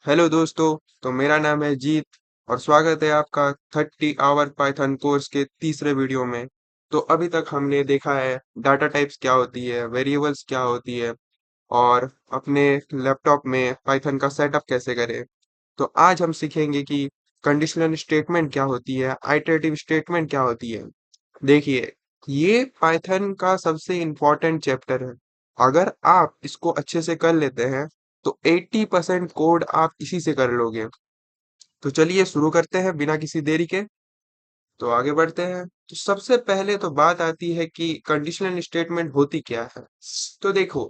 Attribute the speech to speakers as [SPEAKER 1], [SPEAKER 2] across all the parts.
[SPEAKER 1] Hello दोस्तों। तो मेरा नाम है जीत और स्वागत है आपका 30 आवर पाइथन कोर्स के तीसरे वीडियो में। तो अभी तक हमने देखा है डाटा टाइप्स क्या होती है, वेरिएबल्स क्या होती है और अपने लैपटॉप में पाइथन का सेटअप कैसे करें। तो आज हम सीखेंगे कि कंडीशनल स्टेटमेंट क्या होती है, आइटरेटिव स्टेटमेंट क्या होती है। देखिए, ये पाइथन का सबसे इम्पोर्टेंट चैप्टर है। अगर आप इसको अच्छे से कर लेते हैं तो 80% कोड आप इसी से कर लोगे। तो चलिए शुरू करते हैं बिना किसी देरी के। तो आगे बढ़ते हैं। तो सबसे पहले तो बात आती है कि कंडीशनल स्टेटमेंट होती क्या है। तो देखो,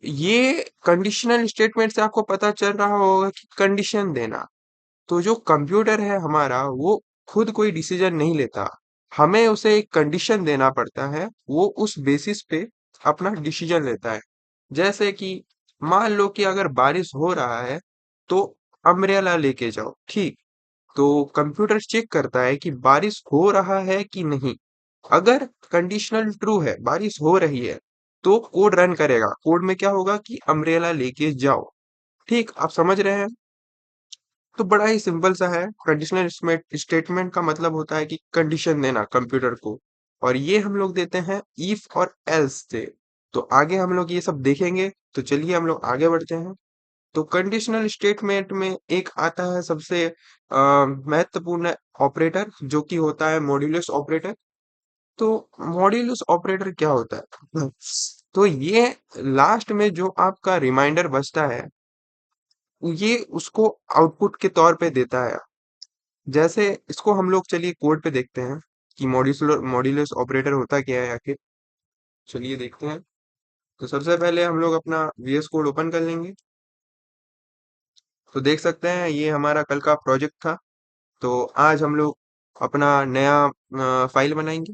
[SPEAKER 1] ये कंडीशनल स्टेटमेंट से आपको पता चल रहा होगा कि कंडीशन देना। तो जो कंप्यूटर है हमारा वो खुद कोई डिसीजन नहीं लेता। हमें उसे एक कंडीशन देना पड़ता है, वो उस बेसिस पे अपना डिसीजन लेता है। जैसे कि मान लो कि अगर बारिश हो रहा है तो अम्ब्रेला लेके जाओ, ठीक। तो कंप्यूटर चेक करता है कि बारिश हो रहा है कि नहीं। अगर कंडीशनल ट्रू है, बारिश हो रही है, तो कोड रन करेगा। कोड में क्या होगा कि अम्ब्रेला लेके जाओ। ठीक, आप समझ रहे हैं। तो बड़ा ही सिंपल सा है। कंडीशनल स्टेटमेंट का मतलब होता है कि कंडीशन देना कंप्यूटर को। और ये हम लोग देते हैं इफ और एल्स से। तो आगे हम लोग ये सब देखेंगे। तो चलिए हम लोग आगे बढ़ते हैं। तो कंडीशनल स्टेटमेंट में एक आता है सबसे महत्वपूर्ण ऑपरेटर, जो कि होता है मॉड्यूलस ऑपरेटर। तो मॉड्यूलस ऑपरेटर क्या होता है? तो ये लास्ट में जो आपका रिमाइंडर बचता है, ये उसको आउटपुट के तौर पे देता है। जैसे इसको हम लोग चलिए कोड पे देखते हैं कि मॉड्यूलस ऑपरेटर होता क्या है आखिर। चलिए देखते हैं। तो सबसे पहले हम लोग अपना वीएस कोड ओपन कर लेंगे। तो देख सकते हैं ये हमारा कल का प्रोजेक्ट था। तो आज हम लोग अपना नया फाइल बनाएंगे।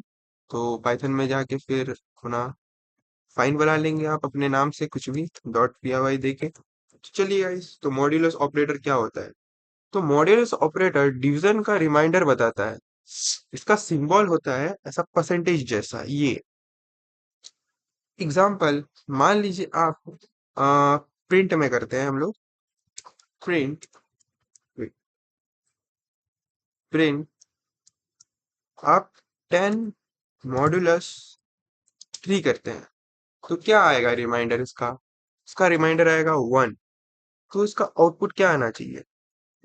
[SPEAKER 1] तो पाइथन में जाके फिर अपना फाइल बना लेंगे, आप अपने नाम से कुछ भी डॉट पी वाई देके। तो चलिए गाइस, तो मॉड्यूलस ऑपरेटर क्या होता है। तो मॉड्यूलस ऑपरेटर डिवीजन का रिमाइंडर बताता है। इसका सिंबल होता है ऐसा परसेंटेज जैसा ये। एग्जाम्पल, मान लीजिए आप प्रिंट में करते हैं हम लोग। प्रिंट प्रिंट आप 10 मॉड्यूलस 3 करते हैं। तो क्या आएगा रिमाइंडर इसका? इसका रिमाइंडर आएगा 1। तो इसका आउटपुट क्या आना चाहिए?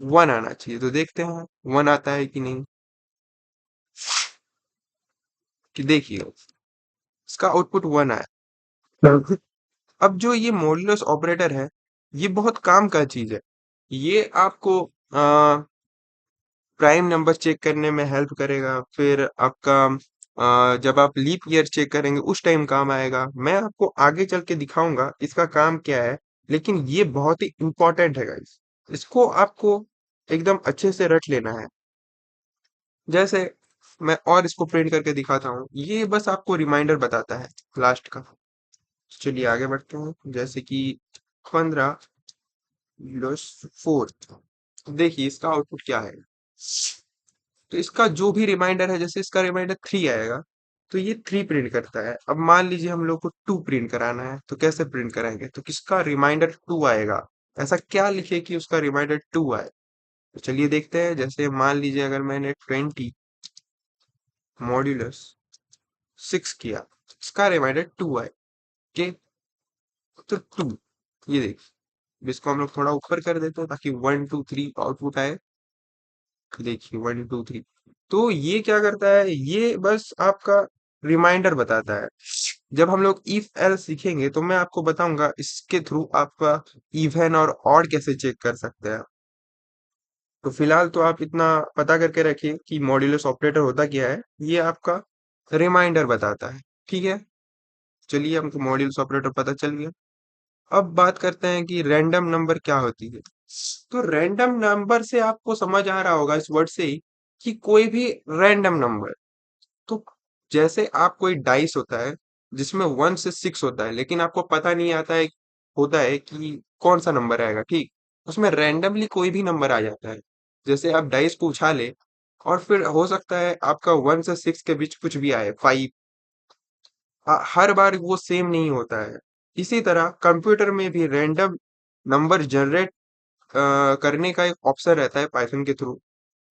[SPEAKER 1] 1 आना चाहिए। तो देखते हैं 1 आता है कि नहीं। कि देखिए, इसका आउटपुट 1 आया। अब जो ये मॉड्यूलस ऑपरेटर है, ये बहुत काम का चीज है। ये आपको प्राइम नंबर चेक करने में हेल्प करेगा। फिर आपका जब आप लीप ईयर चेक करेंगे उस टाइम काम आएगा। मैं आपको आगे चल के दिखाऊंगा इसका काम क्या है। लेकिन ये बहुत ही इंपॉर्टेंट है गाइस। इसको आपको एकदम अच्छे से रट लेना है। जैसे मैं और इसको प्रिंट करके दिखाता हूँ, ये बस आपको रिमाइंडर बताता है लास्ट का। चलिए आगे बढ़ते हैं। जैसे कि 15 देखिए इसका आउटपुट क्या है। तो इसका जो भी रिमाइंडर है, जैसे इसका रिमाइंडर 3 आएगा, तो ये 3 प्रिंट करता है। अब मान लीजिए हम लोग को 2 प्रिंट कराना है, तो कैसे प्रिंट कराएंगे? तो किसका रिमाइंडर 2 आएगा? ऐसा क्या लिखे कि उसका रिमाइंडर 2 आए? तो चलिए देखते हैं। जैसे मान लीजिए अगर मैंने 20 मॉड्यूलस 6 किया, तो इसका रिमाइंडर 2 आए। ओके, तो 2, ये देखिए। इसको हम लोग थोड़ा ऊपर कर देते हैं ताकि 1 2 3 आउटपुट आए। देखिए 1 2 3। तो ये क्या करता है, ये बस आपका रिमाइंडर बताता है। जब हम लोग इफ एल सीखेंगे तो मैं आपको बताऊंगा इसके थ्रू आपका इवन और ऑड कैसे चेक कर सकते हैं। तो फिलहाल तो आप इतना पता करके रखिए कि मॉड्यूलस ऑपरेटर होता क्या है। ये आपका रिमाइंडर बताता है, ठीक है। चलिए हमको मॉड्यूलस ऑपरेटर पता चल गया। अब बात करते हैं कि रैंडम नंबर क्या होती है। तो रैंडम नंबर से आपको समझ आ रहा होगा इस वर्ड से ही कि कोई भी रैंडम नंबर। तो जैसे आप कोई डाइस होता है जिसमें 1 से 6 होता है, लेकिन आपको पता नहीं आता है होता है कि कौन सा नंबर आएगा, ठीक। उसमें रैंडमली कोई भी नंबर आ जाता है। जैसे आप डाइस को उछाले और फिर हो सकता है आपका 1 से 6 के बीच कुछ भी आए, 5। हर बार वो सेम नहीं होता है। इसी तरह कंप्यूटर में भी रैंडम नंबर जनरेट करने का एक ऑप्शन रहता है पाइथन के थ्रू।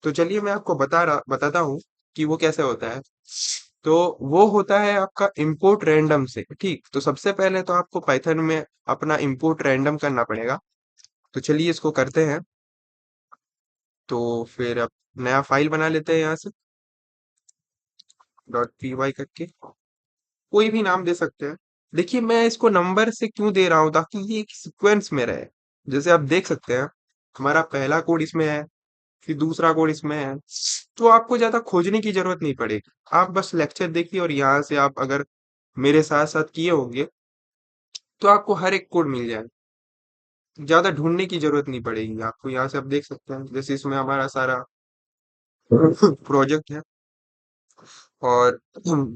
[SPEAKER 1] तो चलिए मैं आपको बताता हूँ कि वो कैसे होता है। तो वो होता है आपका इंपोर्ट रैंडम से। ठीक, तो सबसे पहले तो आपको पाइथन में अपना इंपोर्ट रैंडम करना पड़ेगा। तो चलिए इसको करते हैं। तो फिर अब नया फाइल बना लेते हैं यहाँ से, .py करके कोई भी नाम दे सकते हैं। देखिए मैं इसको नंबर से क्यों दे रहा हूँ, ताकि ये एक सीक्वेंस में रहे। जैसे आप देख सकते हैं, हमारा पहला कोड इसमें है, फिर दूसरा कोड इसमें है। तो आपको ज्यादा खोजने की जरूरत नहीं पड़ेगी। आप बस लेक्चर देखिए और यहाँ से आप अगर मेरे साथ साथ किए होंगे तो आपको हर एक कोड मिल जाए। ज्यादा ढूंढने की जरूरत नहीं पड़ेगी आपको। यहाँ से आप देख सकते हैं, जैसे इसमें हमारा सारा प्रोजेक्ट है। और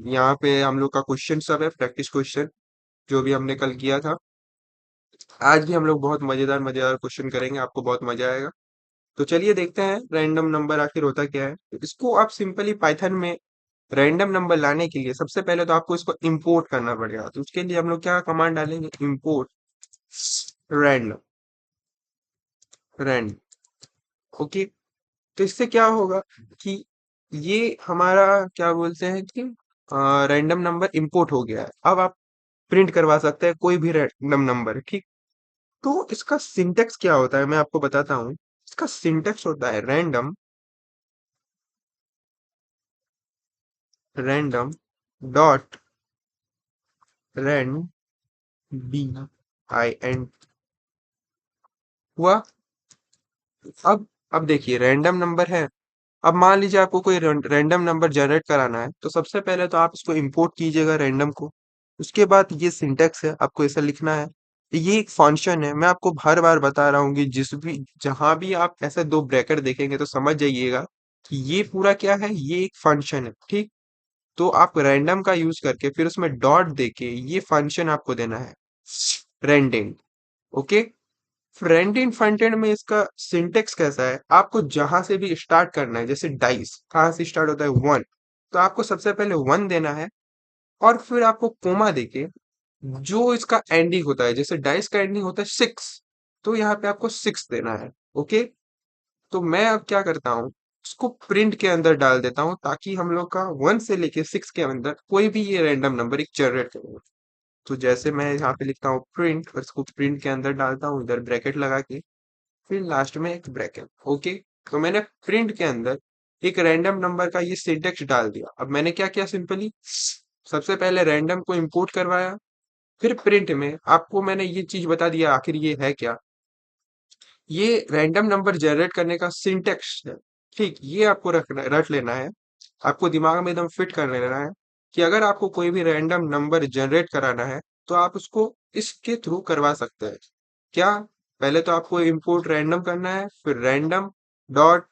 [SPEAKER 1] यहाँ पे हम लोग का क्वेश्चन सब है, प्रैक्टिस क्वेश्चन जो भी हमने कल किया था। आज भी हम लोग बहुत मजेदार मजेदार क्वेश्चन करेंगे, आपको बहुत मजा आएगा। तो चलिए देखते हैं रैंडम नंबर आखिर होता क्या है। तो इसको आप सिंपली पाइथन में रैंडम नंबर लाने के लिए सबसे पहले तो आपको इसको इंपोर्ट करना पड़ेगा। तो उसके लिए हम लोग क्या कमांड डालेंगे, इंपोर्ट रैंडम। Rand okay. तो इससे क्या होगा कि ये हमारा क्या बोलते हैं कि रैंडम नंबर इंपोर्ट हो गया है। अब आप प्रिंट करवा सकते हैं कोई भी रैंडम नंबर। ठीक, तो इसका सिंटेक्स क्या होता है मैं आपको बताता हूँ। इसका सिंटेक्स होता है random, random dot rand B I N हुआ। अब देखिए रैंडम नंबर है। अब मान लीजिए आपको कोई रैंडम नंबर जनरेट कराना है, तो सबसे पहले तो आप इसको इंपोर्ट कीजिएगा रैंडम को। उसके बाद ये सिंटेक्स है, आपको ऐसा लिखना है। ये एक फंक्शन है, मैं आपको हर बार बता रहा हूँ कि जिस भी जहां भी आप ऐसे दो ब्रैकेट देखेंगे तो समझ जाइएगा कि ये पूरा क्या है, ये एक फंक्शन है। ठीक, तो आप रैंडम का यूज करके फिर उसमें डॉट देके ये फंक्शन आपको देना है, rending. Okay, front end front end में इसका सिंटेक्स कैसा है, आपको जहां से भी स्टार्ट करना है, जैसे डाइस कहाँ से स्टार्ट होता है, वन। तो आपको सबसे पहले वन देना है, और फिर आपको कोमा देके जो इसका एंडिंग होता है, जैसे डाइस का एंडिंग होता है सिक्स, तो यहाँ पे आपको सिक्स देना है। ओके, तो मैं अब क्या करता हूँ, उसको प्रिंट के अंदर डाल देता हूँ, ताकि हम लोग का वन से लेके सिक्स के अंदर कोई भी ये रैंडम नंबर एक जनरेट करेगा। तो जैसे मैं यहाँ पे लिखता हूँ प्रिंट, और इसको प्रिंट के अंदर डालता हूँ इधर ब्रैकेट लगा के, फिर लास्ट में एक ब्रैकेट। ओके, तो मैंने प्रिंट के अंदर एक रैंडम नंबर का ये सिंटेक्स डाल दिया। अब मैंने क्या किया, सिंपली सबसे पहले रैंडम को इंपोर्ट करवाया, फिर प्रिंट में आपको मैंने ये चीज बता दिया आखिर ये है क्या। ये रैंडम नंबर जनरेट करने का सिंटेक्स है। ठीक, ये आपको रट लेना है, आपको दिमाग में एकदम फिट कर लेना है कि अगर आपको कोई भी रैंडम नंबर जनरेट कराना है तो आप उसको इसके थ्रू करवा सकते हैं। क्या, पहले तो आपको इंपोर्ट रैंडम करना है, फिर रैंडम डॉट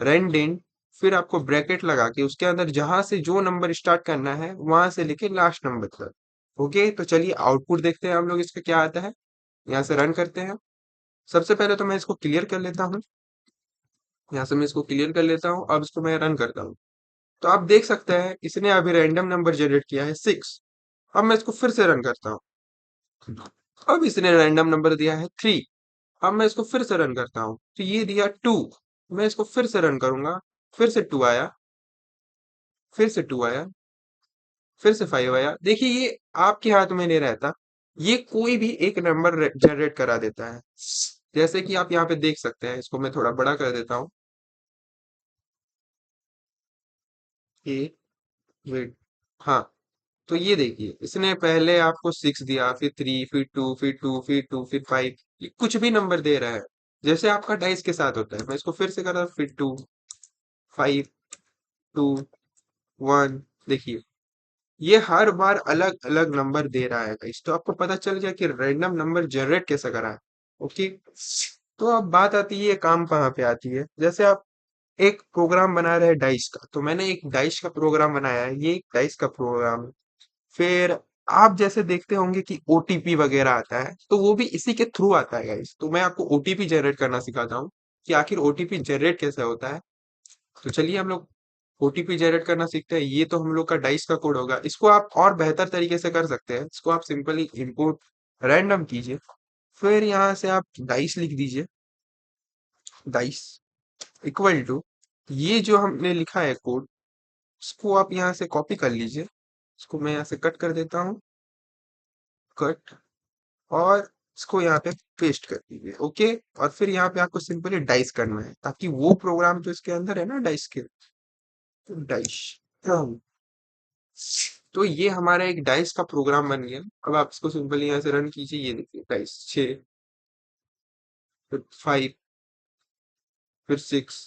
[SPEAKER 1] रेंडिन, फिर आपको ब्रैकेट लगा के उसके अंदर जहां से जो नंबर स्टार्ट करना है वहां से लेके लास्ट नंबर तक। ओके, तो चलिए आउटपुट देखते हैं हम लोग इसका क्या आता है। यहाँ से रन करते हैं। सबसे पहले तो मैं इसको क्लियर कर लेता हूँ। यहाँ से मैं इसको क्लियर कर लेता हूँ, अब इसको मैं रन करता हूँ। तो आप देख सकते हैं इसने अभी रैंडम नंबर जनरेट किया है सिक्स। अब मैं इसको फिर से रन करता हूँ। अब इसने रैंडम नंबर दिया है थ्री। अब मैं इसको फिर से रन करता हूँ, तो ये दिया टू। मैं इसको फिर से रन करूंगा, फिर से टू आया, फिर से टू आया, फिर से फाइव आया। देखिए ये आपके हाथ में नहीं रहता, ये कोई भी एक नंबर जनरेट करा देता है। जैसे कि आप यहाँ पे देख सकते हैं, इसको मैं थोड़ा बड़ा कर देता हूँ। ये वेट, हाँ, तो ये देखिए इसने पहले आपको सिक्स दिया, फिर थ्री, फिर टू, फिर टू, फिर टू, फिर फाइव। ये कुछ भी नंबर दे रहा है, जैसे आपका डाइस के साथ होता है। मैं इसको फिर से कर रहा हूँ, फिर टू, फाइव, टू, वन। देखिए ये हर बार अलग अलग नंबर दे रहा है गाइस, तो आपको पता चल गया कि रैंडम नंबर जनरेट कैसे करा है। ओके, तो अब बात आती है काम कहाँ पे आती है। जैसे आप एक प्रोग्राम बना रहे हैं डाइस का, तो मैंने एक डाइस का प्रोग्राम बनाया है, ये एक डाइस का प्रोग्राम है। फिर आप जैसे देखते होंगे कि ओटीपी वगैरह आता है, तो वो भी इसी के थ्रू आता है गाइस। तो मैं आपको ओटीपी जनरेट करना सिखाता हूँ कि आखिर ओटीपी जनरेट कैसे होता है। तो चलिए हम लोग ओटीपी जनरेट करना सीखते हैं। ये तो हम लोग का डाइस का कोड होगा, इसको आप और बेहतर तरीके से कर सकते हैं। इसको आप सिंपली इंपोर्ट रैंडम कीजिए, फिर यहाँ से आप डाइस लिख दीजिए। डाइस इक्वल टू, ये जो हमने लिखा है कोड, इसको आप यहाँ से कॉपी कर लीजिए। इसको मैं यहाँ से कट कर देता हूँ, कट, और इसको यहाँ पे पेस्ट कर दीजिए। ओके, और फिर यहाँ पे आपको सिंपली डाइस करना है, ताकि वो प्रोग्राम जो इसके अंदर है ना डाइस के, तो डाइस, तो ये हमारा एक डाइस का प्रोग्राम बन गया। अब आप इसको सिंपली यहाँ से रन कीजिए। ये देखिए डाइस 6, फिर 5, फिर 6,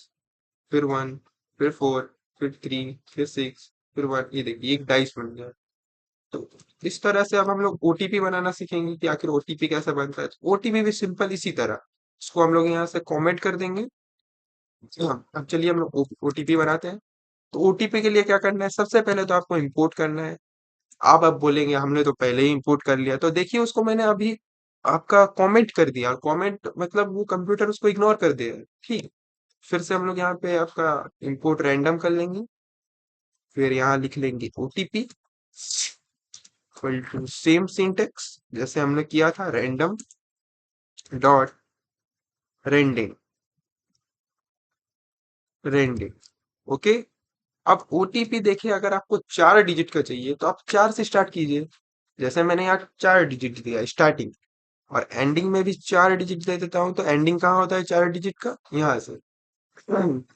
[SPEAKER 1] फिर 1, फिर 4, फिर 3, फिर 6, फिर 1। ये देखिए एक डाइस बन गया। तो इस तरह से अब हम लोग ओटीपी बनाना सीखेंगे कि आखिर ओटीपी कैसे बनता है। ओटीपी भी सिंपल इसी तरह, इसको हम लोग यहाँ से कमेंट कर देंगे। हाँ, अब चलिए हम लोग ओटीपी बनाते हैं। तो ओटीपी के लिए क्या करना है, सबसे पहले तो आपको इंपोर्ट करना है। आप अब बोलेंगे हमने तो पहले ही इंपोर्ट कर लिया, तो देखिए उसको मैंने अभी आपका कमेंट कर दिया, और कमेंट मतलब वो कंप्यूटर उसको इग्नोर कर दे, ठीक। फिर से हम लोग यहाँ पे आपका इंपोर्ट रैंडम कर लेंगे, फिर यहाँ लिख लेंगे OTP equal to same syntax जैसे हमने किया था, random dot randint, randint. Okay, अब ओटीपी देखिए, अगर आपको 4 डिजिट का चाहिए तो आप 4 से स्टार्ट कीजिए। जैसे मैंने यहाँ 4 डिजिट दिया स्टार्टिंग, और एंडिंग में भी 4 डिजिट दे देता हूँ। तो एंडिंग कहाँ होता है 4 डिजिट का, यहाँ से।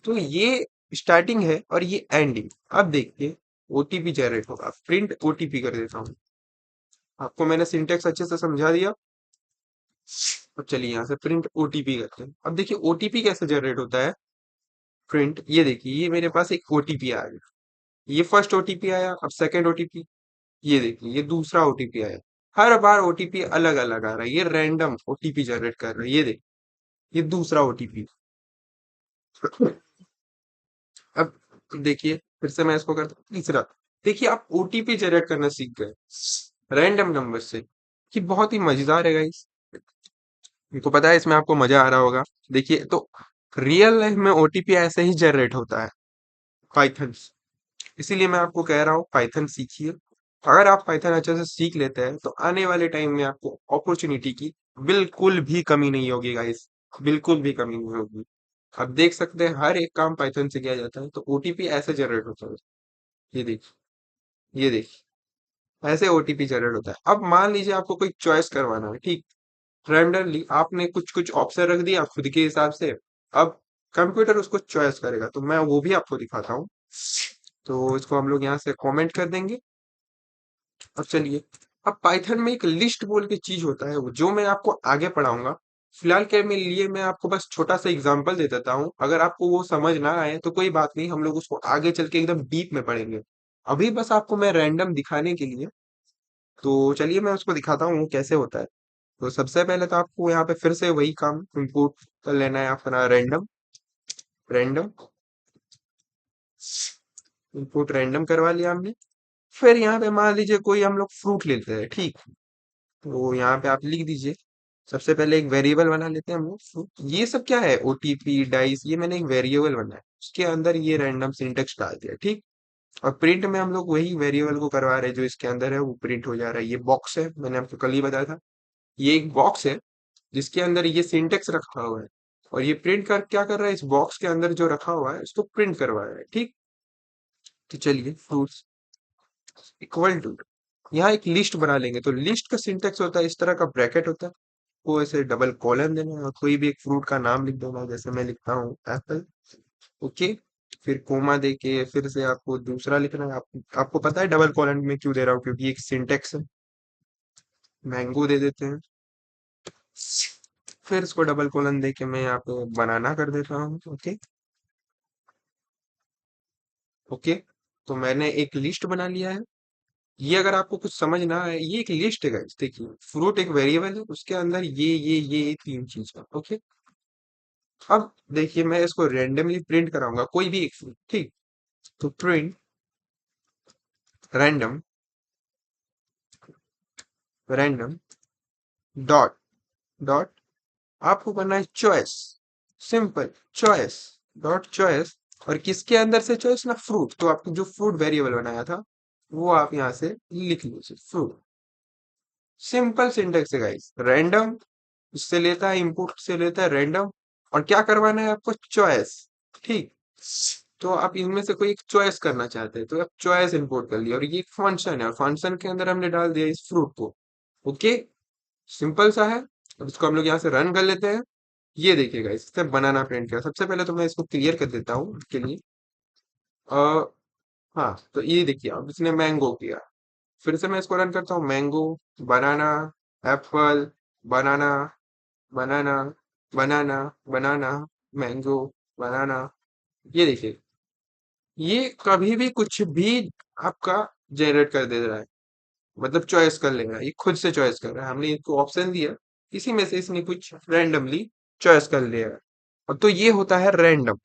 [SPEAKER 1] तो ये स्टार्टिंग है और ये एंडिंग। अब देखिए ओटीपी जनरेट होगा, प्रिंट ओटीपी कर देता हूँ। आपको मैंने सिंटेक्स अच्छे से समझा दिया। अब चलिए यहाँ से प्रिंट ओटीपी करते हैं। अब देखिए ओटीपी कैसे जनरेट होता है, प्रिंट, ये देखिए ये मेरे पास एक ओटीपी आ गया। ये फर्स्ट ओटीपी आया, अब सेकंड ओटीपी, ये देखिए ये दूसरा ओटीपी आया। हर बार ओटीपी अलग अलग आ रहा है, ये रैंडम ओटीपी जनरेट कर रहा है। ये देखिए ये दूसरा ओटीपी। अब देखिए फिर से मैं इसको करता हूँ तीसरा। देखिए आप ओटीपी जनरेट करना सीख गए रैंडम नंबर से। कि बहुत ही मजेदार है गाइस, तो पता है इसमें आपको मजा आ रहा होगा। देखिए तो रियल लाइफ में ओटीपी ऐसे ही जनरेट होता है, पाइथन। इसीलिए मैं आपको कह रहा हूँ पाइथन सीखिए। अगर आप पाइथन अच्छे से सीख लेते हैं तो आने वाले टाइम में आपको अपॉर्चुनिटी की बिल्कुल भी कमी नहीं होगी गाइस, बिल्कुल भी कमी नहीं होगी। आप देख सकते हैं हर एक काम पाइथन से किया जाता है। तो ओटीपी ऐसे जनरेट होता है, ये देखिए, ये देखिए ऐसे ओटीपी जनरेट होता है। अब मान लीजिए आपको कोई चॉइस करवाना है, ठीक, रैंडमली आपने कुछ कुछ ऑप्शन रख दिया खुद के हिसाब से। अब कंप्यूटर उसको चॉइस करेगा, तो मैं वो भी आपको दिखाता हूँ। तो इसको हम लोग यहाँ से कमेंट कर देंगे। अब चलिए, अब पाइथन में एक लिस्ट बोल के चीज होता है, जो मैं आपको आगे पढ़ाऊंगा। फिलहाल के लिए मैं आपको बस छोटा सा एग्जांपल दे देता हूँ। अगर आपको वो समझ ना आए तो कोई बात नहीं, हम लोग उसको आगे चल के एकदम डीप में पढ़ेंगे। अभी बस आपको मैं रैंडम दिखाने के लिए, तो चलिए मैं उसको दिखाता हूँ वो कैसे होता है। तो सबसे पहले तो आपको यहाँ पे फिर से वही काम इंपोर्ट कर लेना है अपना, रैंडम, रैंडम इंपोर्ट रैंडम करवा लिया हमने। फिर यहाँ पे मान लीजिए कोई हम लोग फ्रूट लेते हैं, ठीक। तो यहाँ पे आप लिख दीजिए। सबसे पहले एक वेरिएबल बना लेते हैं हम लोग fruit। ये सब क्या है, ओटीपी डाइस, ये मैंने एक वेरिएबल बनाया, उसके अंदर ये रैंडम सिंटेक्स डाल दिया, ठीक। और प्रिंट में हम लोग वही वेरिएबल को करवा रहे हैं, जो इसके अंदर है वो प्रिंट हो जा रहा है। ये बॉक्स है, मैंने आपको कल ही बताया था। ये एक बॉक्स है जिसके अंदर ये सिंटेक्स रखा हुआ है, और ये प्रिंट कर क्या कर रहा है, इस बॉक्स के अंदर जो रखा हुआ है उसको प्रिंट करवा रहा है, ठीक। तो चलिए फ्रूट्स इक्वल टू, यहाँ एक लिस्ट बना लेंगे। तो लिस्ट का सिंटेक्स होता है इस तरह का, ब्रैकेट होता है, को ऐसे डबल कॉलन देना है, और कोई भी एक फ्रूट का नाम लिख देना है। जैसे मैं लिखता हूँ एप्पल, ओके। फिर कोमा दे के फिर से आपको दूसरा लिखना है। आपको पता है डबल कॉलन में क्यों दे रहा हूँ, क्योंकि एक सिंटेक्स है। मैंगो दे देते हैं, फिर इसको डबल कॉलन दे के मैं यहाँ पे बनाना कर देता हूँ, ओके। ओके, तो मैंने एक लिस्ट बना लिया है। ये अगर आपको कुछ समझ ना आए, ये एक लिस्ट है गाइस। देखिए फ्रूट एक वेरिएबल है, उसके अंदर ये तीन चीज है, ओके। अब देखिए मैं इसको रैंडमली प्रिंट कराऊंगा कोई भी एक फ्रूट, ठीक। तो print random, random dot, dot, आपको करना है choice, simple choice, dot choice. और किसके अंदर से चॉइस ना, फ्रूट। तो आपको जो फ्रूट वेरिएबल बनाया था वो आप यहाँ से लिख लीजिए, फ्रूट। सिंपल सिंटेक्स है गाइस, रैंडम उससे लेता है, इनपुट से लेता है रैंडम, और क्या करवाना है आपको, चॉइस। ठीक, तो आप इनमें से कोई एक चॉइस करना चाहते हैं, तो आप चॉइस इंपोर्ट कर लिया, और ये फंक्शन है, और फंक्शन के अंदर हमने डाल दिया इस फ्रूट को। ओके, सिंपल सा है। अब इसको हम लोग यहाँ से रन कर लेते हैं। ये देखिएगा, इससे बनाना प्रिंट किया। सबसे पहले तो मैं इसको क्लियर कर देता हूँ इसके लिए। आ, हाँ, तो ये देखिए, अब इसने मैंगो किया। फिर से मैं इसको रन करता हूँ, मैंगो, बनाना, एप्पल, बनाना, बनाना, बनाना, बनाना, मैंगो, बनाना। ये देखिए, ये कभी भी कुछ भी आपका जनरेट कर दे रहा है, मतलब चॉइस कर ले रहा है, ये खुद से चॉइस कर रहा है। हमने इसको ऑप्शन दिया, इसी में से इसने कुछ रैंडमली चॉइस कर लिया है। और तो ये होता है रैंडम।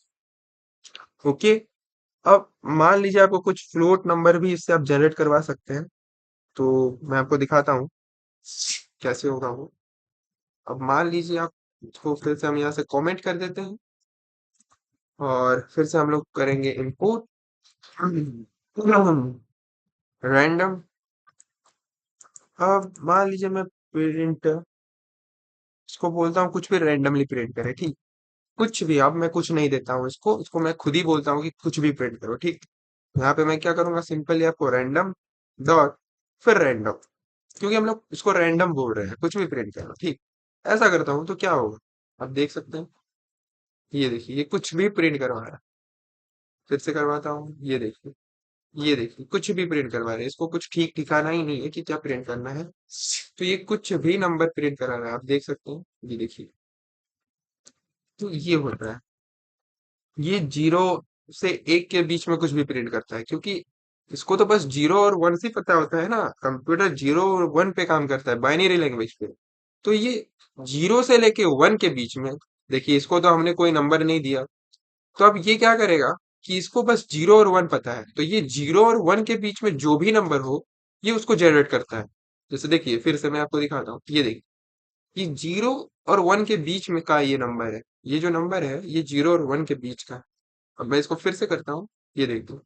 [SPEAKER 1] ओके, अब मान लीजिए आपको कुछ फ्लोट नंबर भी इससे आप जनरेट करवा सकते हैं। तो मैं आपको दिखाता हूँ कैसे होगा वो। अब मान लीजिए आप, इसको फिर से हम यहाँ से कमेंट कर देते हैं, और फिर से हम लोग करेंगे इंपोर्ट रैंडम। अब मान लीजिए मैं प्रिंट, इसको बोलता हूँ कुछ भी रैंडमली प्रिंट करे। ठीक, कुछ भी, अब मैं कुछ नहीं देता हूँ इसको, इसको मैं खुद ही बोलता हूँ कि कुछ भी प्रिंट करो। ठीक, यहाँ पे मैं क्या करूंगा, सिंपली आपको रैंडम डॉट, फिर रैंडम, क्योंकि हम लोग इसको रैंडम बोल रहे हैं, कुछ भी प्रिंट करो। ठीक, ऐसा करता हूँ तो क्या होगा, आप देख सकते हैं। ये देखिए, ये कुछ भी प्रिंट करवा रहा है। फिर से करवाता हूँ, ये देखिए, ये देखिए, कुछ भी प्रिंट करवा रहे हैं। इसको कुछ ठीक ठिकाना ही नहीं है कि क्या प्रिंट करना है, तो ये कुछ भी नंबर प्रिंट करा रहा है, आप देख सकते हैं। ये देखिए, तो ये होता है, ये 0 से 1 के बीच में कुछ भी प्रिंट करता है, क्योंकि इसको तो बस 0 और 1 से पता होता है ना। कंप्यूटर 0 और 1 पे काम करता है, बाइनरी लैंग्वेज पे। तो ये 0 से लेके 1 के बीच में, देखिए इसको तो हमने कोई नंबर नहीं दिया, तो अब ये क्या करेगा कि इसको बस 0 और 1 पता है, तो ये 0 और 1 के बीच में जो भी नंबर हो, ये उसको जनरेट करता है। जैसे देखिए, फिर से मैं आपको दिखाता हूँ, ये देखिए, ये 0 और 1 के बीच में का ये नंबर है। ये जो नंबर है, ये 0 और 1 के बीच का है। अब मैं इसको फिर से करता हूँ, ये देखो,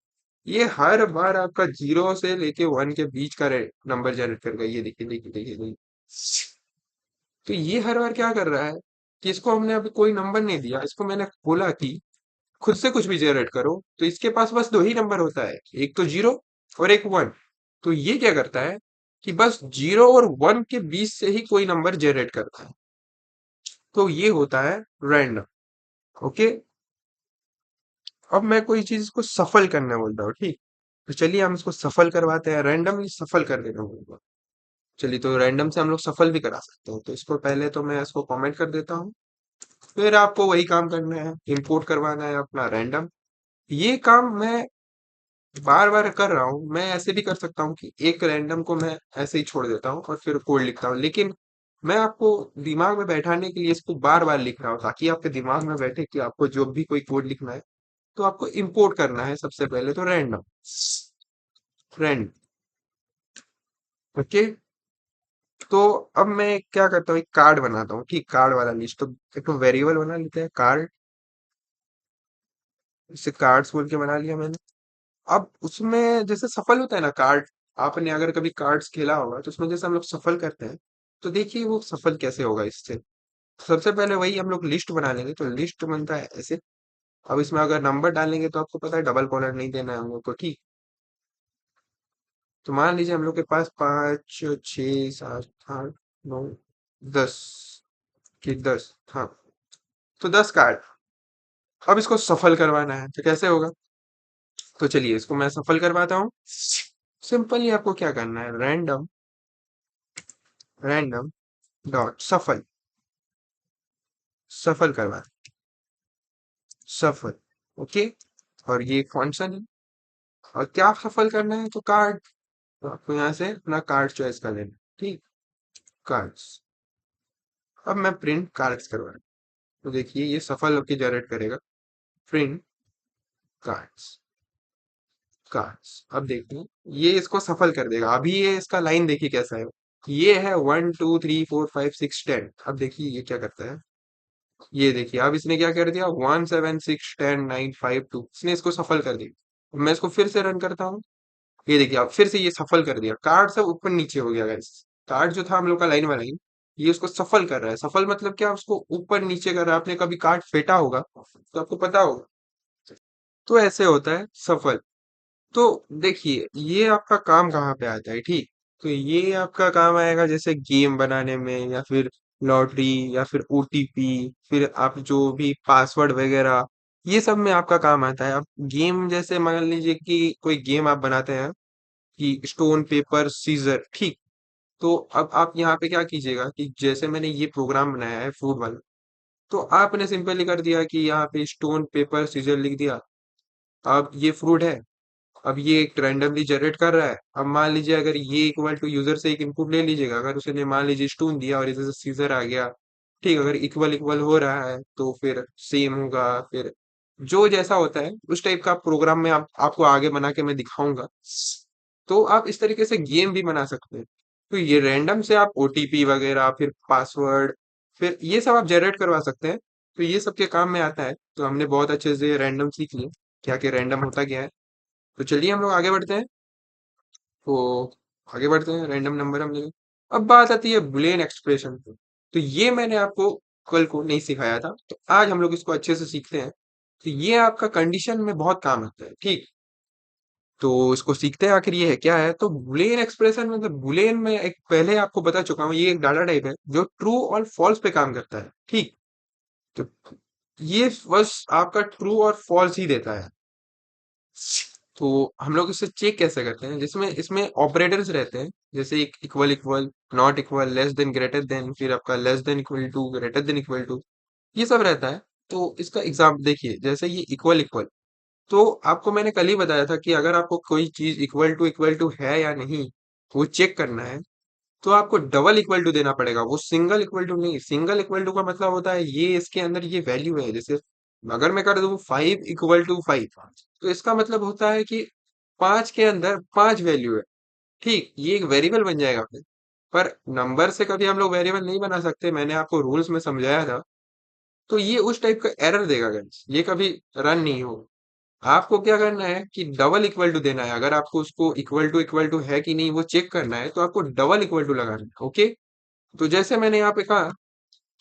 [SPEAKER 1] ये हर बार आपका 0 से लेके 1 के बीच का नंबर जनरेट करेगा। ये देखिए, देखिए, देखिए, देखिए। तो ये हर बार क्या कर रहा है कि इसको हमने अभी कोई नंबर नहीं दिया, इसको मैंने बोला कि खुद से कुछ भी जनरेट करो, तो इसके पास बस दो ही नंबर होता है, एक तो 0 और एक 1। तो ये क्या करता है कि बस 0 और 1 के बीच से ही कोई नंबर जनरेट करता है। तो ये होता है रैंडम। ओके, अब मैं कोई चीज को सफल करना बोल रहा हूँ। ठीक, तो चलिए हम इसको सफल करवाते हैं, रैंडमली सफल कर देना बोलूंगा। चलिए, तो रैंडम से हम लोग सफल भी करा सकते हैं। तो इसको पहले तो मैं इसको कमेंट कर देता हूँ। फिर आपको वही काम करना है, इंपोर्ट करवाना है अपना रैंडम। ये काम मैं बार बार कर रहा हूँ। मैं ऐसे भी कर सकता हूँ कि एक रैंडम को मैं ऐसे ही छोड़ देता हूँ और फिर कोड लिखता हूँ, लेकिन मैं आपको दिमाग में बैठाने के लिए इसको बार बार लिख रहा हूँ, ताकि आपके दिमाग में बैठे कि आपको जो भी कोई कोड लिखना है, तो आपको इंपोर्ट करना है सबसे पहले तो रैंडम फ्रेंड। ओके, तो अब मैं क्या करता हूँ, एक कार्ड बनाता हूँ। ठीक, कार्ड वाला लिस्ट, तो एक तो वेरिएबल बना लेते हैं कार्ड। इसे कार्ड्स बोल के बना लिया मैंने। अब उसमें जैसे सफल होता है ना कार्ड, आपने अगर कभी कार्ड्स खेला होगा, तो उसमें जैसे हम लोग सफल करते हैं, तो देखिए वो सफल कैसे होगा इससे। सबसे पहले वही हम लोग लिस्ट बना लेंगे, तो लिस्ट बनता है ऐसे। अब इसमें अगर नंबर डालेंगे, तो आपको पता है डबल कॉलर नहीं देना है हम लोग को। ठीक, तो मान लीजिए हम लोग के पास 5, 6, 7, 8, 9, 10 की 10, हाँ, तो 10 कार्ड। अब इसको सफल करवाना है, तो कैसे होगा, तो चलिए इसको मैं सफल करवाता हूँ। सिंपली आपको क्या करना है, रैंडम, रैंडम डॉट सफल, सफल करवा, सफल। ओके, और ये फंक्शन है। और क्या सफल करना है, तो कार्ड, तो आपको यहाँ से अपना कार्ड चॉइस कर लेना। ठीक, कार्ड्स। अब मैं प्रिंट कार्ड्स करवा रहा हूँ, तो देखिए ये सफल होकर जनरेट करेगा, प्रिंट कार्ड्स, कार्ड्स। अब देखिए, ये इसको सफल कर देगा। अभी ये इसका लाइन देखिए कैसा है, ये है 1 2 3 4 5 6 10। अब देखिए ये क्या करता है, ये देखिए, अब इसने क्या कर दिया, 1 7 6 10 9 5 2, इसने इसको सफल कर दिया। मैं इसको फिर से रन करता हूँ, ये देखिए अब फिर से ये सफल कर दिया। कार्ड सब ऊपर नीचे हो गया गाइस। कार्ड जो था हम लोग का लाइन बाय लाइन, ये उसको सफल कर रहा है। सफल मतलब क्या, उसको ऊपर नीचे कर रहा है। आपने कभी कार्ड फेंटा होगा तो आपको पता होगा, तो ऐसे होता है सफल। तो देखिए ये आपका काम कहाँ पे आता है, ठीक। तो ये आपका काम आएगा जैसे गेम बनाने में, या फिर लॉटरी, या फिर ओटीपी, फिर आप जो भी पासवर्ड वगैरह, ये सब में आपका काम आता है। आप गेम जैसे मान लीजिए कि कोई गेम आप बनाते हैं कि स्टोन पेपर सीजर, ठीक। तो अब आप यहाँ पे क्या कीजिएगा कि जैसे मैंने ये प्रोग्राम बनाया है फ्रूट वाला, तो आपने सिंपली कर दिया कि यहाँ पे स्टोन पेपर सीजर लिख दिया। अब ये फ्रूट है, अब ये एक रैंडमली जनरेट कर रहा है। अब मान लीजिए अगर ये इक्वल टू यूजर से एक इनपुट ले लीजिएगा, अगर उसने मान लीजिए स्टोन दिया और इधर से सीजर आ गया, ठीक। अगर इक्वल इक्वल हो रहा है तो फिर सेम होगा, फिर जो जैसा होता है उस टाइप का प्रोग्राम में आपको आगे बना के मैं दिखाऊंगा। तो आप इस तरीके से गेम भी बना सकते हैं। तो ये रैंडम से आप ओटीपी वगैरह, फिर पासवर्ड, फिर ये सब आप जनरेट करवा सकते हैं। तो ये सब के काम में आता है। तो हमने बहुत अच्छे से रैंडम सीख लिया, क्या क्या रैंडम होता क्या है। तो चलिए हम लोग आगे बढ़ते हैं। तो आगे बढ़ते हैं, रैंडम नंबर हम लेंगे। अब बात आती है बुलियन एक्सप्रेशन पे। तो ये मैंने आपको कल को नहीं सिखाया था, तो आज हम लोग इसको अच्छे से सीखते हैं। तो ये आपका कंडीशन में बहुत काम आता है, ठीक। तो इसको सीखते हैं आखिर ये है क्या है। तो बुलियन एक्सप्रेशन मतलब बुलियन में एक पहले आपको बता चुका हूँ, ये एक डाटा टाइप है जो ट्रू और फॉल्स पे काम करता है, ठीक। तो ये बस आपका ट्रू और फॉल्स ही देता है। तो हम लोग इसे चेक कैसे करते हैं, जिसमें इसमें ऑपरेटर्स रहते हैं, जैसे एक equal equal, not equal, less than, greater than, फिर आपका less than equal to, greater than equal to, ये सब रहता है। तो इसका एग्जाम देखिए, जैसे ये इक्वल इक्वल, तो आपको मैंने कल ही बताया था कि अगर आपको कोई चीज इक्वल टू है या नहीं, वो चेक करना है, तो आपको डबल इक्वल टू देना पड़ेगा। वो सिंगल इक्वल टू नहीं। सिंगल इक्वल टू का मतलब होता है ये इसके अंदर ये वैल्यू है। जैसे अगर मैं कर दूं 5 = 5, तो इसका मतलब होता है कि 5 के अंदर 5 वैल्यू है, ठीक। ये एक वेरिएबल बन जाएगा फिर। पर नंबर से कभी हम लोग वेरिएबल नहीं बना सकते, मैंने आपको रूल्स में समझाया था। तो ये उस टाइप का एरर देगा गाइस, ये कभी रन नहीं हो। आपको क्या करना है कि डबल इक्वल टू देना है। अगर आपको उसको इक्वल टू है कि नहीं वो चेक करना है, तो आपको डबल इक्वल टू लगाना है, ओके। तो जैसे मैंने यहाँ पे कहा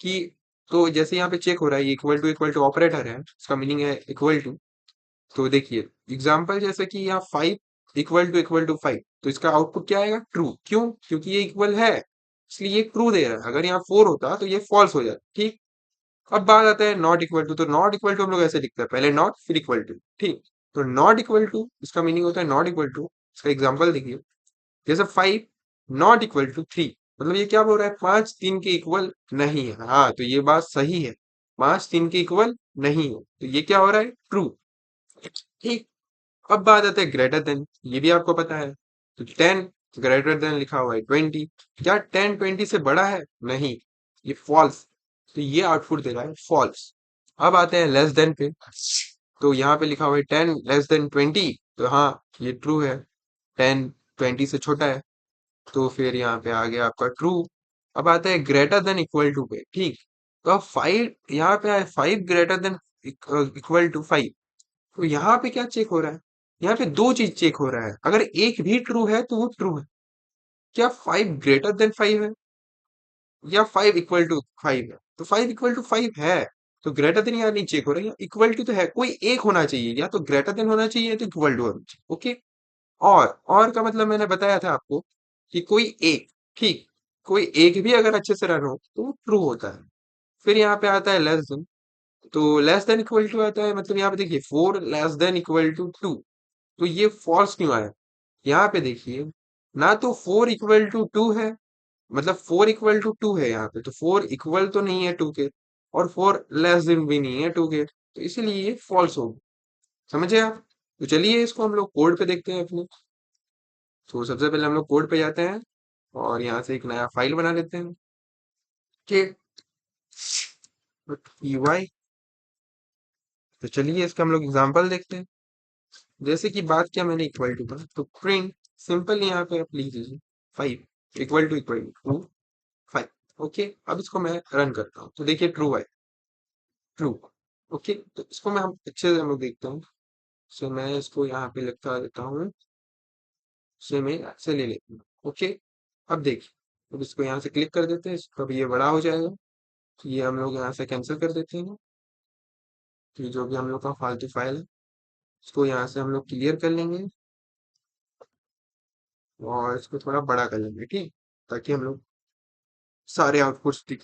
[SPEAKER 1] कि, तो जैसे यहाँ पे चेक हो रहा है, ये इक्वल टू ऑपरेटर है, इसका मीनिंग है इक्वल टू। तो देखिए एग्जाम्पल, जैसे कि यहाँ 5 = 5, तो इसका आउटपुट क्या आएगा, ट्रू। क्यों? क्योंकि ये इक्वल है, इसलिए ये ट्रू दे रहा है। अगर यहाँ 4 होता तो ये फॉल्स हो जाता, ठीक। अब बात आता है नॉट इक्वल टू। तो नॉट इक्वल टू हम लोग ऐसे लिखते हैं, पहले नॉट फिर इक्वल टू, ठीक। तो नॉट इक्वल टू इसका मीनिंग होता है नॉट इक्वल टू। इसका एग्जांपल देखिए, जैसे 5 ≠ = 3, मतलब ये क्या बोल रहा है, 5 3 के इक्वल नहीं है। हाँ, तो ये बात सही है, 5 3 के इक्वल नहीं है, तो ये क्या हो रहा है, ट्रू, ठीक। अब बात आते हैं ग्रेटर देन, ये भी आपको पता है। तो 10 ग्रेटर देन लिखा हुआ है 20, क्या 10 20 से बड़ा है, नहीं, ये फॉल्स। तो ये आउटपुट दे रहा है फॉल्स। अब आते हैं लेस देन पे। तो यहाँ पे लिखा हुआ है 10 < <20, तो हाँ ये ट्रू है, 10 20 से छोटा है, तो फिर यहाँ पे आ गया आपका ट्रू। अब आता है ग्रेटर देन इक्वल टू पे, ठीक। तो अब 5 यहाँ पे आए, 5 < <5 तो यहाँ पे क्या चेक हो रहा है, यहाँ पे दो चीज चेक हो रहा है। अगर एक भी ट्रू है तो वो ट्रू है। क्या 5 < <5 है, या 5 = 5 है। तो 5 = 5 है, तो ग्रेटर देन यहाँ नहीं चेक हो रहा है, इक्वल टू तो है, कोई एक होना चाहिए, या तो ग्रेटर देन होना चाहिए या तो इक्वल टू होना चाहिए, ओके। और का मतलब मैंने बताया था आपको कि कोई एक, ठीक। कोई एक भी अगर अच्छे से रन हो तो वो ट्रू होता है। फिर यहाँ पे आता है लेस देन। तो लेस देन इक्वल टू आता है, मतलब यहाँ पे देखिए 4 < <2, तो ये फॉल्स क्यों आया। यहाँ पे देखिए, ना तो 4 = 2 है, मतलब 4 = 2 है यहाँ पे, तो 4 इक्वल तो नहीं है 2 के, और 4 लेस देन भी नहीं है 2 के, तो इसीलिए ये फॉल्स होगा। समझे आप? तो चलिए इसको हम लोग कोड पे देखते हैं अपने। तो सबसे पहले हम लोग कोड पे जाते हैं, और यहाँ से एक नया फाइल बना लेते हैं, ठीक। py। तो चलिए इसका हम लोग एग्जांपल देखते हैं। जैसे कि बात किया मैंने इक्वल टू का, तो प्रिंट सिंपल यहाँ पे आप लिख दीजिए 5 = 5, ओके। अब इसको मैं रन करता हूँ, तो देखिए ट्रू है, ट्रू, ओके। तो इसको मैं हम अच्छे से हम लोग देखते हैं। सो मैं इसको यहाँ पे लिखता देता हूँ, से मैं से ले लेता हूँ, ओके। अब देखिए अब इसको यहाँ से क्लिक कर देते हैं, इसको अब ये बड़ा हो जाएगा। तो ये हम लोग यहाँ से कैंसिल कर देते हैं। कि जो भी हम लोग का फालतू फाइल है इसको यहाँ से हम लोग क्लियर कर लेंगे और इसको थोड़ा बड़ा कर लेंगे, ठीक, ताकि हम लोग सारे आउटपुट्स दिख।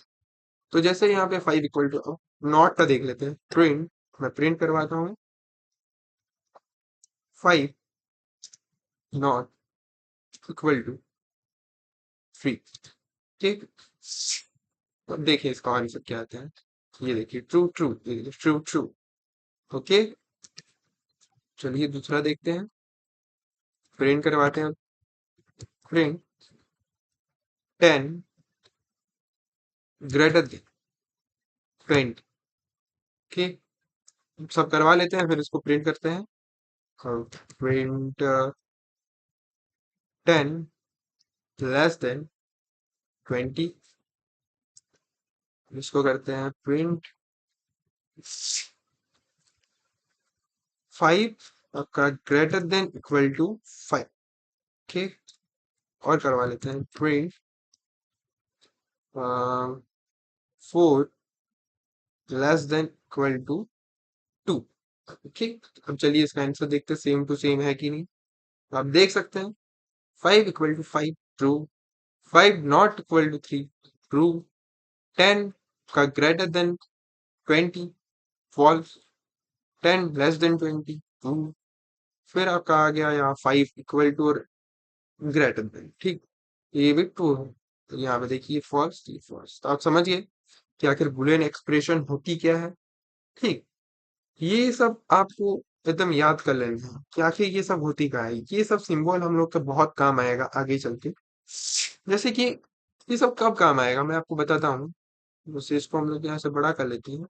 [SPEAKER 1] तो जैसे यहाँ पे 5 इक्वल टू, नॉट का देख लेते हैं, प्रिंट, मैं प्रिंट करवाता हूँ 5 नॉट इक्वल टू 3, ठीक। अब देखिए इसका आंसर क्या आता है, ये देखिए true true, true true. Okay, चलिए दूसरा देखते हैं, प्रिंट करवाते हैं। प्रिंट 10 ग्रेटर देन 20, ठीक। सब करवा लेते हैं फिर इसको प्रिंट करते हैं। प्रिंट 10 लेस देन 20, इसको करते हैं प्रिंट 5 आपका ग्रेटर देन इक्वल टू 5, ठीक। और करवा लेते हैं print 4 less than equal to 2, ठीक। अब चलिए इसका आंसर देखते हैं सेम टू सेम है कि नहीं। तो आप देख सकते हैं 5 equal to 5 true, 5 not equal to 3 true, 10 का greater than 20 false, 10 less than 20 true. फिर आपका आ गया यहाँ 5 इक्वल टू और ग्रेटर देन, ठीक, ये भी ट्रू है। तो यहाँ पे देखिए फॉल्स, ये फॉल्स। तो आप समझिए कि आखिर बुलियन एक्सप्रेशन होती क्या है, ठीक। ये सब आपको एकदम याद कर लेना है कि आखिर ये सब होती क्या है। ये सब सिंबल हम लोग का बहुत काम आएगा आगे चल के। जैसे कि ये सब कब काम आएगा मैं आपको बताता हूँ। जैसे इसको हम लोग यहाँ से बड़ा कर लेते हैं,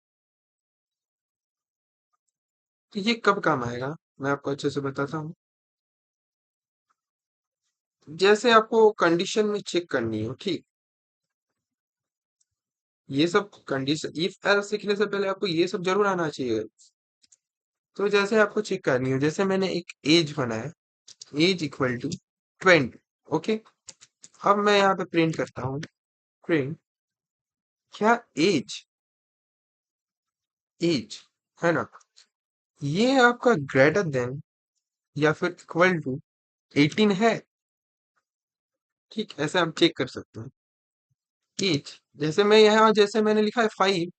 [SPEAKER 1] तो ये कब काम आएगा मैं आपको अच्छे से बताता हूँ। जैसे आपको कंडीशन में चेक करनी हो, ठीक, ये सब कंडीशन इफ एल्स सीखने से पहले आपको ये सब जरूर आना चाहिए। तो जैसे आपको चेक करनी हो, जैसे मैंने एक एज बनाया, एज इक्वल टू 20, ओके। अब मैं यहाँ पे प्रिंट करता हूँ, प्रिंट क्या एज, एज है ना, ये आपका ग्रेटर देन या फिर इक्वल टू 18 है, ठीक। ऐसे हम चेक कर सकते हैं एज। जैसे मैं यहाँ, जैसे मैंने लिखा है 5,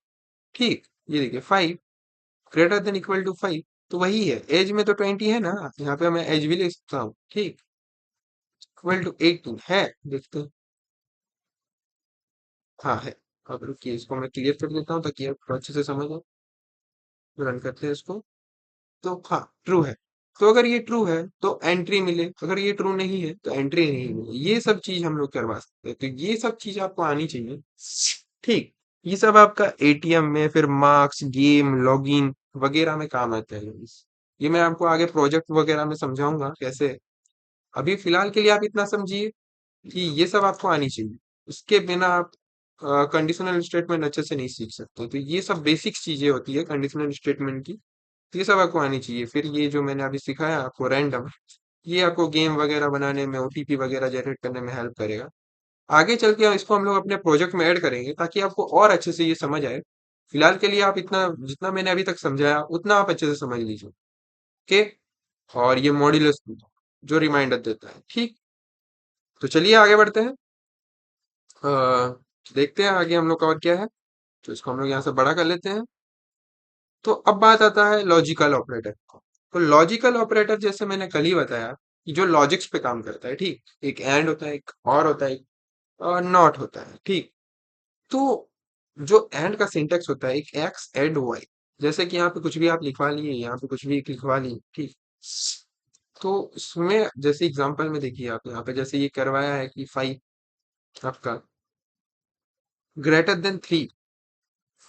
[SPEAKER 1] ठीक, ये देखिए 5 ग्रेटर देन इक्वल टू 5, तो वही है, एज में तो 20 है ना, यहाँ पे मैं एज भी लिख सकता हूँ, ठीक। इक्वल टू 18 है, देखते हैं, हाँ है। अब रुकिए इसको मैं क्लियर कर देता हूँ ताकि आप अच्छे से समझ आए। रन करते हैं इसको, तो हाँ ट्रू है। तो अगर ये ट्रू है तो एंट्री मिले, अगर ये ट्रू नहीं है तो एंट्री नहीं मिले। ये सब चीज हम लोग करवा सकते हैं, तो ये सब चीज आपको आनी चाहिए, ठीक। ये सब आपका एटीएम में फिर मार्क्स, गेम, लॉगिन वगैरह में काम आता है। ये मैं आपको आगे प्रोजेक्ट वगैरह में समझाऊंगा कैसे। अभी फिलहाल के लिए आप इतना समझिए कि ये सब आपको आनी चाहिए। इसके बिना आप कंडीशनल स्टेटमेंट अच्छे से नहीं सीख सकते। तो ये सब बेसिक चीजें होती है कंडीशनल स्टेटमेंट की, तो ये सब आपको आनी चाहिए। फिर ये जो मैंने अभी सिखाया आपको रैंडम, ये आपको गेम वगैरह बनाने में, ओटीपी वगैरह जनरेट करने में हेल्प करेगा। आगे चल के इसको हम लोग अपने प्रोजेक्ट में ऐड करेंगे ताकि आपको और अच्छे से ये समझ आए। फिलहाल के लिए आप इतना, जितना मैंने अभी तक समझाया उतना आप अच्छे से समझ लीजिए, ओके। और ये मॉड्यूलस जो रिमाइंडर देता है, ठीक। तो चलिए आगे बढ़ते हैं। अ, देखते हैं आगे हम लोग का और क्या है। तो इसको हम लोग यहाँ से बड़ा कर लेते हैं। तो अब बात आता है लॉजिकल ऑपरेटर। तो लॉजिकल ऑपरेटर जैसे मैंने कल ही बताया कि जो लॉजिक्स पे काम करता है, ठीक। एक एंड होता है, एक और होता है, एक नॉट होता है, ठीक। तो जो एंड का सिंटेक्स होता है, एक एक्स एंड वाई, जैसे कि यहाँ पे कुछ भी आप लिखवा लिए, यहाँ पे कुछ भी लिखवा लिए, ठीक। तो इसमें जैसे एग्जांपल में देखिए, आप यहाँ पे जैसे ये करवाया है कि 5 आपका ग्रेटर देन 3,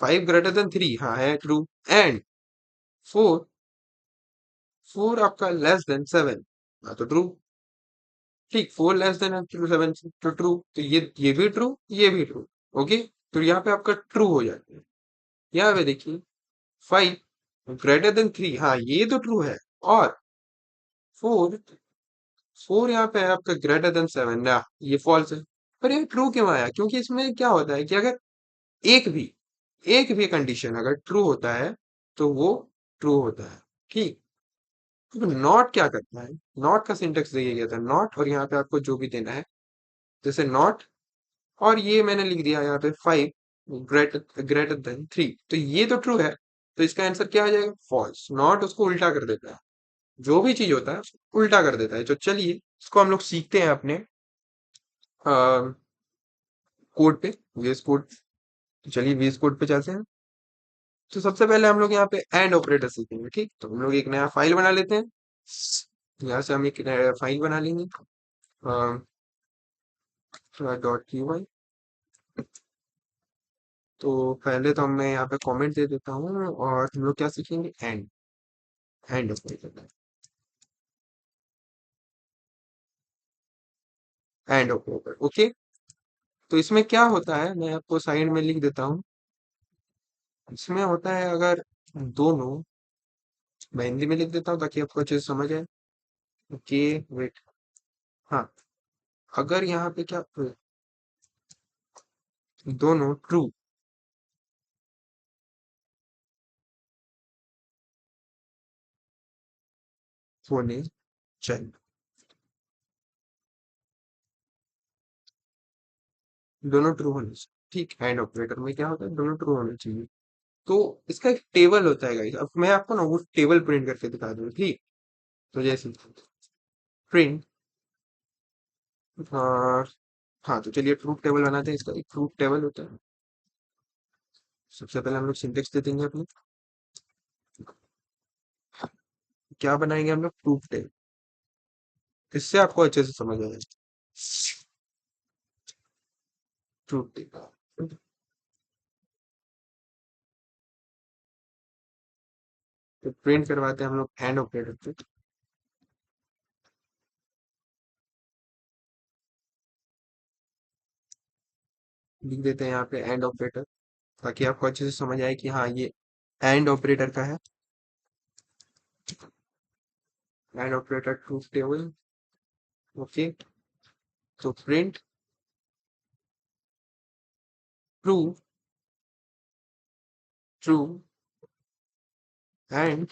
[SPEAKER 1] 5 ग्रेटर देन 3, हाँ है ट्रू। एंड 4, 4 आपका लेस देन 7, हाँ तो ट्रू, ठीक। 4 लेस देन 7 तो ट्रू। तो ये भी ट्रू, ये भी ट्रू, ओके। तो यहाँ पे आपका ट्रू हो जाता है। यहाँ पे देखिए 5 ग्रेटर देन 3, हाँ ये तो ट्रू है। और 4, 4 यहाँ पे है आपका ग्रेटर देन 7 ना, ये फॉल्स है। पर ये ट्रू क्यों आया? क्योंकि इसमें क्या होता है कि अगर एक भी एक भी कंडीशन अगर ट्रू होता है तो वो ट्रू होता है। ठीक। तो नॉट क्या करता है? नॉट का सिंटेक्स दिया गया था नॉट, और यहाँ पे आपको जो भी देना है, जैसे नॉट, और ये मैंने लिख दिया यहाँ पे 5 ग्रेटर ग्रेटर देन 3, तो ये तो ट्रू है। तो इसका आंसर क्या आ जाएगा? फॉल्स। नॉट उसको उल्टा कर देता है, जो भी चीज होता है उसको उल्टा कर देता है। तो चलिए इसको हम लोग सीखते हैं अपने कोड पे, वीएस कोड। तो चलिए वीएस कोड पे चलते हैं। तो सबसे पहले हम लोग यहाँ पे एंड ऑपरेटर सीखेंगे। ठीक, तो हम लोग एक नया फाइल बना लेते हैं। यहाँ से हम एक नया फाइल बना लेंगे, डॉट पी वाई। तो पहले तो मैं यहाँ पे कमेंट दे देता हूँ, और हम लोग क्या सीखेंगे? And operator. And operator, okay. तो इसमें क्या होता है मैं आपको साइड में लिख देता हूँ। इसमें होता है अगर दोनों, मैं हिंदी में लिख देता हूँ ताकि आपको अच्छे से समझ आए। Okay, wait. हाँ, अगर यहाँ पे क्या, दोनों ट्रू होने चाहिए, दोनों ट्रू होने चाहिए। ठीक, एंड ऑपरेटर में क्या होता है? दोनों ट्रू होने चाहिए। तो इसका एक टेबल होता है गाइस। अब मैं आपको ना वो टेबल प्रिंट करके दिखा दूँ। ठीक, तो जैसे प्रिंट, हाँ, तो चलिए ट्रूथ टेबल बनाते हैं। इसका एक ट्रूथ टेबल होता है। सबसे पहले हम लोग सिंटेक्स दे देंगे अपने, क्या बनाएंगे हम लोग? Truth table. इससे आपको अच्छे से समझ आएगा। ट्रूथ टेबल, तो प्रिंट करवाते हैं हम लोग एंड ऑपरेटर पे। लिख देते हैं यहाँ पे एंड ऑपरेटर, ताकि आपको अच्छे से समझ आए कि हाँ ये एंड ऑपरेटर का है। And operator truth table, okay. तो print true, true and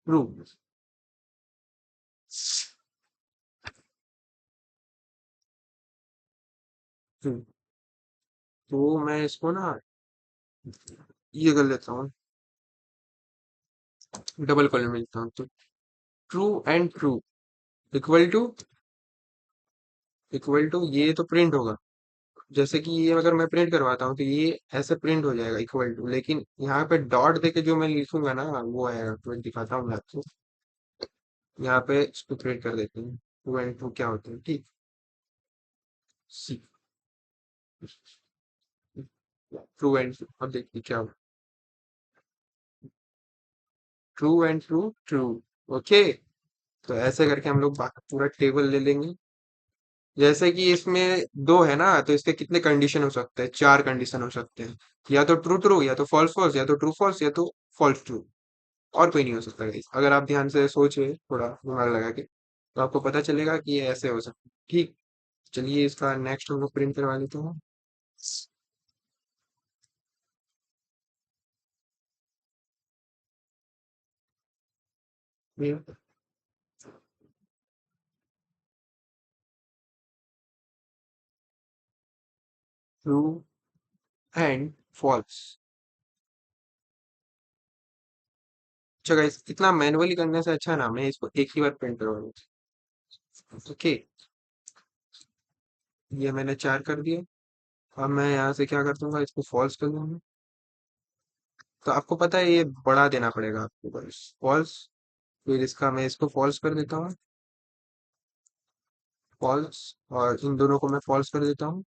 [SPEAKER 1] true. True. तो मैं इसको ना ये कर लेता हूँ, डबल कॉलन में लिखता हूँ। तो true and true equal to, ये तो प्रिंट होगा। जैसे कि ये अगर मैं प्रिंट करवाता हूँ तो ये ऐसे प्रिंट हो जाएगा इक्वल टू, लेकिन यहाँ पे डॉट देके जो मैं लिखूंगा ना वो आएगा। तो दिखाता हूँ मैं आपको। यहाँ पे इसको प्रिंट कर देते हैं। टू एंड टू क्या होते हैं? ठीक, सी, ट्रू एंड ट्रू। अब देखिए क्या होगा, true and true, true, okay. तो ऐसे करके हम लोग पूरा टेबल ले लेंगे। जैसे कि इसमें दो है ना, तो इसके कितने कंडीशन हो सकते हैं? चार कंडीशन हो सकते हैं। या तो ट्रू ट्रू, या तो फॉल्स फॉल्स, या तो ट्रू फॉल्स, या तो फॉल्स ट्रू। और कोई नहीं हो सकता गाइस। अगर आप ध्यान से सोचे, थोड़ा दिमाग लगा के, तो आपको पता चलेगा कि ये ऐसे हो सकता है। ठीक, चलिए इसका नेक्स्ट हम लोग प्रिंट करवा लेते हैं। True and false. अच्छा गाइस, इतना मैनुअली करने से अच्छा ना मैं इसको एक ही बार प्रिंट करवा लूँ। ओके, ये मैंने चार कर दिए। अब मैं यहाँ से क्या कर दूंगा? इसको फॉल्स कर दूंगा। तो आपको पता है ये बढ़ा देना पड़ेगा आपको, बस फॉल्स। फिर इसका मैं इसको फॉल्स कर देता हूँ, फॉल्स। और इन दोनों को मैं फॉल्स कर देता हूँ,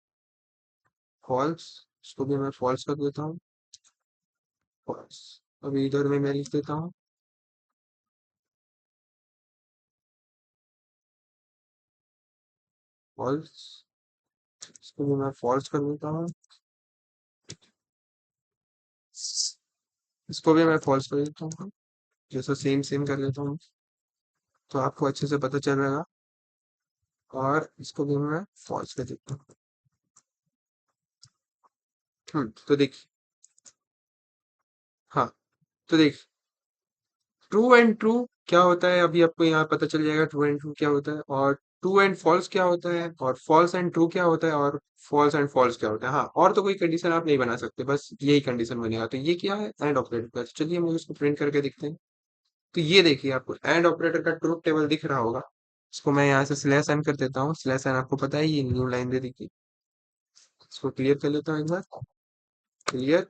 [SPEAKER 1] फॉल्स। इसको भी मैं फॉल्स कर देता हूँ, फॉल्स। अभी इधर में मैं लिख देता हूँ फॉल्स। इसको भी मैं फॉल्स कर देता हूँ, इसको भी मैं फॉल्स कर देता हूँ। जैसा सेम सेम कर देता हूँ, तो आपको अच्छे से पता चल जाएगा। और इसको भी मैं फॉल्स कर देता हूँ। तो देखिए, हाँ, तो देखिए, ट्रू एंड ट्रू क्या होता है अभी आपको यहाँ पता चल जाएगा। ट्रू एंड ट्रू क्या होता है, और ट्रू एंड फॉल्स क्या होता है, और फॉल्स एंड ट्रू क्या होता है, और फॉल्स एंड फॉल्स क्या होता है। हाँ, और तो कोई कंडीशन आप नहीं बना सकते, बस यही कंडीशन बनेगा। तो ये क्या है, एंड ऑपरेटर का। चलिए हम इसको प्रिंट करके दिखते हैं। तो ये देखिए, आपको एंड ऑपरेटर का ट्रूथ टेबल दिख रहा होगा। इसको मैं यहाँ से स्लैश एन कर देता हूँ। स्लैश एन आपको पता है ये न्यू लाइन दे देगी। इसको क्लियर कर लेता हूँ एक बार। क्लियर।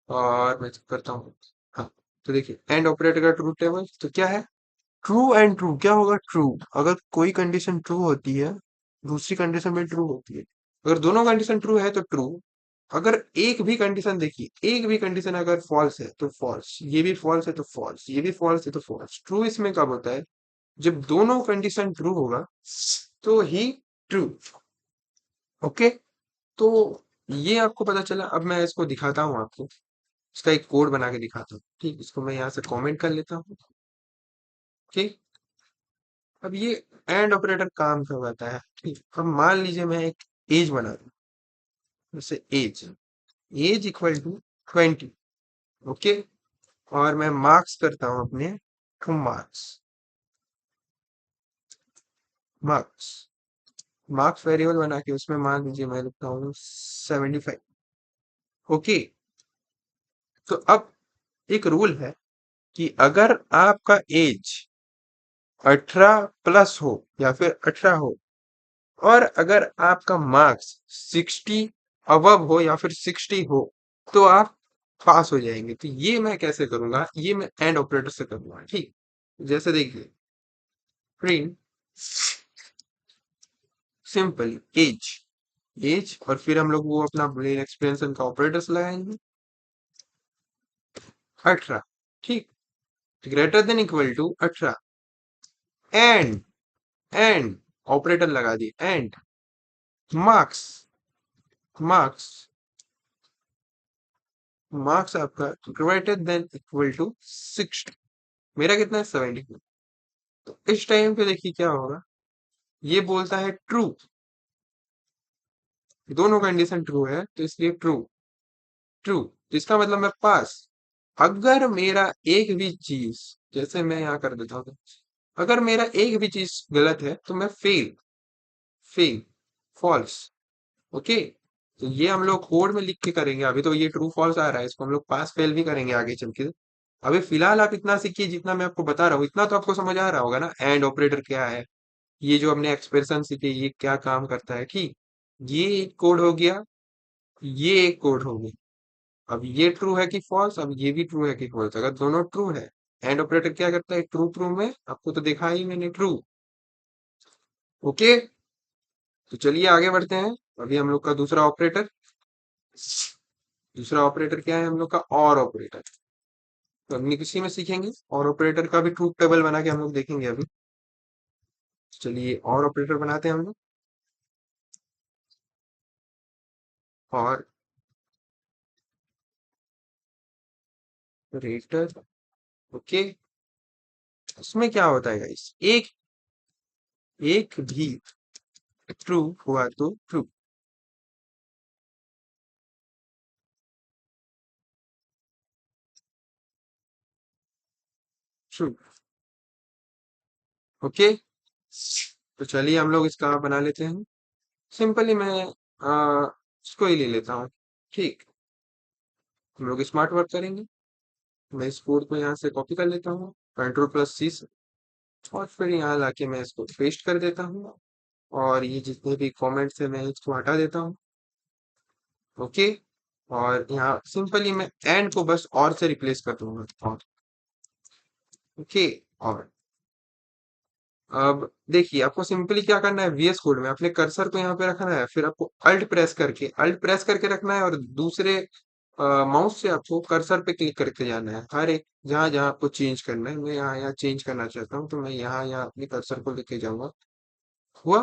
[SPEAKER 1] और मैं चेक करता हूँ। हाँ, तो देखिए एंड ऑपरेटर का ट्रूथ टेबल तो क्या है। ट्रू एंड ट्रू क्या होगा, ट्रू। अगर कोई कंडीशन ट्रू होती है, दूसरी कंडीशन भी ट्रू होती है। अगर दोनों कंडीशन ट्रू है तो ट्रू। अगर एक भी कंडीशन देखिए, एक भी कंडीशन अगर फॉल्स है तो फॉल्स, ये भी फॉल्स है तो फॉल्स, ये भी फॉल्स है तो फॉल्स। ट्रू इसमें कब होता है, जब दोनों कंडीशन ट्रू होगा तो ही ट्रू। ओके। तो ये आपको पता चला। अब मैं इसको दिखाता हूँ आपको, इसका एक कोड बना के दिखाता हूँ। ठीक, इसको मैं यहाँ से कमेंट कर लेता हूँ। ठीक। अब ये एंड ऑपरेटर काम कब आता है। ठीक, अब मान लीजिए मैं एक एज बना दूं। जैसे age, age equal to 20। Okay. और मैं मार्क्स करता हूँ अपने मार्क्स, मार्क्स, मार्क्स वेरिएबल बना के उसमें मान लीजिए मैं लिखता हूँ 75। ओके। तो अब एक रूल है कि अगर आपका एज 18 प्लस हो या फिर 18 हो, और अगर आपका मार्क्स 60 अबव हो या फिर 60 हो, तो आप पास हो जाएंगे। तो ये मैं कैसे करूंगा, ये मैं एंड ऑपरेटर से करूंगा। ठीक, जैसे देखिए, प्रिंट सिंपल एज, एज, और फिर हम लोग वो अपना बुलियन एक्सपेंशन का ऑपरेटर्स लगाएंगे। 18। ठीक, greater than equal to 18। And, and operator लगा दिए। एंड मार्क्स, मार्क्स, मार्क्स आपका ग्रेटर देन इक्वल टू 60। मेरा कितना है, 70। तो इस टाइम पे देखिए क्या होगा, ये बोलता है ट्रू। दोनों कंडीशन ट्रू है तो इसलिए ट्रू, ट्रू। इसका मतलब मैं पास। अगर मेरा एक भी चीज, जैसे मैं यहाँ कर देता हूँ, अगर मेरा एक भी चीज गलत है तो मैं फेल, फेल, फॉल्स। ओके। तो ये हम लोग कोड में लिख के करेंगे। अभी तो ये ट्रू फॉल्स आ रहा है, इसको हम लोग पास फेल भी करेंगे आगे चल के। अभी फिलहाल आप इतना सीखिए जितना मैं आपको बता रहा हूँ, इतना तो आपको समझ आ रहा होगा ना, एंड ऑपरेटर क्या है, ये जो हमने एक्सप्रेशन सीखे ये क्या काम करता है। ठीक, ये एक कोड हो गया, ये एक कोड हो गया। अब ये ट्रू है कि फॉल्स, अब ये भी ट्रू है कि फॉल्स। अगर दोनों ट्रू है, एंड ऑपरेटर क्या करता है, ट्रू ट्रू में आपको तो देखा ही मैंने, ट्रू। ओके। तो चलिए आगे बढ़ते हैं। अभी हम लोग का दूसरा ऑपरेटर, दूसरा ऑपरेटर क्या है हम लोग का, और ऑपरेटर। तो हमने किसी में सीखेंगे, और ऑपरेटर का भी ट्रूथ टेबल बना के हम लोग देखेंगे अभी। चलिए और ऑपरेटर बनाते हैं हम लोग। और ऑपरेटर। ओके। उसमें क्या होता है गाइस, एक, एक भी ट्रू हुआ तो ट्रू, ट्रू। ओके। तो चलिए हम लोग इसका बना लेते हैं। सिंपली मैं इसको ही ले लेता हूँ। ठीक, हम लोग स्मार्ट वर्क करेंगे। मैं इस कोड को यहाँ से कॉपी कर लेता हूँ, कंट्रोल प्लस सी से, और फिर यहाँ लाके मैं इसको पेस्ट कर देता हूँ। और ये जितने भी कमेंट्स है मैं इसको हटा देता हूँ। ओके। और यहाँ सिंपली मैं एंड को बस और से रिप्लेस कर दूंगा, और। ओके। और अब देखिए, आपको सिंपली क्या करना है, वीएस कोड में अपने कर्सर को यहाँ पे रखना है, फिर आपको अल्ट प्रेस करके रखना है, और दूसरे माउस से आपको कर्सर पे क्लिक करके जाना है हर एक, जहां जहां आपको चेंज करना है। मैं यहाँ यहाँ चेंज करना चाहता हूँ, तो मैं यहाँ यहाँ अपने कर्सर को लेके जाऊंगा। हुआ।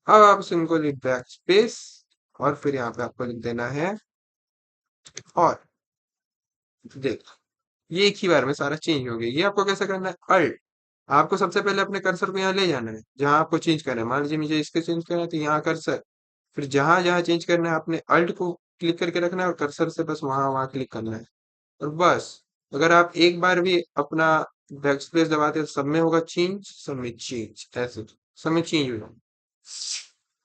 [SPEAKER 1] अब आप सिंपली बैक स्पेस, और फिर यहाँ पे आपको लिख देना है और। देख, ये एक ही बार में सारा चेंज हो गया। ये आपको कैसे करना है, अल्ट, आपको सबसे पहले अपने कर्सर को यहाँ ले जाना है जहां आपको चेंज करना है। मान लीजिए मुझे इसके चेंज करना है तो यहाँ कर्सर, फिर जहां जहां चेंज करना है आपने अल्ट को क्लिक करके रखना है और कर्सर से बस वहां वहां क्लिक करना है। और बस, अगर आप एक बार भी अपना बैक स्पेस दबाते हैं तो सब में होगा चेंज, सब में चेंज, ऐसे सब में चेंज हो जाएगा।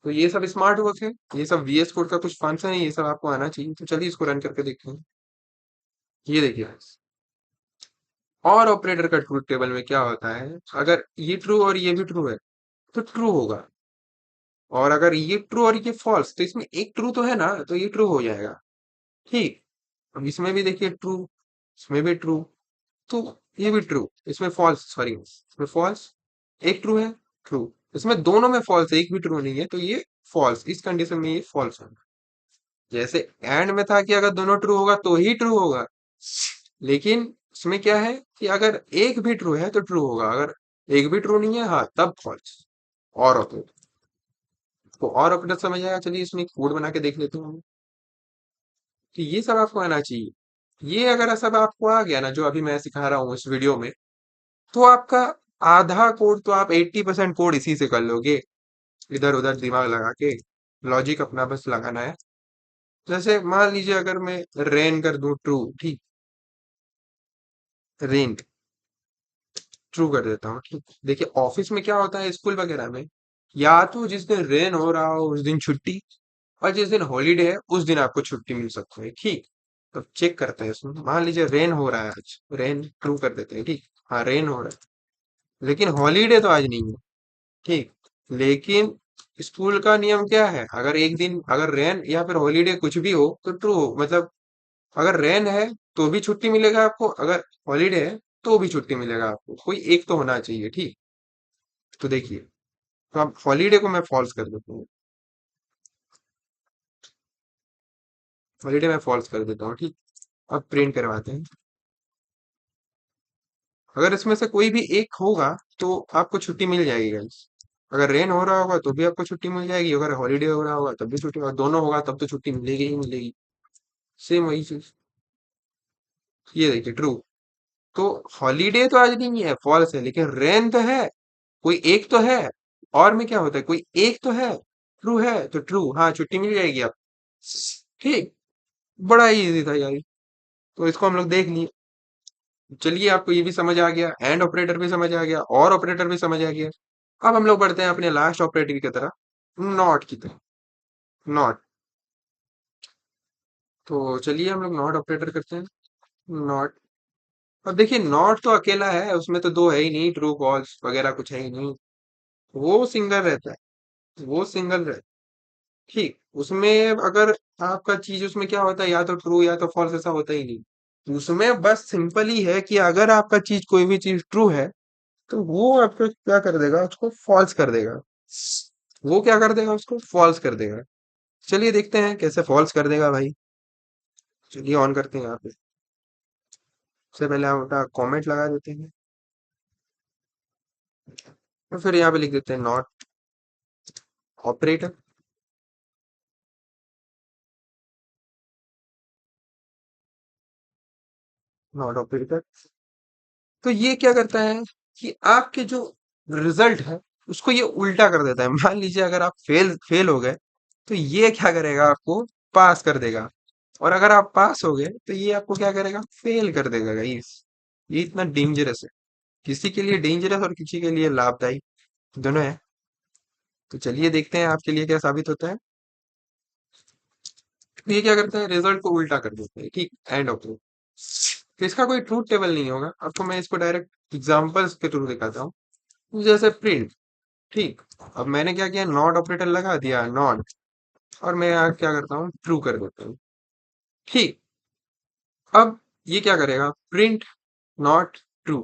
[SPEAKER 1] तो ये सब स्मार्ट वर्क है, ये सब वीएस कोड का कुछ फंक्शन है, ये सब आपको आना चाहिए। तो चलिए इसको रन करके देखते हैं। ये देखिए, और ऑपरेटर का ट्रूथ टेबल में क्या होता है, अगर ये ट्रू और ये भी ट्रू है तो ट्रू होगा, और अगर ये ट्रू और ये फॉल्स तो इसमें एक ट्रू तो है ना, तो ये ट्रू हो जाएगा। ठीक। अब इसमें भी देखिए ट्रू, इसमें भी ट्रू, तो ये भी ट्रू, इसमें फॉल्स, सॉरी इसमें फॉल्स, एक ट्रू है, ट्रू, इसमें दोनों में फॉल्स है, एक भी ट्रू नहीं है, तो ये फॉल्स, इस कंडीशन में ये फॉल्स होगा। जैसे एंड में था कि अगर दोनों ट्रू होगा तो ही ट्रू होगा, लेकिन इसमें क्या है कि अगर एक भी ट्रू है तो ट्रू होगा, अगर एक भी ट्रू नहीं है हाँ तब फॉल्स। और ऑपरेटर, तो और ऑपरेटर समझ आएगा। चलिए इसमें कोड बना के देख लेते हैं हम। तो ये सब आपको आना चाहिए। ये अगर सब आपको आ गया ना जो अभी मैं सिखा रहा हूँ इस वीडियो में, तो आपका आधा कोड तो आप 80% कोड इसी से कर लोगे, इधर उधर दिमाग लगा के। लॉजिक अपना बस लगाना है। जैसे मान लीजिए अगर मैं रेन कर दूं ट्रू, ठीक, रेन ट्रू कर देता हूँ, ठीक। देखिए ऑफिस में क्या होता है, स्कूल वगैरह में, या तो जिस दिन रेन हो रहा हो उस दिन छुट्टी, और जिस दिन हॉलीडे है उस दिन आपको छुट्टी मिल सकती है, ठीक। तो चेक करते हैं इसमें, मान लीजिए रेन हो रहा है आज, रेन ट्रू कर देते हैं, ठीक। हाँ रेन हो रहा है, लेकिन हॉलीडे तो आज नहीं है, ठीक। लेकिन स्कूल का नियम क्या है, अगर एक दिन अगर रेन या फिर हॉलीडे कुछ भी हो तो ट्रू हो, मतलब अगर रेन है तो भी छुट्टी मिलेगा आपको, अगर हॉलीडे है तो भी छुट्टी मिलेगा आपको, कोई एक तो होना चाहिए, ठीक। तो देखिए, तो अब हॉलीडे को मैं फॉल्स कर देता हूँ, हॉलीडे में फॉल्स कर देता हूँ, ठीक। अब प्रिंट करवाते हैं। अगर इसमें से कोई भी एक होगा तो आपको छुट्टी मिल जाएगी गाइस। अगर रेन हो रहा होगा तो भी आपको छुट्टी मिल जाएगी, अगर हॉलीडे हो रहा होगा तब भी छुट्टी, और दोनों होगा तब तो छुट्टी मिलेगी ही मिलेगी। सेम वही चीज। ये देखिए ट्रू, तो हॉलीडे तो आज नहीं है, फॉल्स है, लेकिन रेन तो है, कोई एक तो है। और में क्या होता है, कोई एक तो है, ट्रू है तो ट्रू, हाँ छुट्टी मिल जाएगी आप, ठीक। बड़ा ही इजी था यार। तो इसको हम लोग देख लिए। चलिए आपको ये भी समझ आ गया, एंड ऑपरेटर भी समझ आ गया, और ऑपरेटर भी समझ आ गया। अब हम लोग बढ़ते हैं अपने लास्ट ऑपरेटर की तरफ, नॉट की तरफ। नॉट, तो चलिए हम लोग नॉट ऑपरेटर करते हैं। नॉट, अब देखिए नॉट तो अकेला है, उसमें तो दो है ही नहीं, ट्रू फॉल्स वगैरह कुछ है ही नहीं, वो सिंगल रहता है, वो सिंगल रहता है, ठीक। उसमें अगर आपका चीज उसमें क्या होता है, या तो ट्रू या तो फॉल्स, ऐसा होता ही नहीं। उसमें बस सिंपल ही है कि अगर आपका चीज कोई भी चीज ट्रू है तो वो आपको क्या कर देगा, उसको फॉल्स कर देगा। वो क्या कर देगा, उसको फॉल्स कर देगा। चलिए देखते हैं कैसे फॉल्स कर देगा भाई। चलिए ऑन करते हैं यहाँ पे। सबसे पहले हम अपना कमेंट लगा देते हैं, और फिर यहाँ पे लिख देते हैं नॉट ऑपरेटर। नॉट ऑपरेटर, तो ये क्या करता है कि आपके जो रिजल्ट है उसको ये उल्टा कर देता है। मान लीजिए अगर आप फेल फेल हो गए तो ये क्या करेगा, आपको पास कर देगा, और अगर आप पास हो गए तो ये आपको क्या करेगा, फेल कर देगा गाइस। ये इतना डेंजरस है, किसी के लिए डेंजरस और किसी के लिए लाभदायी, दोनों है। तो चलिए देखते हैं आपके लिए क्या साबित होता है। तो ये क्या करता है, रिजल्ट को उल्टा कर देता है, ठीक, एंड ऑफ। तो इसका कोई ट्रूथ टेबल नहीं होगा, आपको मैं इसको डायरेक्ट एग्जांपल्स के थ्रू दिखाता हूँ। जैसे प्रिंट, ठीक। अब मैंने क्या किया, नॉट ऑपरेटर लगा दिया, नॉट, और मैं यहाँ क्या करता हूँ, ट्रू कर देता हूँ, ठीक। अब ये क्या करेगा, प्रिंट नॉट ट्रू,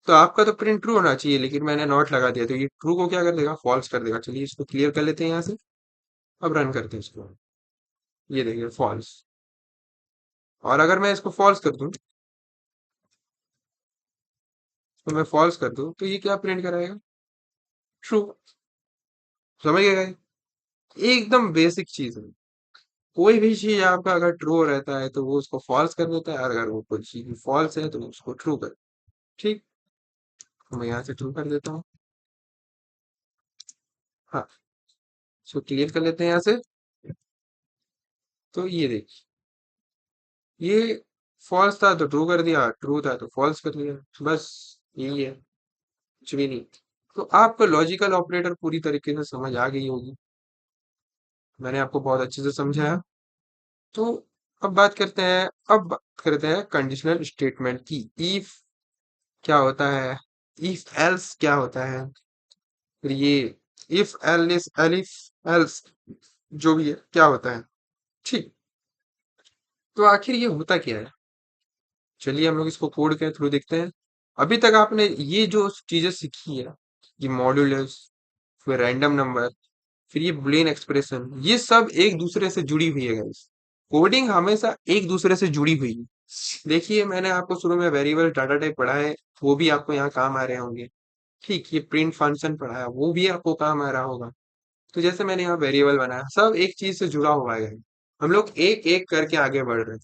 [SPEAKER 1] तो आपका तो प्रिंट ट्रू होना चाहिए, लेकिन मैंने नॉट लगा दिया तो ये ट्रू को क्या कर देगा, फॉल्स कर देगा। चलिए इसको क्लियर कर लेते हैं यहाँ से। अब रन करते हैं इसको। ये देखिए फॉल्स, और अगर मैं इसको फॉल्स कर दूं, तो मैं फॉल्स कर दूं तो ये क्या प्रिंट कराएगा, ट्रू। समझ गए? एकदम बेसिक चीज है। कोई भी चीज आपका अगर ट्रू रहता है तो वो उसको फॉल्स कर देता है, और अगर वो कोई चीज फॉल्स है तो वो उसको ट्रू कर, ठीक। तो मैं यहाँ से ट्रू कर देता हूँ। हाँ, इसको क्लियर कर लेते हैं यहाँ से। तो ये देखिए, ये फॉल्स था तो ट्रू कर दिया, ट्रू था तो फॉल्स कर दिया, बस यही है, कुछ भी नहीं। तो आपको लॉजिकल ऑपरेटर पूरी तरीके से समझ आ गई होगी, मैंने आपको बहुत अच्छे से समझाया। तो अब बात करते हैं कंडीशनल स्टेटमेंट की। इफ क्या होता है, इफ एल्स क्या होता है, फिर ये इफ एलिस एलिफ एल्स जो भी है क्या होता है। ठीक, तो आखिर ये होता क्या है, चलिए हम लोग इसको कोड के थ्रू देखते हैं। अभी तक आपने ये जो चीजें सीखी है, ये मॉड्यूलस, फिर रैंडम नंबर, फिर ये बुलियन एक्सप्रेशन, ये सब एक दूसरे से जुड़ी हुई है गाइस। कोडिंग हमेशा एक दूसरे से जुड़ी हुई है। देखिए मैंने आपको शुरू में वेरिएबल डाटा टाइप पढ़ा है, वो भी आपको यहाँ काम आ रहे होंगे। ठीक, ये प्रिंट फंक्शन पढ़ा है, वो भी आपको काम आ रहा होगा। तो जैसे मैंने यहाँ वेरिएबल बनाया, सब एक चीज से जुड़ा हुआ है। हम लोग एक एक करके आगे बढ़ रहे हैं।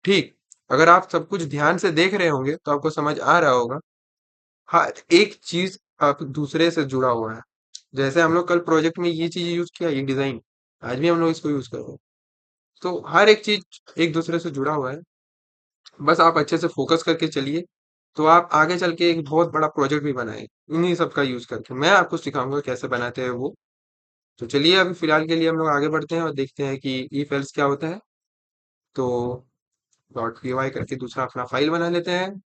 [SPEAKER 1] ठीक, अगर आप सब कुछ ध्यान से देख रहे होंगे तो आपको समझ आ रहा होगा, हाँ, एक चीज आप दूसरे से जुड़ा हुआ है। जैसे हम लोग कल प्रोजेक्ट में ये चीज यूज किया, ये डिजाइन, आज भी हम लोग इसको यूज कर रहे हैं। तो हर एक चीज एक दूसरे से जुड़ा हुआ है, बस आप अच्छे से फोकस करके चलिए, तो आप आगे चल के एक बहुत बड़ा प्रोजेक्ट भी बनाए इन्हीं सब का यूज करके। मैं आपको सिखाऊंगा कैसे बनाते हैं वो। तो चलिए अभी फिलहाल के लिए हम लोग आगे बढ़ते हैं और देखते हैं कि इफ एल्स क्या होता है। तो डॉट पी वाई करके दूसरा अपना फाइल बना लेते हैं,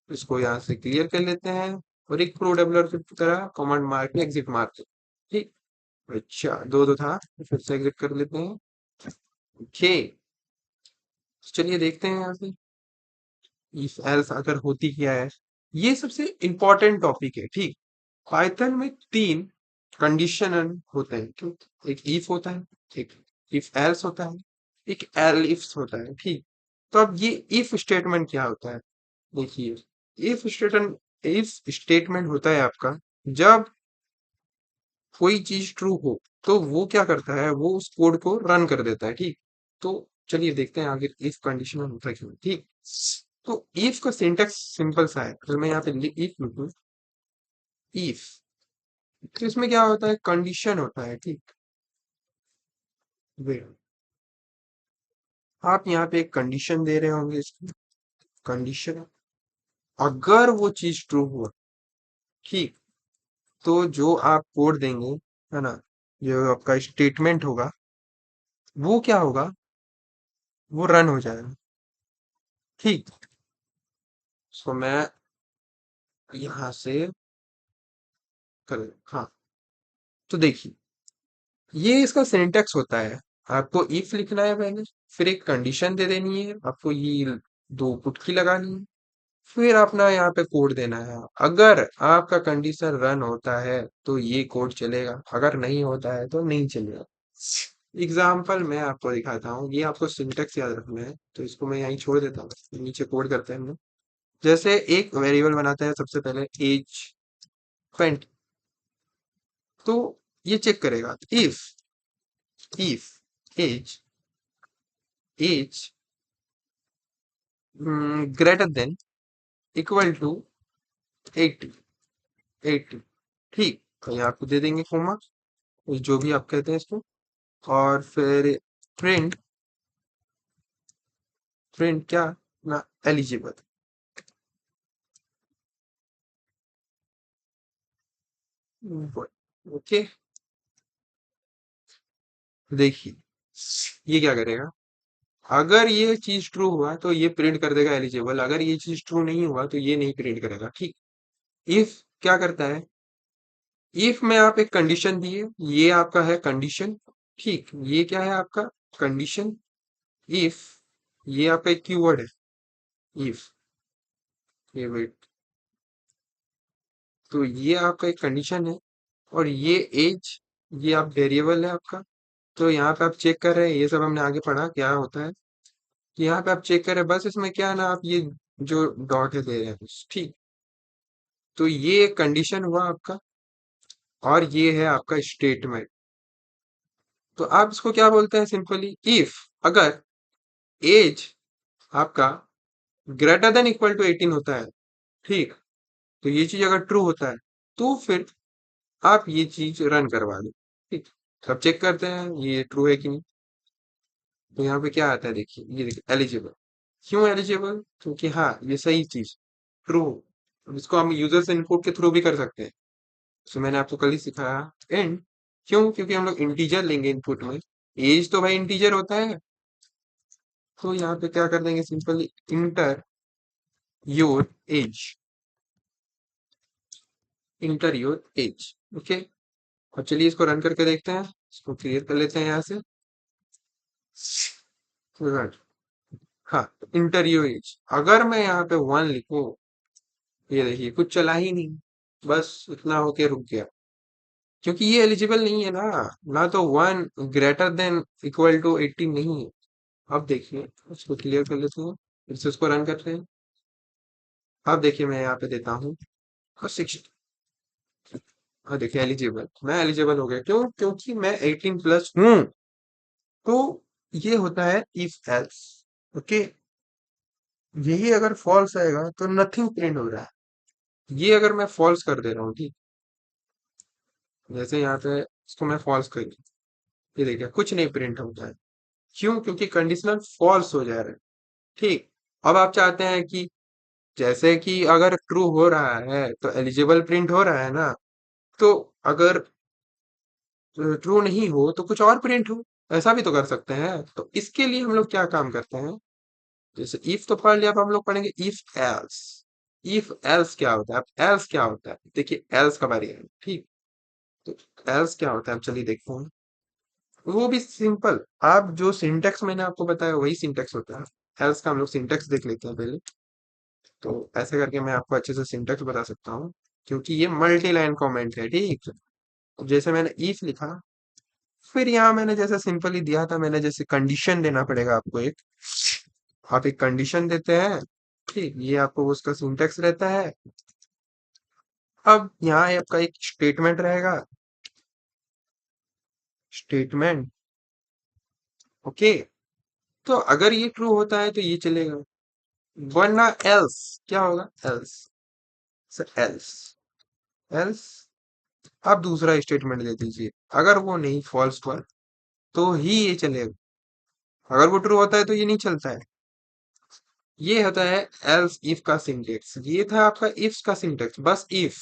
[SPEAKER 1] इसको यहाँ से क्लियर कर लेते हैं, और एक प्रो डेवलपर की तरह कमांड मार के एग्जिट मारते हैं। ठीक, अच्छा दो दो था, तो फिर से एग्जिट कर लेते हैं। ओके, चलिए देखते हैं यहाँ से इफ एल्स अगर होती क्या है। ये सबसे इंपॉर्टेंट टॉपिक है। ठीक, पाइथन में तीन कंडीशन होते हैं। ठीक, एक इफ होता है, एक इफ एल्स होता है, एक एल इफ्स होता है। ठीक, तो अब ये इफ स्टेटमेंट क्या होता है, देखिए। इफ स्टेटमेंट होता है आपका, जब कोई चीज ट्रू हो तो वो क्या करता है, वो उस कोड को रन कर देता है। ठीक, तो चलिए देखते हैं आगे इफ कंडीशन में होता है क्यों। ठीक, तो इफ का सिंटेक्स सिंपल सा है, अगर मैं यहाँ पे इफ लिखूं, इफ, तो इसमें क्या होता है, कंडीशन होता है। ठीक, वे आप यहाँ पे एक कंडीशन दे रहे होंगे, इसकी कंडीशन, अगर वो चीज ट्रू हुआ, ठीक, तो जो आप कोड देंगे, है ना, जो आपका स्टेटमेंट होगा, वो क्या होगा, वो रन हो जाएगा। ठीक, सो मैं यहाँ से कर, हाँ, तो देखिए ये इसका सिंटेक्स होता है। आपको इफ लिखना है पहले, फिर एक कंडीशन दे देनी है, आपको ये दो पुटकी लगानी है, फिर अपना यहाँ पे कोड देना है। अगर आपका कंडीशन रन होता है तो ये कोड चलेगा, अगर नहीं होता है तो नहीं चलेगा। एग्जाम्पल मैं आपको दिखाता हूँ, ये आपको सिंटेक्स याद रखना है, तो इसको मैं यहीं छोड़ देता हूँ, नीचे कोड करते हैं हम लोग। जैसे एक वेरिएबल बनाता है सबसे पहले एज 20, तो ये चेक करेगा if age age greater than equal to 80, 80। ठीक, तो यहाँ आपको दे देंगे कोमा, जो भी आप कहते हैं इसको, और फिर प्रिंट, प्रिंट क्या ना, एलिजिबल। ओके, देखिए ये क्या करेगा, अगर ये चीज ट्रू हुआ तो ये प्रिंट कर देगा एलिजिबल, अगर ये चीज ट्रू नहीं हुआ तो ये नहीं प्रिंट करेगा। ठीक, इफ क्या करता है, इफ में आप एक कंडीशन दिए, ये आपका है कंडीशन। ठीक, ये क्या है आपका कंडीशन, इफ, ये आपका एक कीवर्ड है इफ, ये वेट, तो ये आपका एक कंडीशन है, और ये एज, ये आप वेरिएबल है आपका। तो यहाँ पे आप चेक कर रहे हैं, ये सब हमने आगे पढ़ा क्या होता है, कि यहाँ पे आप चेक कर रहे हैं, बस इसमें क्या है ना, आप ये जो डॉट है दे रहे हैं बस। ठीक, तो ये एक कंडीशन हुआ आपका, और ये है आपका स्टेटमेंट। तो आप इसको क्या बोलते हैं, सिंपली इफ, अगर एज आपका ग्रेटर देन इक्वल टू 18 होता है, ठीक, तो ये चीज अगर ट्रू होता है तो फिर आप ये चीज रन करवा दो। ठीक, तो अब चेक करते हैं ये ट्रू है कि नहीं। तो यहाँ पे क्या आता है, देखिए ये देखिए एलिजिबल। क्यों एलिजिबल? क्योंकि हाँ ये सही चीज ट्रू। इसको हम यूजर्स इनपुट के थ्रू भी कर सकते हैं। तो मैंने आपको कल ही सिखाया। एंड क्यों? क्योंकि हम लोग इंटीजर लेंगे इनपुट में। एज तो भाई इंटीजर होता है। तो यहाँ पे क्या कर देंगे, simply inter your age. Inter your age. Okay. और चलिए इसको रन करके देखते हैं। इसको क्लियर कर लेते हैं यहाँ से। Right. हाँ, इंटर योर एज। अगर मैं यहाँ पे 1 लिखूं, ये देखिए कुछ चला ही नहीं, बस इतना होके रुक गया। क्योंकि ये एलिजिबल नहीं है ना। ना तो 1 ग्रेटर देन इक्वल टू 18 नहीं है। अब देखिए इसको क्लियर कर लेते हैं, फिर से इसको रन करते हैं। अब देखिए मैं यहाँ पे देता हूँ 60। हाँ देखिए एलिजिबल, मैं एलिजिबल हो गया। क्यों? क्योंकि मैं 18 प्लस हूँ। तो ये होता है इफ एल्स। ओके। यही अगर फॉल्स आएगा तो नथिंग प्रिंट हो रहा है। ये अगर मैं फॉल्स कर दे रहा हूँ, ठीक, जैसे यहाँ पे इसको मैं फॉल्स कर दूं, ये देखिए कुछ नहीं प्रिंट होता है। क्यों? क्योंकि कंडीशनल फॉल्स हो जा रहा है। ठीक। अब आप चाहते हैं कि जैसे कि अगर ट्रू हो रहा है तो एलिजिबल प्रिंट हो रहा है ना, तो अगर ट्रू नहीं हो तो कुछ और प्रिंट हो। ऐसा भी तो कर सकते हैं। तो इसके लिए हम लोग क्या काम करते हैं, जैसे इफ तो पढ़ लिया, अब हम लोग पढ़ेंगे इफ एल्स। इफ एल्स क्या होता है? अब एल्स क्या होता है, देखिए एल्स का बारे में। ठीक। तो एल्स क्या होता है, अब चलिए देखते हैं। वो भी सिंपल, आप जो सिंटेक्स मैंने आपको बताया वही सिंटेक्स होता है। एल्स का हम लोग सिंटेक्स देख लेते हैं पहले। तो ऐसे करके मैं आपको अच्छे से सिंटेक्स बता सकता हूँ, क्योंकि ये मल्टी लाइन कमेंट है। ठीक। जैसे मैंने इफ लिखा, फिर यहाँ मैंने जैसे सिंपली दिया था, मैंने जैसे कंडीशन देना पड़ेगा आपको एक। आप एक कंडीशन देते हैं। ठीक, ये आपको उसका सिंटेक्स रहता है। अब यहाँ आपका एक स्टेटमेंट रहेगा। स्टेटमेंट। ओके। तो अगर ये ट्रू होता है तो ये चलेगा, वरना एल्स क्या होगा, एल्स। एल्स। एल्स आप दूसरा स्टेटमेंट दे दीजिए। अगर वो नहीं फॉल्स हुआ तो ही ये चलेगा। अगर वो ट्रू होता है तो ये नहीं चलता है। ये होता है एल्स इफ का सिंटेक्स। ये था आपका इफ का सिंटेक्स, बस इफ।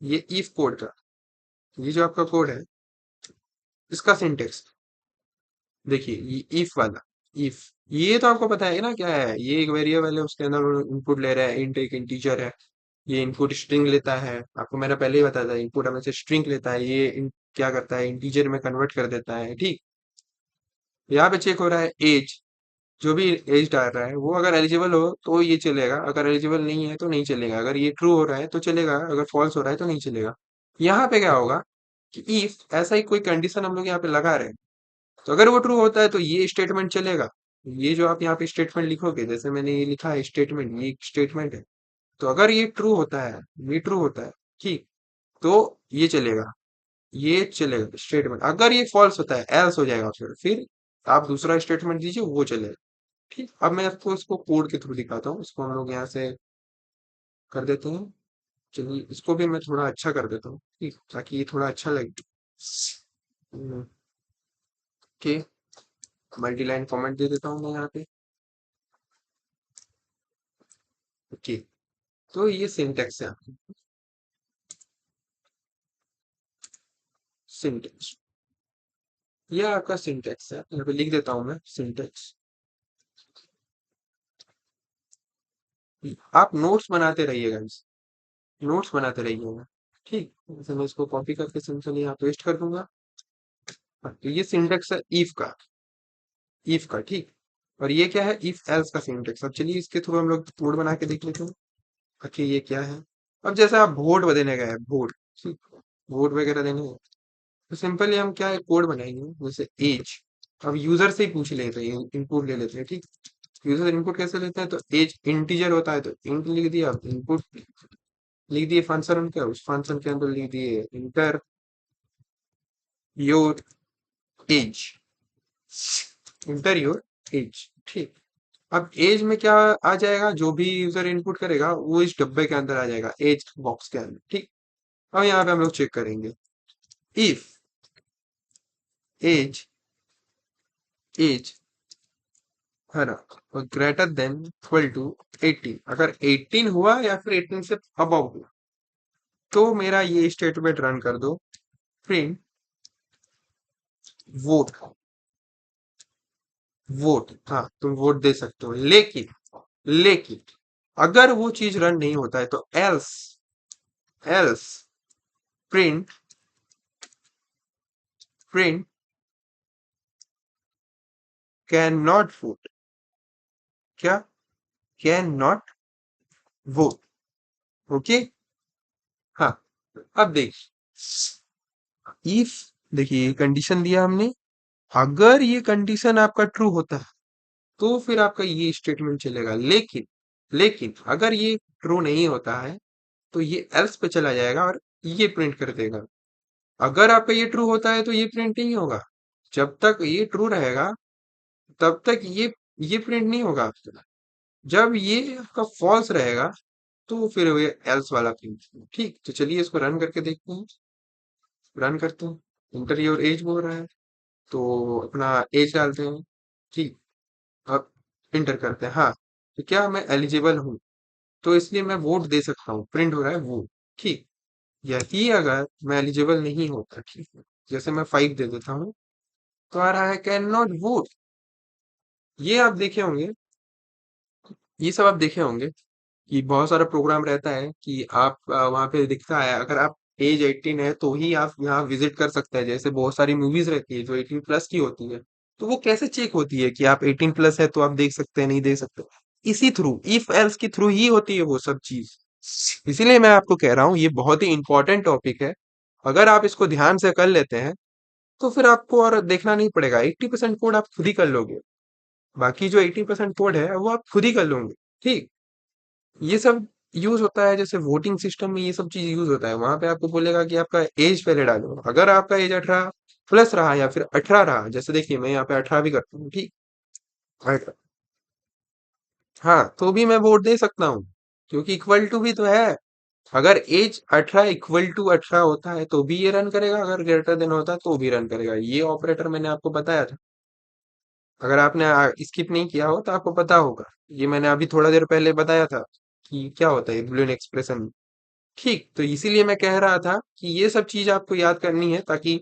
[SPEAKER 1] ये इफ कोड का, ये जो आपका कोड है इसका सिंटेक्स देखिए, ये इफ वाला। इफ, ये तो आपको पता है ना क्या है। ये एक वेरिएबल है, उसके अंदर इनपुट ले रहा है, इंट एक इंटीजर है। ये इनपुट स्ट्रिंग लेता है, आपको मैंने पहले ही बताया था। इनपुट हमें से स्ट्रिंग लेता है, ये क्या करता है, इंटीजर में कन्वर्ट कर देता है। ठीक। यहाँ पे चेक हो रहा है एज। जो भी एज डाल रहा है वो अगर एलिजिबल हो तो ये चलेगा, अगर एलिजिबल नहीं है तो नहीं चलेगा। अगर ये ट्रू हो रहा है तो चलेगा, अगर फॉल्स हो रहा है तो नहीं चलेगा। यहाँ पे क्या होगा कि इफ ऐसा ही कोई कंडीशन हम लोग यहाँ पे लगा रहे हैं, तो अगर वो ट्रू होता है तो ये स्टेटमेंट चलेगा। ये जो आप यहाँ पे स्टेटमेंट लिखोगे, जैसे मैंने ये लिखा है स्टेटमेंट, ये स्टेटमेंट है। तो अगर ये ट्रू होता है, ये ट्रू होता है, ठीक, तो ये चलेगा। ये चलेगा स्टेटमेंट। अगर ये फॉल्स होता है, एल्स हो जाएगा। फिर आप दूसरा स्टेटमेंट दीजिए, वो चलेगा। ठीक। अब मैं आपको इसको कोड के थ्रू दिखाता हूँ। इसको हम लोग यहाँ से कर देते हैं। चलिए इसको भी मैं थोड़ा अच्छा कर देता हूँ, ठीक, ताकि ये थोड़ा अच्छा लगे। ओके। मल्टी लाइन कमेंट दे देता हूँ मैं यहाँ पे। ओके। तो ये सिंटेक्स है। सिंटेक्स, ये आपका सिंटेक्स है। यहाँ पे लिख देता हूँ मैं सिंटेक्स। आप नोट्स बनाते रहिएगा, इस नोट्स बनाते रहिएगा। ठीक, जैसे मैं इसको कॉपी करके सिंपली यहाँ पेस्ट कर दूंगा। हाँ, तो ये सिंटेक्स है इफ का। इफ का, ठीक। और ये क्या है, इफ एल्स का सिंटेक्स। अब चलिए इसके थ्रू हम लोग कोड बना के देख लेते हैं। ओके, ये क्या है। अब जैसे आप वोट देने गए, वोट, ठीक, वोट वगैरह देने हैं, तो सिंपली हम क्या है कोड बनाएंगे, जैसे एज। अब यूजर से ही पूछ लेते हैं, इनपुट ले लेते हैं। ठीक। यूजर इनपुट कैसे लेते हैं, तो एज इंटीजर होता है तो इंट लिख दिया, इनपुट लिख दिए फंक्शन उनके, उस फंक्शन के अंदर लिख दिए inter your age. Inter your age. ठीक। अब एज में क्या आ जाएगा, जो भी यूजर इनपुट करेगा वो इस डब्बे के अंदर आ जाएगा, एज बॉक्स के अंदर। ठीक। अब यहाँ पे हम लोग चेक करेंगे, इफ एज एज है ना, ग्रेटर देन इक्वल टू 18, अगर 18 हुआ या फिर 18 से अबव हुआ, तो मेरा ये स्टेटमेंट रन कर दो, प्रिंट वोट। वोट, हाँ तुम वोट दे सकते हो, लेकिन अगर वो चीज रन नहीं होता है तो else else print print can not vote. क्या? Can not vote. ओके। हाँ। अब देख, इफ, देखिए कंडीशन दिया हमने, अगर ये कंडीशन आपका ट्रू होता है तो फिर आपका ये स्टेटमेंट चलेगा, लेकिन अगर ये ट्रू नहीं होता है तो ये एल्स पे चला जाएगा और ये प्रिंट कर देगा। अगर आपका ये ट्रू होता है तो ये प्रिंट नहीं होगा। जब तक ये ट्रू रहेगा तब तक ये प्रिंट नहीं होगा आपका। जब ये आपका फॉल्स रहेगा तो फिर ये एल्स वाला प्रिंट। ठीक, तो चलिए इसको रन करके देखते हैं। रन करते हैं, इंटर योर एज बोल रहा है, तो अपना एज डालते हैं। ठीक। अब इंटर करते हैं, हाँ। तो क्या मैं एलिजिबल हूँ, तो इसलिए मैं वोट दे सकता हूँ, प्रिंट हो रहा है वो। ठीक। यही अगर मैं एलिजिबल नहीं होता, ठीक है, जैसे मैं 5 दे देता हूँ, तो आ रहा है कैन नॉट वोट। ये आप देखे होंगे, ये सब आप देखे होंगे कि बहुत सारा प्रोग्राम रहता है कि आप वहां पे दिखता है अगर आप एज 18 है तो ही आप यहाँ विजिट कर सकते हैं। जैसे बहुत सारी मूवीज रहती है जो 18 प्लस की होती है, तो वो कैसे चेक होती है कि आप 18 प्लस है तो आप देख सकते हैं, नहीं देख सकते? इसी थ्रू, इफ एल्स के थ्रू ही होती है वो सब चीज। इसीलिए मैं आपको कह रहा हूँ ये बहुत ही इंपॉर्टेंट टॉपिक है। अगर आप इसको ध्यान से कर लेते हैं तो फिर आपको और देखना नहीं पड़ेगा, 80% कोड आप खुद ही कर लोगे। बाकी जो 80% कोड है वो आप खुद ही कर लोगे। ठीक। ये सब यूज होता है, जैसे वोटिंग सिस्टम में ये सब चीज यूज होता है। वहां पे आपको बोलेगा कि आपका एज पहले डालो, अगर आपका एज 18 प्लस रहा या फिर 18 रहा, जैसे देखिए मैं यहाँ पे 18 भी करता हूँ। ठीक। 18, हाँ तो भी मैं वोट दे सकता हूँ, क्योंकि इक्वल टू भी तो है। अगर एज 18 इक्वल टू 18 होता है तो भी ये रन करेगा, अगर ग्रेटर देन होता है तो भी रन करेगा। ये ऑपरेटर मैंने आपको बताया था, अगर आपने स्किप नहीं किया हो तो आपको पता होगा। ये मैंने अभी थोड़ा देर पहले बताया था कि क्या होता है बुलियन एक्सप्रेशन। ठीक, तो इसीलिए मैं कह रहा था कि ये सब चीज आपको याद करनी है ताकि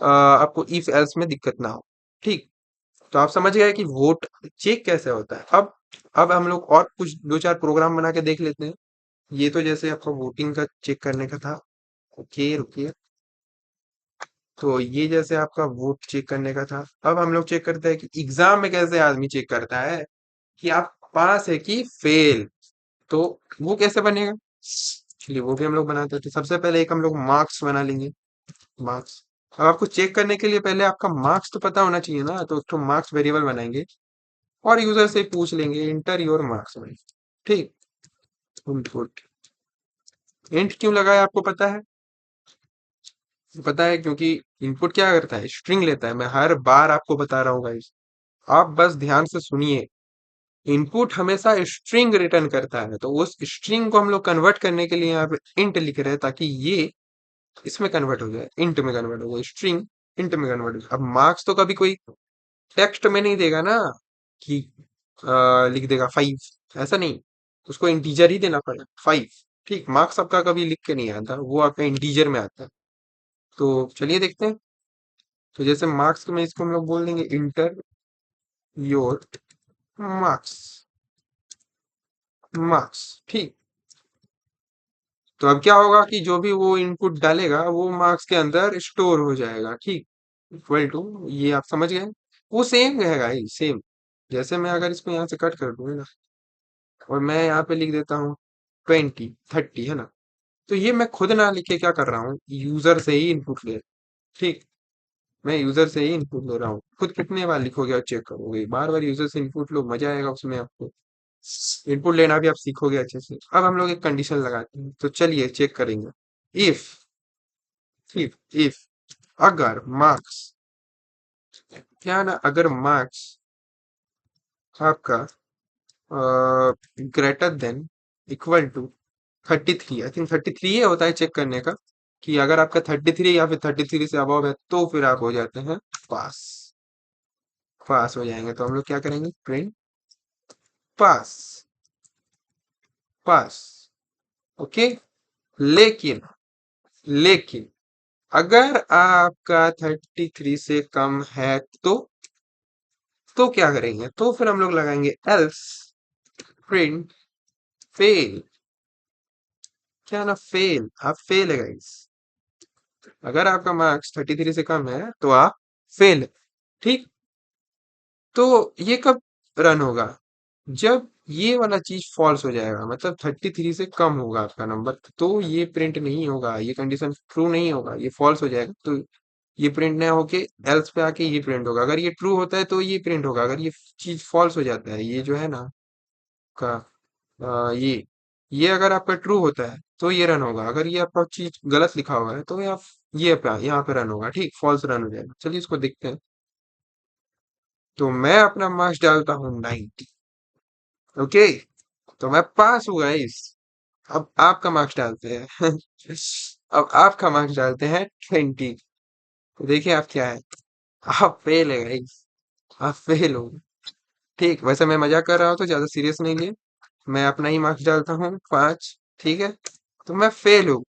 [SPEAKER 1] आपको इफ एल्स में दिक्कत ना हो। ठीक। तो आप समझ गए कि वोट चेक कैसे होता है। अब हम लोग और कुछ दो चार प्रोग्राम बना के देख लेते हैं। ये तो जैसे आपका वोटिंग का चेक करने का था। ओके रुकिए। तो ये जैसे आपका वोट चेक करने का था। अब हम लोग चेक करते हैं कि एग्जाम में कैसे आदमी चेक करता है कि आप पास है कि फेल। तो वो कैसे बनेगा, चलिए वो भी हम लोग बनाते थे। सबसे पहले एक हम लोग मार्क्स बना लेंगे। मार्क्स, अब आपको चेक करने के लिए पहले आपका मार्क्स तो पता होना चाहिए ना, तो मार्क्स वेरिएबल बनाएंगे और यूजर से पूछ लेंगे इंटर योर मार्क्स में। ठीक। इनपुट इंट क्यों लगाया आपको पता है? पता है क्योंकि इनपुट क्या करता है, स्ट्रिंग लेता है। मैं हर बार आपको बता रहा हूँ गाइस, आप बस ध्यान से सुनिए। इनपुट हमेशा स्ट्रिंग रिटर्न करता है, तो उस स्ट्रिंग को हम लोग कन्वर्ट करने के लिए यहाँ पे इंट लिख रहे हैं ताकि ये इसमें कन्वर्ट हो जाए, इंट में कन्वर्ट हो जाए, स्ट्रिंग इंट में कन्वर्ट हो जाए। अब मार्क्स तो कभी कोई टेक्स्ट में नहीं देगा ना कि लिख देगा 5, ऐसा नहीं। उसको इंटीजर ही देना पड़ेगा 5। ठीक, मार्क्स आपका कभी लिख के नहीं आता, वो आपका इंटीजर में आता है। तो चलिए देखते हैं। तो जैसे मार्क्स में इसको हम लोग बोल देंगे इंटर योर मार्क्स। मार्क्स। ठीक। तो अब क्या होगा कि जो भी वो इनपुट डालेगा वो मार्क्स के अंदर स्टोर हो जाएगा। ठीक। इक्वल टू, ये आप समझ गए, वो सेम रहेगा ही सेम। जैसे मैं अगर इसको यहाँ से कट कर दूँ ना और मैं यहाँ पे लिख देता हूँ 20 30, है ना, तो ये मैं खुद ना लिख के क्या कर रहा हूँ, यूजर से ही इनपुट ले। ठीक। मैं यूजर से ही इनपुट ले रहा हूँ, खुद कितने बार लिखोगे और चेक करोगे, बार बार यूजर से इनपुट लो, मजा आएगा उसमें आपको। इनपुट लेना भी आप सीखोगे अच्छे से। अब हम लोग एक कंडीशन लगाते हैं, तो चलिए चेक करेंगे। इफ इफ अगर मार्क्स, क्या ना, अगर मार्क्स आपका greater than equal to 33। I think 33 ये होता है चेक करने का, कि अगर आपका 33 या फिर 33 से अबव है तो फिर आप हो जाते हैं पास। पास हो जाएंगे तो हम लोग क्या करेंगे, प्रिंट पास। पास। ओके। लेकिन लेकिन अगर आपका 33 से कम है तो क्या करेंगे, तो फिर हम लोग लगाएंगे एल्स प्रिंट फेल। क्या ना, फेल, आप फेल है गाइस। अगर आपका मार्क्स 33 से कम है तो आप फेल है। ठीक। तो ये कब रन होगा, जब ये वाला चीज फॉल्स हो जाएगा, मतलब 33 से कम होगा आपका नंबर, तो ये प्रिंट नहीं होगा, ये कंडीशन ट्रू नहीं होगा, ये फॉल्स हो जाएगा। तो ये प्रिंट ना होके एल्स पे आके ये प्रिंट होगा। अगर ये ट्रू होता है तो ये प्रिंट होगा। अगर ये चीज फॉल्स हो जाता है, ये जो है ना का ये अगर आपका ट्रू होता है तो ये रन होगा। अगर ये आपका चीज गलत लिखा हुआ है तो ये पे यहाँ पे रन होगा। ठीक, फॉल्स रन हो जाएगा। चलिए इसको देखते हैं। तो मैं अपना मार्क्स डालता हूँ 90। ओके। तो मैं पास हुआ इस। अब आपका मार्क्स डालते हैं। अब आपका मार्क्स डालते हैं 20। तो देखिए आप क्या है, आप फेल है गाइस। आप फेल हो। ठीक, वैसे मैं मजाक कर रहा हूँ तो ज्यादा सीरियस नहीं लिए। मैं अपना ही मार्क्स डालता हूँ 5। ठीक है। तो मैं फेल हूँ।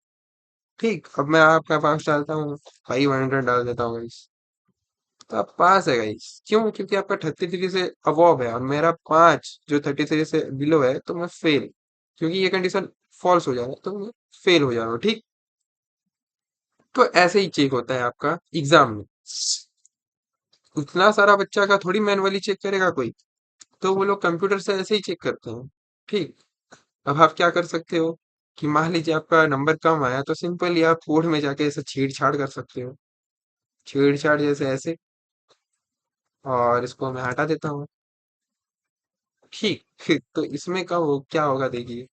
[SPEAKER 1] ठीक, अब मैं आपका मार्क्स डालता हूँ 500 डाल देता हूँ गाइस। तो आप पास है गाइस। क्यों? क्योंकि आपका 33 से अबव है और मेरा 5 जो 33 से बिलो है, तो मैं फेल। क्योंकि ये कंडीशन फॉल्स हो जाएगा तो मैं फेल हो जाऊंगा। ठीक। तो ऐसे ही चेक होता है आपका एग्जाम में। उतना सारा बच्चा का थोड़ी मैनुअली चेक करेगा कोई, तो वो लोग कंप्यूटर से ऐसे ही चेक करते हैं। ठीक। अब आप क्या कर सकते हो, कि मान लीजिए आपका नंबर कम आया तो सिंपली आप कोड में जाके ऐसे छेड़छाड़ कर सकते हो। छेड़छाड़ जैसे ऐसे, और इसको मैं हटा देता हूँ। ठीक। तो इसमें का वो क्या होगा देखिए,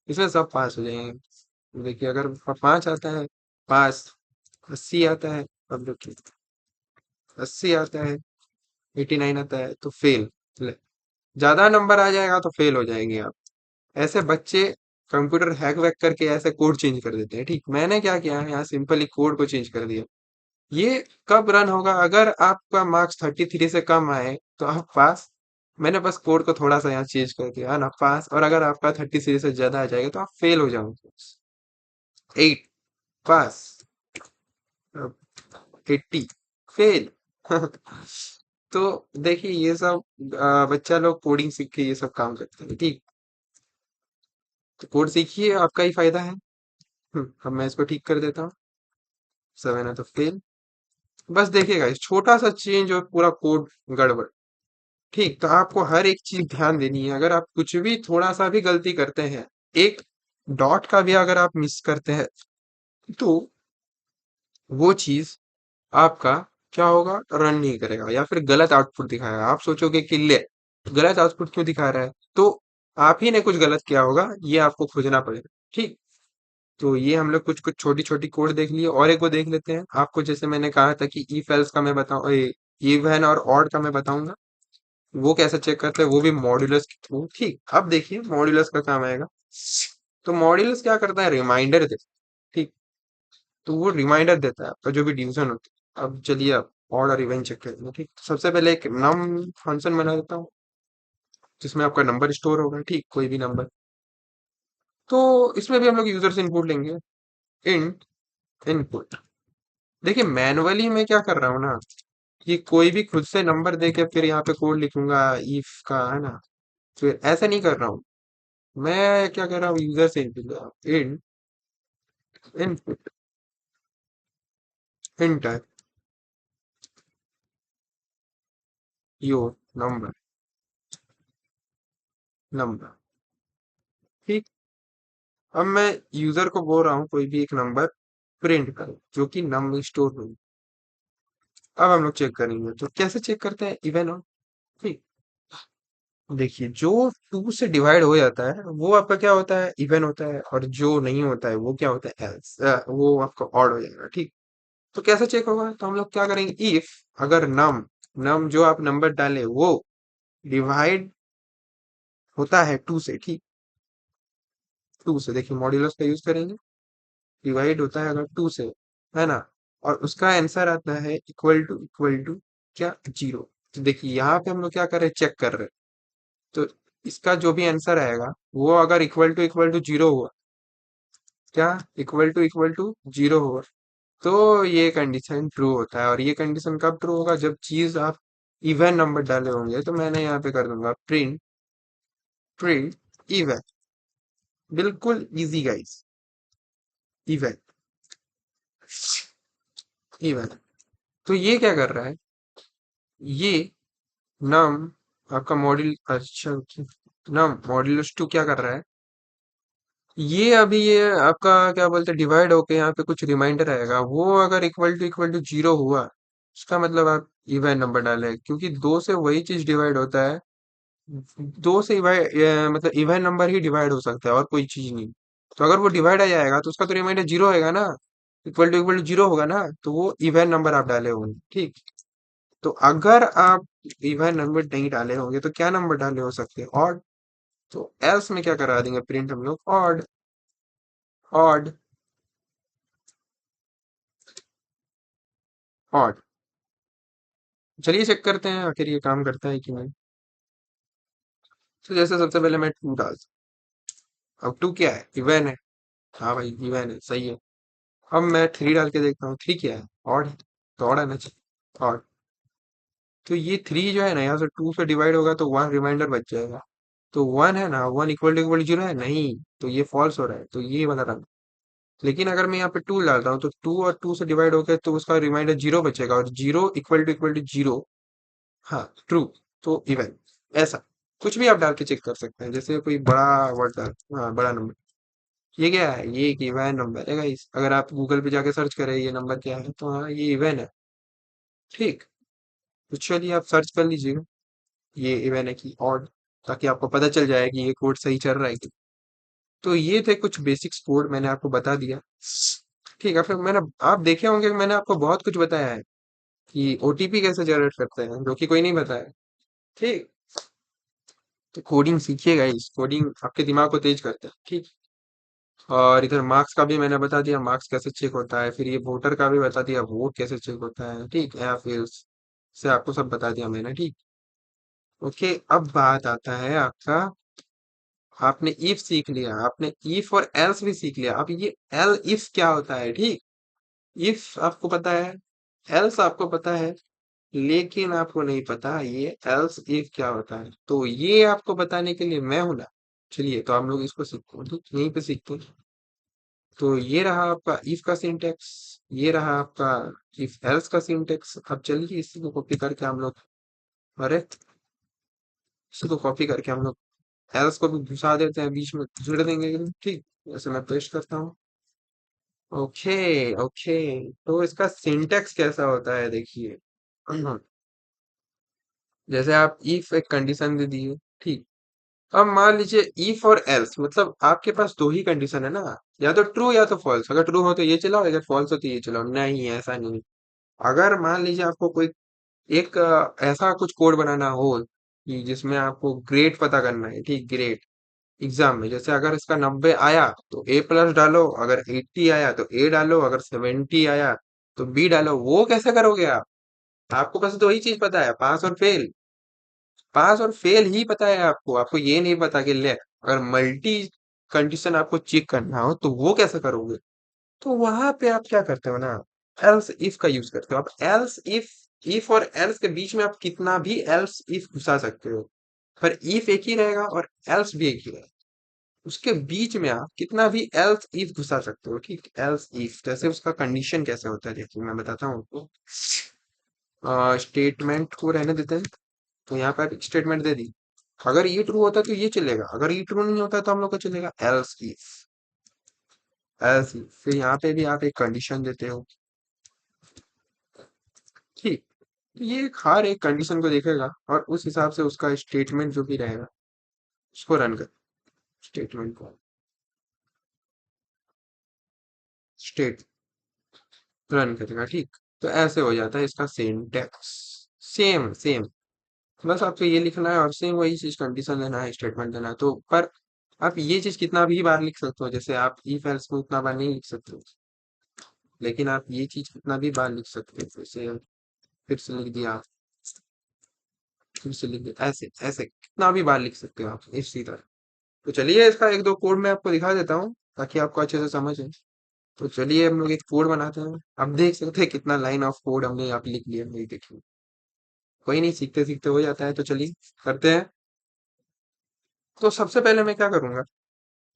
[SPEAKER 1] इसमें सब पास हो जाएंगे। देखिए अगर 5 आता है, पास। 80 आता है, अब देखिए 80 आता है, 89 आता है तो फेल। ज्यादा नंबर आ जाएगा तो फेल हो जाएंगे आप। ऐसे बच्चे कंप्यूटर हैक वैक करके ऐसे कोड चेंज कर देते हैं। ठीक, मैंने क्या किया है, यहाँ सिंपली कोड को चेंज कर दिया। ये कब रन होगा, अगर आपका मार्क्स 33 से कम आए तो आप पास। मैंने बस कोड को थोड़ा सा यहाँ चेंज कर दिया है ना, पास। और अगर आपका 33 से ज्यादा आ जाएगा तो आप फेल हो जाओगे। 8 पास, 80 फेल। तो देखिए ये सब बच्चा लोग कोडिंग सीख के ये सब काम करते हैं। ठीक। तो कोड सीखिए, आपका ही फायदा है। अब मैं इसको ठीक कर देता हूँ। 7 है तो फेल। बस देखिएगा, इस छोटा सा चेंज और पूरा कोड गड़बड़। ठीक। तो आपको हर एक चीज ध्यान देनी है। अगर आप कुछ भी थोड़ा सा भी गलती करते हैं, एक डॉट का भी अगर आप मिस करते हैं, तो वो चीज आपका क्या होगा, रन नहीं करेगा या फिर गलत आउटपुट दिखाएगा। आप सोचोगे कि ले, गलत आउटपुट क्यों दिखा रहा है, तो आप ही ने कुछ गलत किया होगा, ये आपको खोजना पड़ेगा। ठीक। तो ये हम लोग कुछ कुछ छोटी छोटी कोड देख लिए, और एक को देख लेते हैं। आपको जैसे मैंने कहा था कि इफ एल्स का मैं बताऊं, इवन और ऑड का मैं बताऊंगा, वो कैसे चेक करते हैं, वो भी मॉड्यूलस के थ्रू। ठीक। अब देखिए मॉड्यूलस का काम आएगा। तो मॉड्यूलस क्या करता है, रिमाइंडर देता है। ठीक। तो वो रिमाइंडर देता है आपका जो भी डिवीजन होता है। अब चलिए आप ऑड और इवन चेक करेंगे। ठीक, सबसे पहले एक नम फंक्शन बना देता हूँ, जिसमें आपका नंबर स्टोर होगा। ठीक, कोई भी नंबर। तो इसमें भी हम लोग यूजर से इनपुट लेंगे। Int input. देखिए मैनुअली मैं क्या कर रहा हूँ ना, कि कोई भी खुद से नंबर दे के फिर यहाँ पे कोड लिखूंगा इफ का, है ना। फिर ऐसे नहीं कर रहा हूँ। मैं क्या कर रहा हूँ, यूजर से input. Int input inter your number. Number. ठीक। अब मैं यूजर को बोल रहा हूँ कोई भी एक नंबर प्रिंट करो जो कि नंबर स्टोर हो। अब हम लोग चेक करेंगे, तो कैसे चेक करते हैं, इवन और। ठीक। देखिए जो 2 से डिवाइड हो जाता है वो आपका क्या होता है, इवन होता है। और जो नहीं होता है वो क्या होता है, एल्स, वो आपका ऑड हो जाएगा। ठीक। तो कैसे चेक होगा, तो हम लोग क्या करेंगे, इफ अगर नम नम जो आप नंबर डाले वो डिवाइड होता है टू से, ठीक। टू से देखिए मॉड्यूलस का यूज करेंगे, डिवाइड होता है अगर टू से, है ना। और उसका आंसर आता है इक्वल टू क्या, जीरो। तो देखिए यहाँ पे हम लोग क्या कर रहे हैं, चेक कर रहे हैं। तो इसका जो भी आंसर आएगा वो अगर इक्वल टू जीरो हुआ, क्या, इक्वल टू जीरो हुआ, तो ये कंडीशन ट्रू होता है। और ये कंडीशन कब ट्रू होगा, जब चीज आप इवन नंबर डाले होंगे। तो मैंने यहाँ पे कर दूंगा प्रिंट, प्रिंट इवन। बिल्कुल इजी गाइस, इवन, इवन। तो ये क्या कर रहा है, ये नम आपका मॉड्यूल, अच्छा, नम मॉड्यूलस टू क्या कर रहा है, ये अभी ये आपका क्या बोलते हैं, डिवाइड होके यहाँ पे कुछ रिमाइंडर आएगा, वो अगर इक्वल टू जीरो हुआ, उसका मतलब आप इवन नंबर डाले, क्योंकि दो से वही चीज डिवाइड होता है। दो से मतलब इवन नंबर ही डिवाइड हो सकता है और कोई चीज नहीं। तो अगर वो डिवाइड आ जाएगा तो उसका तो रिमाइंडर जीरो आएगा ना, इक्वल टू जीरो होगा ना, तो वो इवन नंबर आप डाले होंगे, ठीक। तो अगर आप इवन नंबर नहीं डाले होंगे तो क्या नंबर डाले हो सकते हैं, ऑड। तो एल्स में क्या करा देंगे प्रिंट हम लोग, ऑड, ऑड, ऑड। चलिए चेक करते हैं आखिर ये काम करता है कि नहीं। तो जैसे सबसे पहले मैं टू डाल, अब टू क्या है, इवन है। हाँ भाई इवन है, सही है। अब मैं थ्री डाल के देखता हूँ, थ्री क्या है, ऑड है। तो ऑड आना चाहिए, ऑड। तो ये थ्री जो है ना, यहाँ से टू से डिवाइड होगा तो वन रिमाइंडर बच जाएगा। तो वन है ना, वन इक्वल टू जीरो है नहीं, तो ये फॉल्स हो रहा है, तो ये वाला रंग। लेकिन अगर मैं यहाँ पे टू डालता हूँ तो टू और टू से डिवाइड होकर तो उसका रिमाइंडर जीरो बचेगा, और जीरो इक्वल टू जीरो, हाँ ट्रू। तो इवन, ऐसा कुछ भी आप डाल के चेक कर सकते हैं, जैसे कोई बड़ा वर्ड डाल, हाँ बड़ा नंबर। ये क्या है, ये एक इवन नंबर है गाइस। अगर आप गूगल पे जाके सर्च करें ये नंबर क्या है, तो हाँ ये इवन है, ठीक। तो चलिए आप सर्च कर लीजिएगा, ये इवन है कि ऑड, ताकि आपको पता चल जाए कि ये कोड सही चल रहा है कि। तो ये थे कुछ बेसिक्स कोड, मैंने आपको बता दिया, ठीक है। फिर मैंने, आप देखे होंगे कि मैंने आपको बहुत कुछ बताया है कि ओटीपी कैसे जनरेट करते हैं, जो कि कोई नहीं बताया, ठीक। तो कोडिंग सीखिएगा, इस कोडिंग आपके दिमाग को तेज करता है, ठीक। और इधर मार्क्स का भी मैंने बता दिया, मार्क्स कैसे चेक होता है। फिर ये वोटर का भी बता दिया, वोट कैसे चेक होता है, ठीक। या फिर से आपको सब बता दिया मैंने, ठीक। ओके, अब बात आता है आपका, आपने इफ सीख लिया, आपने इफ और एल्स भी सीख लिया। अब ये एल इफ क्या होता है, ठीक। इफ आपको पता है, एल्स आपको पता है, लेकिन आपको नहीं पता ये एल्स इफ क्या होता है। तो ये आपको बताने के लिए मैं हूं ना। चलिए तो हम लोग इसको सीखते हैं, ठीक? यहीं पे सीखते हैं। तो ये रहा आपका इफ का सिंटेक्स, ये रहा आपका इफ एल्स का सिंटेक्स। अब चलिए इसी को कॉपी करके हम लोग, अरे इसी को कॉपी करके हम लोग एल्स को भी घुसा देते हैं, बीच में जोड़ देंगे एकदम, ठीक। जैसे मैं पेस्ट करता हूँ, ओके, ओके। तो इसका सिंटेक्स कैसा होता है देखिए। जैसे आप इफ एक कंडीशन दे दिए, ठीक। अब मान लीजिए इफ और एल्स, मतलब आपके पास दो ही कंडीशन है ना, या तो ट्रू या तो फॉल्स। अगर ट्रू हो तो ये चलाओ, अगर फॉल्स हो तो ये चलाओ। नहीं, ऐसा नहीं। अगर मान लीजिए आपको कोई एक ऐसा कुछ कोड बनाना हो कि जिसमें आपको ग्रेड पता करना है, ठीक, ग्रेड एग्जाम में। जैसे अगर इसका 90 आया तो ए प्लस डालो, अगर 80 आया तो ए डालो, अगर 70 आया तो बी डालो। वो कैसे करोगे आप, आपको बस दो ही चीज पता है, पास और फेल। पास और फेल ही पता है आपको, आपको ये नहीं पता कि ले अगर मल्टी कंडीशन आपको चेक करना हो तो वो कैसे करोगे। तो वहां पे आप क्या करते हो ना, एल्स इफ का यूज करते हो। आप एल्स इफ और एल्स के बीच में आप कितना भी एल्स इफ घुसा सकते हो, पर इफ एक ही रहेगा और एल्स भी एक ही रहेगा। उसके बीच में आप कितना भी एल्स इफ घुसा सकते हो, ठीक। एल्स इफ जैसे उसका कंडीशन कैसे होता है देखिए, मैं बताता हूँ आपको। स्टेटमेंट को रहने देते हैं। तो यहाँ पे आप स्टेटमेंट दे दी, अगर ये ट्रू होता तो ये चलेगा, अगर ये ट्रू नहीं होता तो हम लोग को चलेगा एल्स इफ, एल्स इफ। फिर यहाँ पे भी आप एक कंडीशन देते हो, ठीक। तो ये हर एक कंडीशन को देखेगा और उस हिसाब से उसका स्टेटमेंट जो भी रहेगा उसको रन कर, स्टेटमेंट को स्टेट रन करेगा, ठीक। तो ऐसे हो जाता है इसका सिंटैक्स, सेम सेम। बस आपको ये लिखना है और सेम वही चीज कंडीशन देना है, स्टेटमेंट देना है। तो पर आप ये चीज कितना भी बार लिख सकते हो, जैसे आप इफ एल्स को उतना बार नहीं लिख सकते हो, लेकिन आप ये चीज कितना भी बार लिख सकते हो। जैसे फिर से लिख दिया, फिर से लिख दिया, ऐसे ऐसे कितना भी बार लिख सकते हो आप इसी तरह। तो चलिए इसका एक दो कोड मैं आपको दिखा देता हूँ ताकि आपको अच्छे से समझ आए। तो चलिए हम लोग एक कोड बनाते हैं। आप देख सकते हैं कितना लाइन ऑफ कोड हमने यहाँ पे लिख लिया, वही देखिए। कोई नहीं, सीखते सीखते हो जाता है। तो चलिए करते हैं। तो सबसे पहले मैं क्या करूंगा,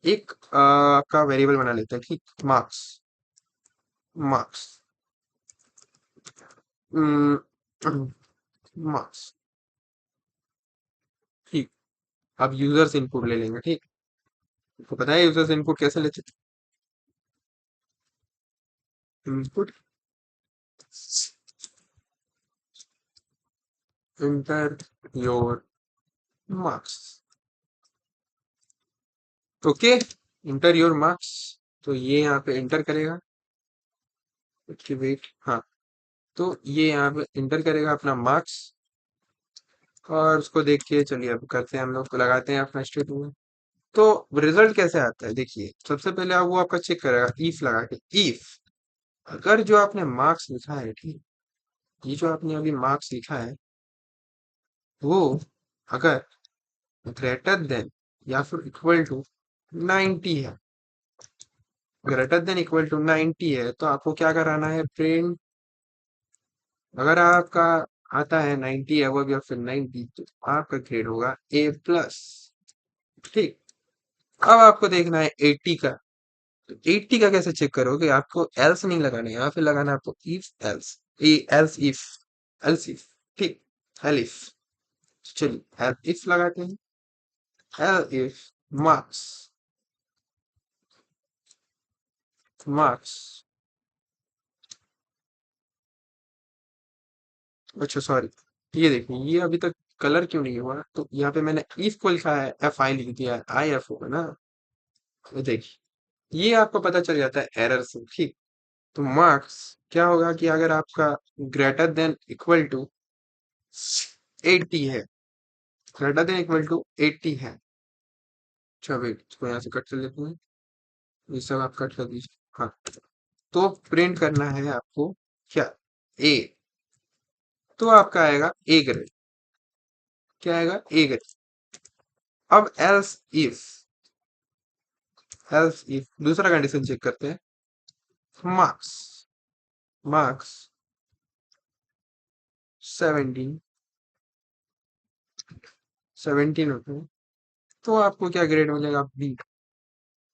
[SPEAKER 1] एक आपका वेरिएबल बना लेते हैं, ठीक, मार्क्स। मार्क्स, मार्क्स, ठीक। अब यूजर्स इनपुट ले लेंगे, ठीक। तो पता है यूजर्स इनपुट कैसे लेते हैं? Input inter your marks, okay. Inter your marks, तो ये यहाँ पे इंटर करेगा। ओके वेट, हाँ। तो ये यहाँ पे इंटर करेगा अपना मार्क्स, और उसको देख के चलिए अब करते हैं, हम लोग लगाते हैं अपना स्टेटमेंट। तो रिजल्ट कैसे आता है, देखिए सबसे पहले आप वो आपका चेक करेगा इफ लगा के। इफ अगर जो आपने मार्क्स लिखा है, ठीक, ये जो आपने अभी मार्क्स लिखा है, वो अगर ग्रेटर देन या फिर इक्वल टू 90 है, ग्रेटर देन इक्वल टू 90 है, तो आपको क्या कराना है, प्रिंट। अगर आपका आता है 90 अबव या फिर 90, तो आपका ग्रेड होगा ए प्लस, ठीक। अब आपको देखना है 80 का। तो 80 का कैसे चेक करोगे, आपको एल्स नहीं लगाना है, यहाँ पे लगाना है आपको if else, else if, else if, ठीक, एलिफ। चलिए एल इफ लगाते हैं। एल इफ मार्क्स, मार्क्स, अच्छा सॉरी, ये देखिए ये अभी तक कलर क्यों नहीं हुआ, तो यहाँ पे मैंने इफ को लिखा है, एफ आई लिख दिया है, आई एफ होगा ना। तो देखिए ये आपको पता चल जाता है एरर से, ठीक। तो मार्क्स क्या होगा कि अगर आपका ग्रेटर देन इक्वल टू 80 है, ग्रेटर देन इक्वल टू 80 है। अच्छा वेट, इसको यहाँ से कट कर लेते हैं, ये सब आप कट कर दीजिए, हाँ। तो प्रिंट करना है आपको क्या, ए। तो आपका आएगा ए ग्रेड, क्या आएगा, ए ग्रेड। अब एल्स इफ दूसरा कंडीशन चेक करते हैं। मार्क्स, मार्क्स 17, 17 होते हैं, तो आपको क्या ग्रेड मिलेगा, बी।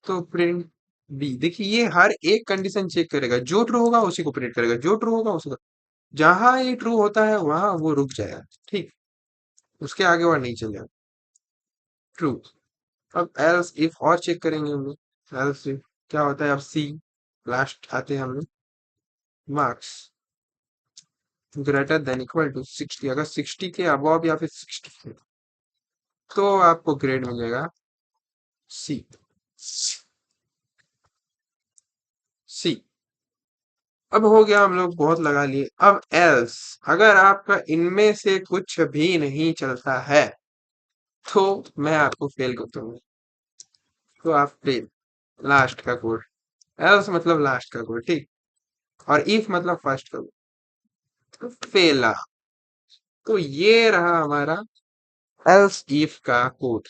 [SPEAKER 1] तो प्रिंट बी। देखिए ये हर एक कंडीशन चेक करेगा, जो ट्रू होगा उसी को प्रिंट करेगा, जो ट्रू होगा उसी को। जहां ये ट्रू होता है वहां वो रुक जाएगा, ठीक। उसके आगे और नहीं चलेगा, ट्रू। अब एल्स इफ और चेक करेंगे हम लोग, एल्स इफ क्या होता है, अब सी लास्ट आते हैं हम लोग। Marks greater than equal to 60, अगर 60 के अबव या फिर 60 के, तो आपको ग्रेड मिलेगा सी, सी। अब हो गया, हम लोग बहुत लगा लिए। अब एल्स अगर आपका इनमें से कुछ भी नहीं चलता है, तो मैं आपको फेल कर दूंगा। तो आप फेल, लास्ट का कोड। एल्स मतलब लास्ट का कोड, ठीक। और इफ मतलब फर्स्ट का कोड, तो फेला। तो ये रहा हमारा एल्स इफ का कोड,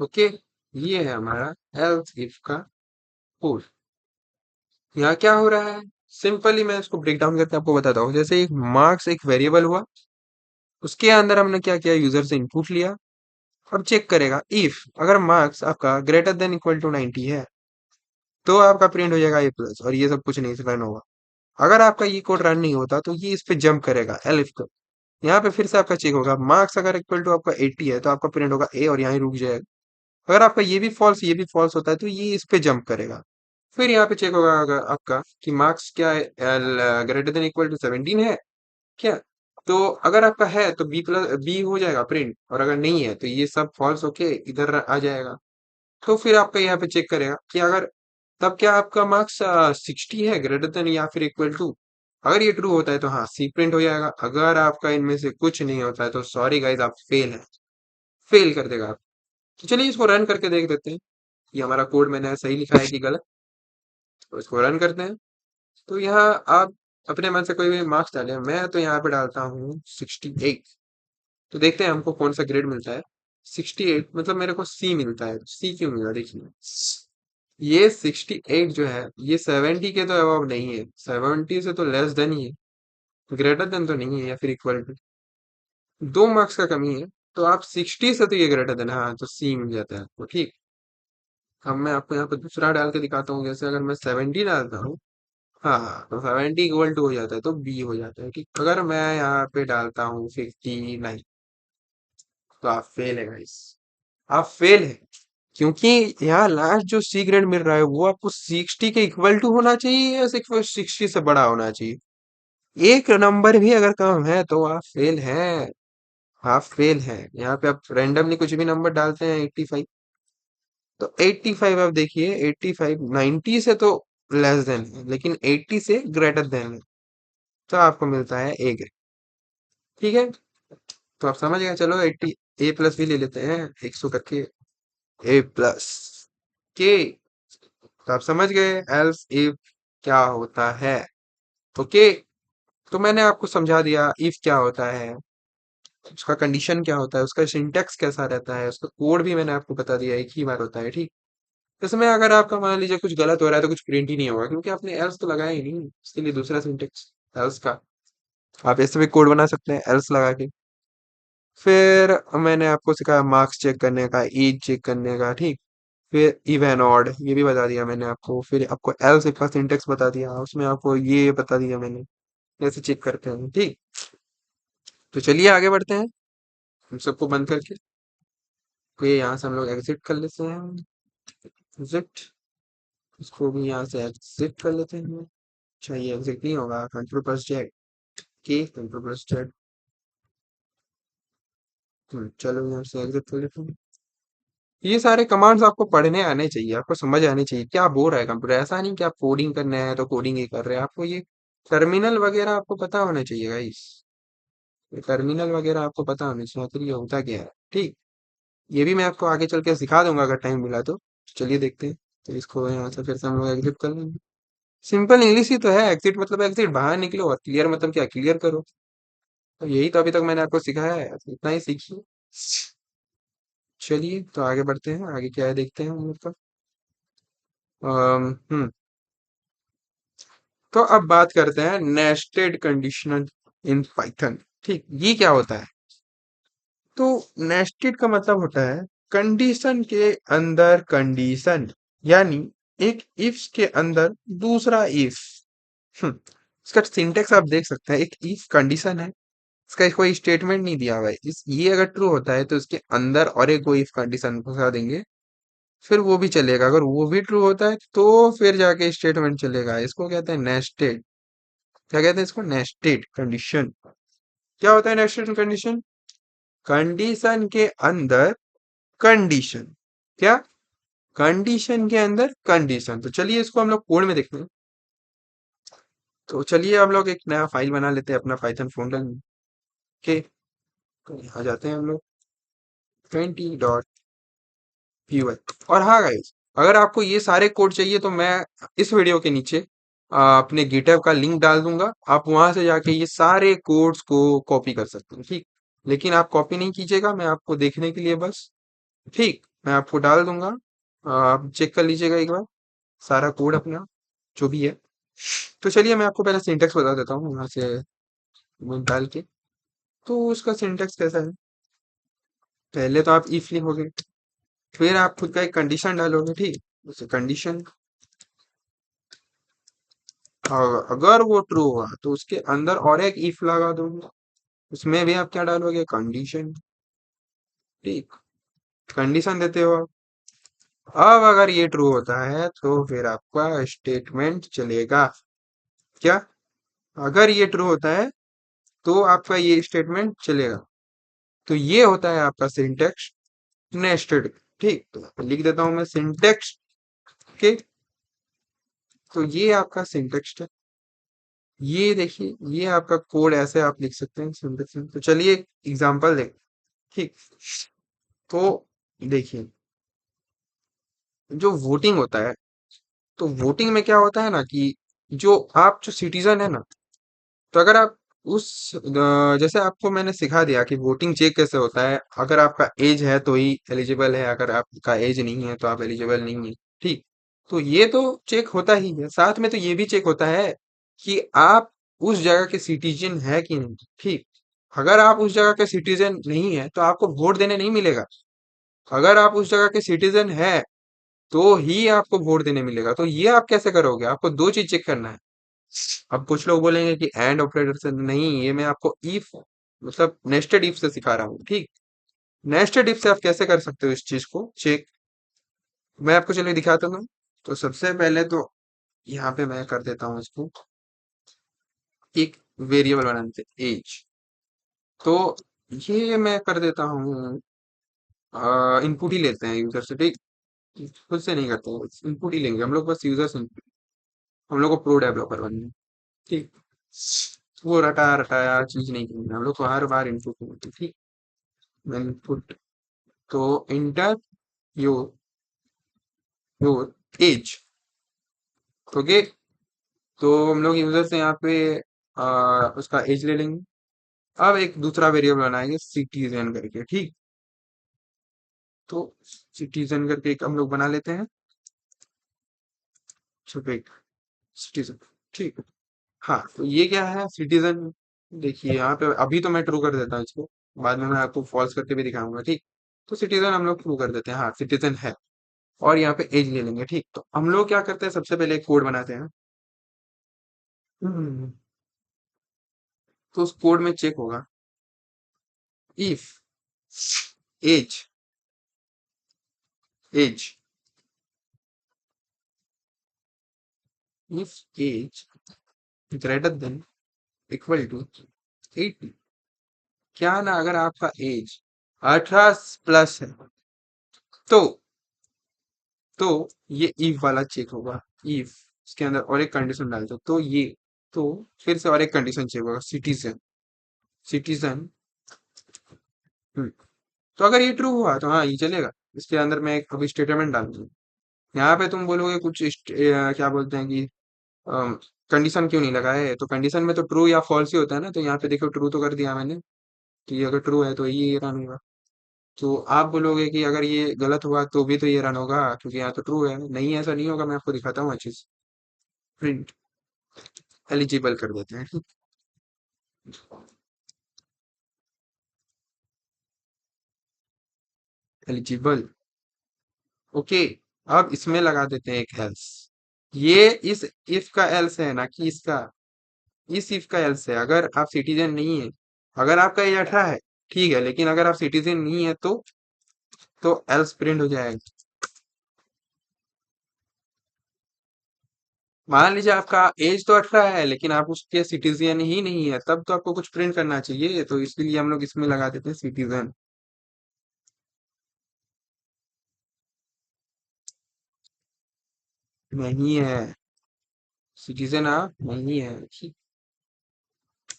[SPEAKER 1] ओके। ये है हमारा एल्स इफ का कोड। यहाँ क्या हो रहा है, सिंपली मैं इसको ब्रेक डाउन करके आपको बताता हूँ। जैसे एक मार्क्स एक वेरिएबल हुआ, उसके अंदर हमने क्या किया, यूजर से इनपुट लिया। अब चेक करेगा इफ अगर मार्क्स आपका ग्रेटर देन इक्वल टू 90 है, तो आपका प्रिंट हो जाएगा ए प्लस, और ये सब कुछ नहीं रन होगा। अगर आपका ये कोड रन नहीं होता, तो ये इस पे जंप करेगा एलिफ को। यहाँ पे फिर से आपका चेक होगा, मार्क्स अगर इक्वल टू आपका 80 है, तो आपका प्रिंट होगा ए, और यहाँ ही रुक जाएगा। अगर आपका ये भी फॉल्स होता है, तो ये इस पे जंप करेगा। फिर यहाँ पे चेक होगा अगर आपका कि मार्क्स क्या है, ग्रेटर देन इक्वल टू 17 है क्या। तो अगर आपका है तो बी प्लस बी हो जाएगा प्रिंट, और अगर नहीं है तो ये सब फॉल्स होके इधर आ जाएगा। तो फिर आपका यहाँ पे चेक करेगा कि अगर तब क्या आपका मार्क्स 60 है, ग्रेटर देन या फिर इक्वल टू। अगर ये ट्रू होता है तो हाँ सी प्रिंट हो जाएगा। अगर आपका इनमें से कुछ नहीं होता है तो सॉरी गाइज, आप फेल हैं, फेल कर देगा आप। तो चलिए इसको रन करके देख देते हैं। ये हमारा कोड मैंने सही लिखा है कि गलत। तो इसको रन करते हैं। तो यहाँ आप अपने मन से कोई भी मार्क्स डालें, मैं तो यहाँ पे डालता हूँ 68। तो देखते हैं हमको कौन सा ग्रेड मिलता है। 68 मतलब मेरे को सी मिलता है। सी क्यों मिला देखिए, ये 68 जो है ये 70 के तो अबव नहीं है, 70 से तो लेस देन ही है, ग्रेटर देन तो नहीं है या फिर इक्वल टू। 2 मार्क्स का कमी है। तो आप 60 से तो ये ग्रेटर देन, हाँ तो सी मिल जाता है आपको। ठीक, अब मैं आपको यहाँ पे दूसरा डाल के दिखाता हूँ। जैसे अगर मैं 70 डालता हूँ, हाँ हाँ, तो 70 इक्वल टू हो जाता है, तो बी हो जाता है। ठीक, अगर मैं यहाँ पे डालता हूँ 59, तो आप फेल है गाइस, आप फेल है। क्योंकि यहाँ लास्ट जो सी ग्रेड मिल रहा है वो आपको 60 के इक्वल टू होना चाहिए या 60 से बड़ा होना चाहिए। एक नंबर भी अगर कम है तो आप फेल हैं, आप फेल हैं। यहाँ पे आप रैंडमली कुछ भी नंबर डालते हैं 85, तो 85 आप देखिए, 85 90 से तो लेस देन है, लेकिन 80 से ग्रेटर देन है, तो आपको मिलता है ए ग्रेड। ठीक है, तो आप समझ गए। चलो 80 ए प्लस भी ले लेते हैं 100 करके, ए प्लस के। तो आप समझ गए एल्स इफ क्या होता है। ओके, तो मैंने आपको समझा दिया इफ क्या होता है, उसका कंडीशन क्या होता है, उसका सिंटेक्स कैसा रहता है, उसका कोड भी मैंने आपको बता दिया, एक ही बार होता है। ठीक, इसमें अगर आपका मान लीजिए कुछ गलत हो रहा है तो कुछ प्रिंट ही नहीं होगा, क्योंकि आपने एल्स तो लगाया ही नहीं, इसके लिए दूसरा सिंटेक्स एल्स का। आप ऐसे भी कोड बना सकते हैं एल्स लगा के। फिर मैंने आपको सिखाया मार्क्स चेक करने का, एज चेक करने का। ठीक, फिर इवन ऑड ये भी बता दिया मैंने आपको। फिर आपको एल्स का सिंटेक्स बता दिया, उसमें आपको ये बता दिया मैंने कैसे चेक करते हैं। ठीक, तो चलिए आगे बढ़ते हैं हम सबको बंद करके। तो ये यहाँ से हम लोग एग्जिट कर लेते हैं, एग्जिट। इसको भी यहाँ से एग्जिट कर लेते हैं। अच्छा ये एग्जिट नहीं होगा, कंट्रोल प्लस जेड, के कंट्रोल प्लस जेड। चलो यहाँ से एग्जिट कर लेते हैं। ये सारे कमांड्स आपको पढ़ने आने चाहिए, आपको समझ आने चाहिए क्या बोल रहा है कंप्यूटर। ऐसा नहीं कि आप कोडिंग करने हैं तो कोडिंग ही कर रहे हैं, आपको ये टर्मिनल वगैरह आपको पता होना चाहिए गाइस। ये टर्मिनल वगैरह आपको पता होना चाहिए आखिर ये होता क्या है। ठीक, ये भी मैं आपको आगे चल के सिखा दूंगा अगर टाइम मिला तो। चलिए देखते हैं। तो इसको यहाँ से फिर से हम लोग एग्जिट कर लेंगे। सिंपल इंग्लिश ही तो है, एग्जिट मतलब एग्जिट, बाहर निकलो। और क्लियर मतलब क्या, क्लियर करो। तो यही तो अभी तक मैंने आपको सिखाया है, इतना ही सीखिए। चलिए तो आगे बढ़ते हैं, आगे क्या है देखते हैं हम लोग का। हम्म, तो अब बात करते हैं नेस्टेड कंडीशनल इन पाइथन। ठीक, ये क्या होता है। तो नेस्टेड का मतलब होता है कंडीशन के अंदर कंडीशन, यानी एक इफ के अंदर दूसरा इफ। इसका सिंटेक्स आप देख सकते हैं, एक इफ कंडीशन है, इसका कोई स्टेटमेंट नहीं दिया हुआ है। इस ये अगर ट्रू होता है तो इसके अंदर और एक कोई इफ कंडीशन फंसा देंगे, फिर वो भी चलेगा। अगर वो भी ट्रू होता है तो फिर जाके स्टेटमेंट चलेगा। इसको कहते हैं नेस्टेड। क्या कहते हैं इसको, नेस्टेड कंडीशन। क्या होता है नेस्टेड कंडीशन, कंडीशन के अंदर कंडीशन। क्या, कंडीशन के अंदर कंडीशन। तो चलिए इसको हम लोग कोड में देखते हैं। तो चलिए हम लोग एक नया फाइल बना लेते हैं अपना पाइथन फोल्डर में के। तो यहाँ जाते हैं हम लोग 20.py। और हाँ गाइस, अगर आपको ये सारे कोड चाहिए तो मैं इस वीडियो के नीचे अपने गिटहब का लिंक डाल दूंगा, आप वहां से जाके ये सारे कोड्स को कॉपी कर सकते हैं। ठीक, लेकिन आप कॉपी नहीं कीजिएगा, मैं आपको देखने के लिए बस। ठीक, मैं आपको डाल दूंगा, आप चेक कर लीजिएगा एक बार सारा कोड अपना जो भी है। तो चलिए मैं आपको पहले सिंटेक्स बता देता हूँ यहाँ से वो डाल के। तो उसका सिंटेक्स कैसा है, पहले तो आप इफ लिखोगे, फिर आप खुद का एक कंडीशन डालोगे। ठीक, जैसे कंडीशन अगर वो ट्रू हुआ तो उसके अंदर और एक इफ लगा दोगे, उसमें भी आप क्या डालोगे, कंडीशन। ठीक, कंडीशन देते हो आप। अब अगर ये ट्रू होता है तो फिर आपका स्टेटमेंट चलेगा। क्या, अगर ये ट्रू होता है तो आपका ये स्टेटमेंट चलेगा। तो ये होता है आपका सिंटेक्स नेस्टेड। ठीक, तो लिख देता हूं मैं सिंटेक्स के। तो ये आपका सिंटेक्स है। ये देखिए, ये आपका कोड ऐसे आप लिख सकते हैं सिंटेक्स में। तो चलिए एग्जांपल देख। ठीक। तो देखिए, जो वोटिंग होता है, तो वोटिंग में क्या होता है ना कि जो आप जो सिटीजन है ना, तो अगर आप जैसे आपको मैंने सिखा दिया कि वोटिंग चेक कैसे होता है। अगर आपका एज है तो ही एलिजिबल है, अगर आपका एज नहीं है तो आप एलिजिबल नहीं है। ठीक। तो ये तो चेक होता ही है, साथ में तो ये भी चेक होता है कि आप उस जगह के सिटीजन है कि नहीं। ठीक। अगर आप उस जगह के सिटीजन नहीं है तो आपको वोट देने नहीं मिलेगा। अगर आप उस जगह के सिटीजन है तो ही आपको वोट देने मिलेगा। तो ये आप कैसे करोगे? आपको दो चीज चेक करना है। अब कुछ लोग बोलेंगे कि एंड ऑपरेटर से नहीं, ये मैं आपको इफ मतलब नेस्टेड इफ से सिखा रहा हूँ। ठीक। नेस्टेड इफ से आप कैसे कर सकते हो इस चीज को चेक, मैं आपको चलिए दिखाता हूँ। तो सबसे पहले तो यहाँ पे मैं कर देता हूँ इसको एक वेरिएबल बना देते एज। तो ये मैं कर देता हूँ, इनपुट ही लेते हैं यूजर से। ठीक। खुद से नहीं करते हैं, इनपुट ही लेंगे हम लोग, बस यूजर से input। हम लोग को प्रो डेवलपर बनना है। ठीक। वो रटा रटाया चीज नहीं करना, हम लोग को हर बार इनपुट होती। ठीक। इनपुट, तो inter your your age. Okay. तो हम लोग यूजर से यहाँ पे उसका एज ले लेंगे। अब एक दूसरा वेरिएबल बनाएंगे सिटीजन करके। ठीक। तो सिटीजन करके एक हम लोग बना लेते हैं, छुपे सिटीजन। ठीक। हाँ, तो ये क्या है सिटीजन। देखिए यहाँ पे अभी तो मैं ट्रू कर देता हूँ इसको, बाद में मैं आपको फॉल्स करके भी दिखाऊंगा। ठीक। तो सिटीजन हम लोग ट्रू कर देते हैं, हाँ सिटीजन है। और यहाँ पे एज ले लेंगे। ठीक। तो हम लोग क्या करते हैं, सबसे पहले एक कोड बनाते हैं। हम्म, तो उस कोड में चेक होगा if age age if age greater than equal to 80। क्या ना, अगर आपका एज 18 प्लस है तो ये इफ वाला चेक होगा। इफ इसके अंदर और एक कंडीशन डाल दो तो ये, तो फिर से और एक कंडीशन चेक होगा सिटीजन सिटीजन। तो अगर ये ट्रू हुआ तो हाँ ये चलेगा। इसके अंदर मैं एक अभी स्टेटमेंट डाल दूँ। यहाँ पे तुम बोलोगे कुछ क्या बोलते हैं कि कंडीशन क्यों नहीं लगा है, तो कंडीशन में तो ट्रू या फॉल्स ही होता है ना। तो यहाँ पे देखो ट्रू तो कर दिया मैंने। तो ये अगर ट्रू है तो ये रन होगा। तो आप बोलोगे कि अगर ये गलत हुआ तो भी तो ये रन होगा, क्योंकि यहाँ तो ट्रू है। नहीं, ऐसा नहीं होगा, मैं आपको दिखाता हूँ अच्छे से। प्रिंट एलिजिबल कर देते हैं। ठीक। एलिजिबल। ओके। अब इसमें लगा देते हैं एक एल्स। ये इस इफ का एल्स है ना कि इसका, इस इफ का एल्स है। अगर आप सिटीजन नहीं है, अगर आपका एज 18 है ठीक है, लेकिन अगर आप सिटीजन नहीं है तो एल्स प्रिंट हो जाएगा। मान लीजिए आपका एज तो 18 है लेकिन आप उसके सिटीजन ही नहीं है, तब तो आपको कुछ प्रिंट करना चाहिए। तो इसलिए हम लोग इसमें लगा देते हैं सिटीजन। नहीं है, सिटीजन आप नहीं है। ठीक।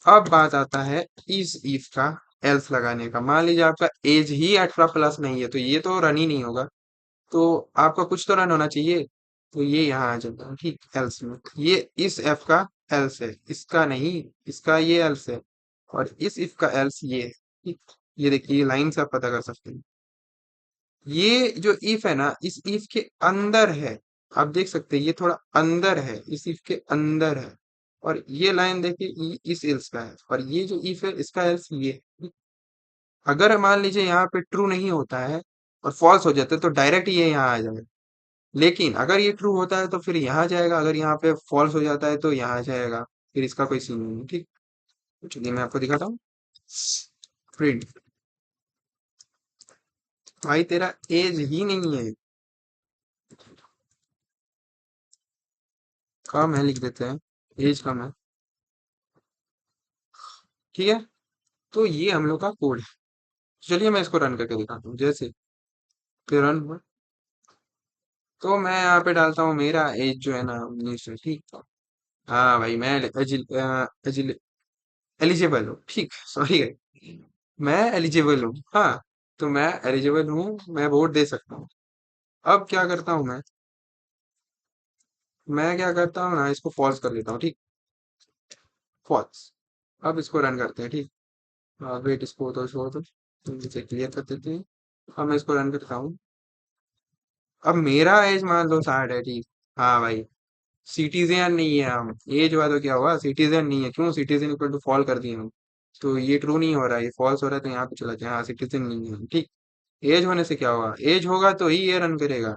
[SPEAKER 1] अब बात आता है इस इफ का एल्स लगाने का। मान लीजिए आपका एज ही 18 प्लस नहीं है, तो ये तो रन ही नहीं होगा। तो आपका कुछ तो रन होना चाहिए। तो ये यहाँ आ जाता है। ठीक। एल्स में ये इस एफ का एल्स है, इसका नहीं, इसका ये एल्स है। और इस इफ का एल्स ये है। ठीक। ये देखिए, ये लाइन से आप पता कर सकते हैं। ये जो इफ है ना, इस इफ के अंदर है। आप देख सकते हैं ये थोड़ा अंदर है, इस इफ के अंदर है। और ये लाइन देखिए, इस एल्स का है। और ये जो इफ है इसका एल्स ये है। अगर मान लीजिए यहाँ पे ट्रू नहीं होता है और फॉल्स हो जाता है तो डायरेक्ट ये यहाँ आ जाएगा। लेकिन अगर ये ट्रू होता है तो फिर यहाँ जाएगा, अगर यहाँ पे फॉल्स हो जाता है तो यहाँ जाएगा। फिर इसका कोई सीन नहीं है। ठीक। तो चलिए मैं आपको दिखाता हूँ। प्रिंट, भाई तेरा एज ही नहीं है, कम है लिख देते हैं, एज कम है। ठीक है। तो ये हम लोग का कोड है। चलिए मैं इसको रन करके दिखाता हूँ। जैसे फिर रन हुआ तो मैं यहाँ पे डालता हूँ मेरा एज जो है ना 19, ठीक। हाँ भाई मैं एलिजिबल हूँ, ठीक, सॉरी। मैं एलिजिबल हूँ, हाँ। तो मैं एलिजिबल हूँ, मैं वोट दे सकता हूँ। अब क्या करता हूँ मैं क्या करता हूँ ना, इसको फॉल्स कर लेता हूँ, ठीक। फॉल्स। अब इसको रन करते हैं, ठीक। वेट, इसको तो छोड़ दो, इसे क्लियर कर देते हैं। अब मैं इसको रन करता हूँ। अब मेरा एज मान लो 60 है, ठीक। हाँ भाई, सिटीजन नहीं है हम। एज हुआ तो क्या हुआ, सिटीजन नहीं है, क्यों सिटीजन इक्वल टू फॉल कर दिए हम। तो ये ट्रू नहीं हो रहा है, ये फॉल्स हो रहा है, तो यहाँ पे चला जाए, हाँ सिटीजन नहीं है हम, ठीक। एज होने से क्या हुआ, एज होगा तो ही ये रन करेगा।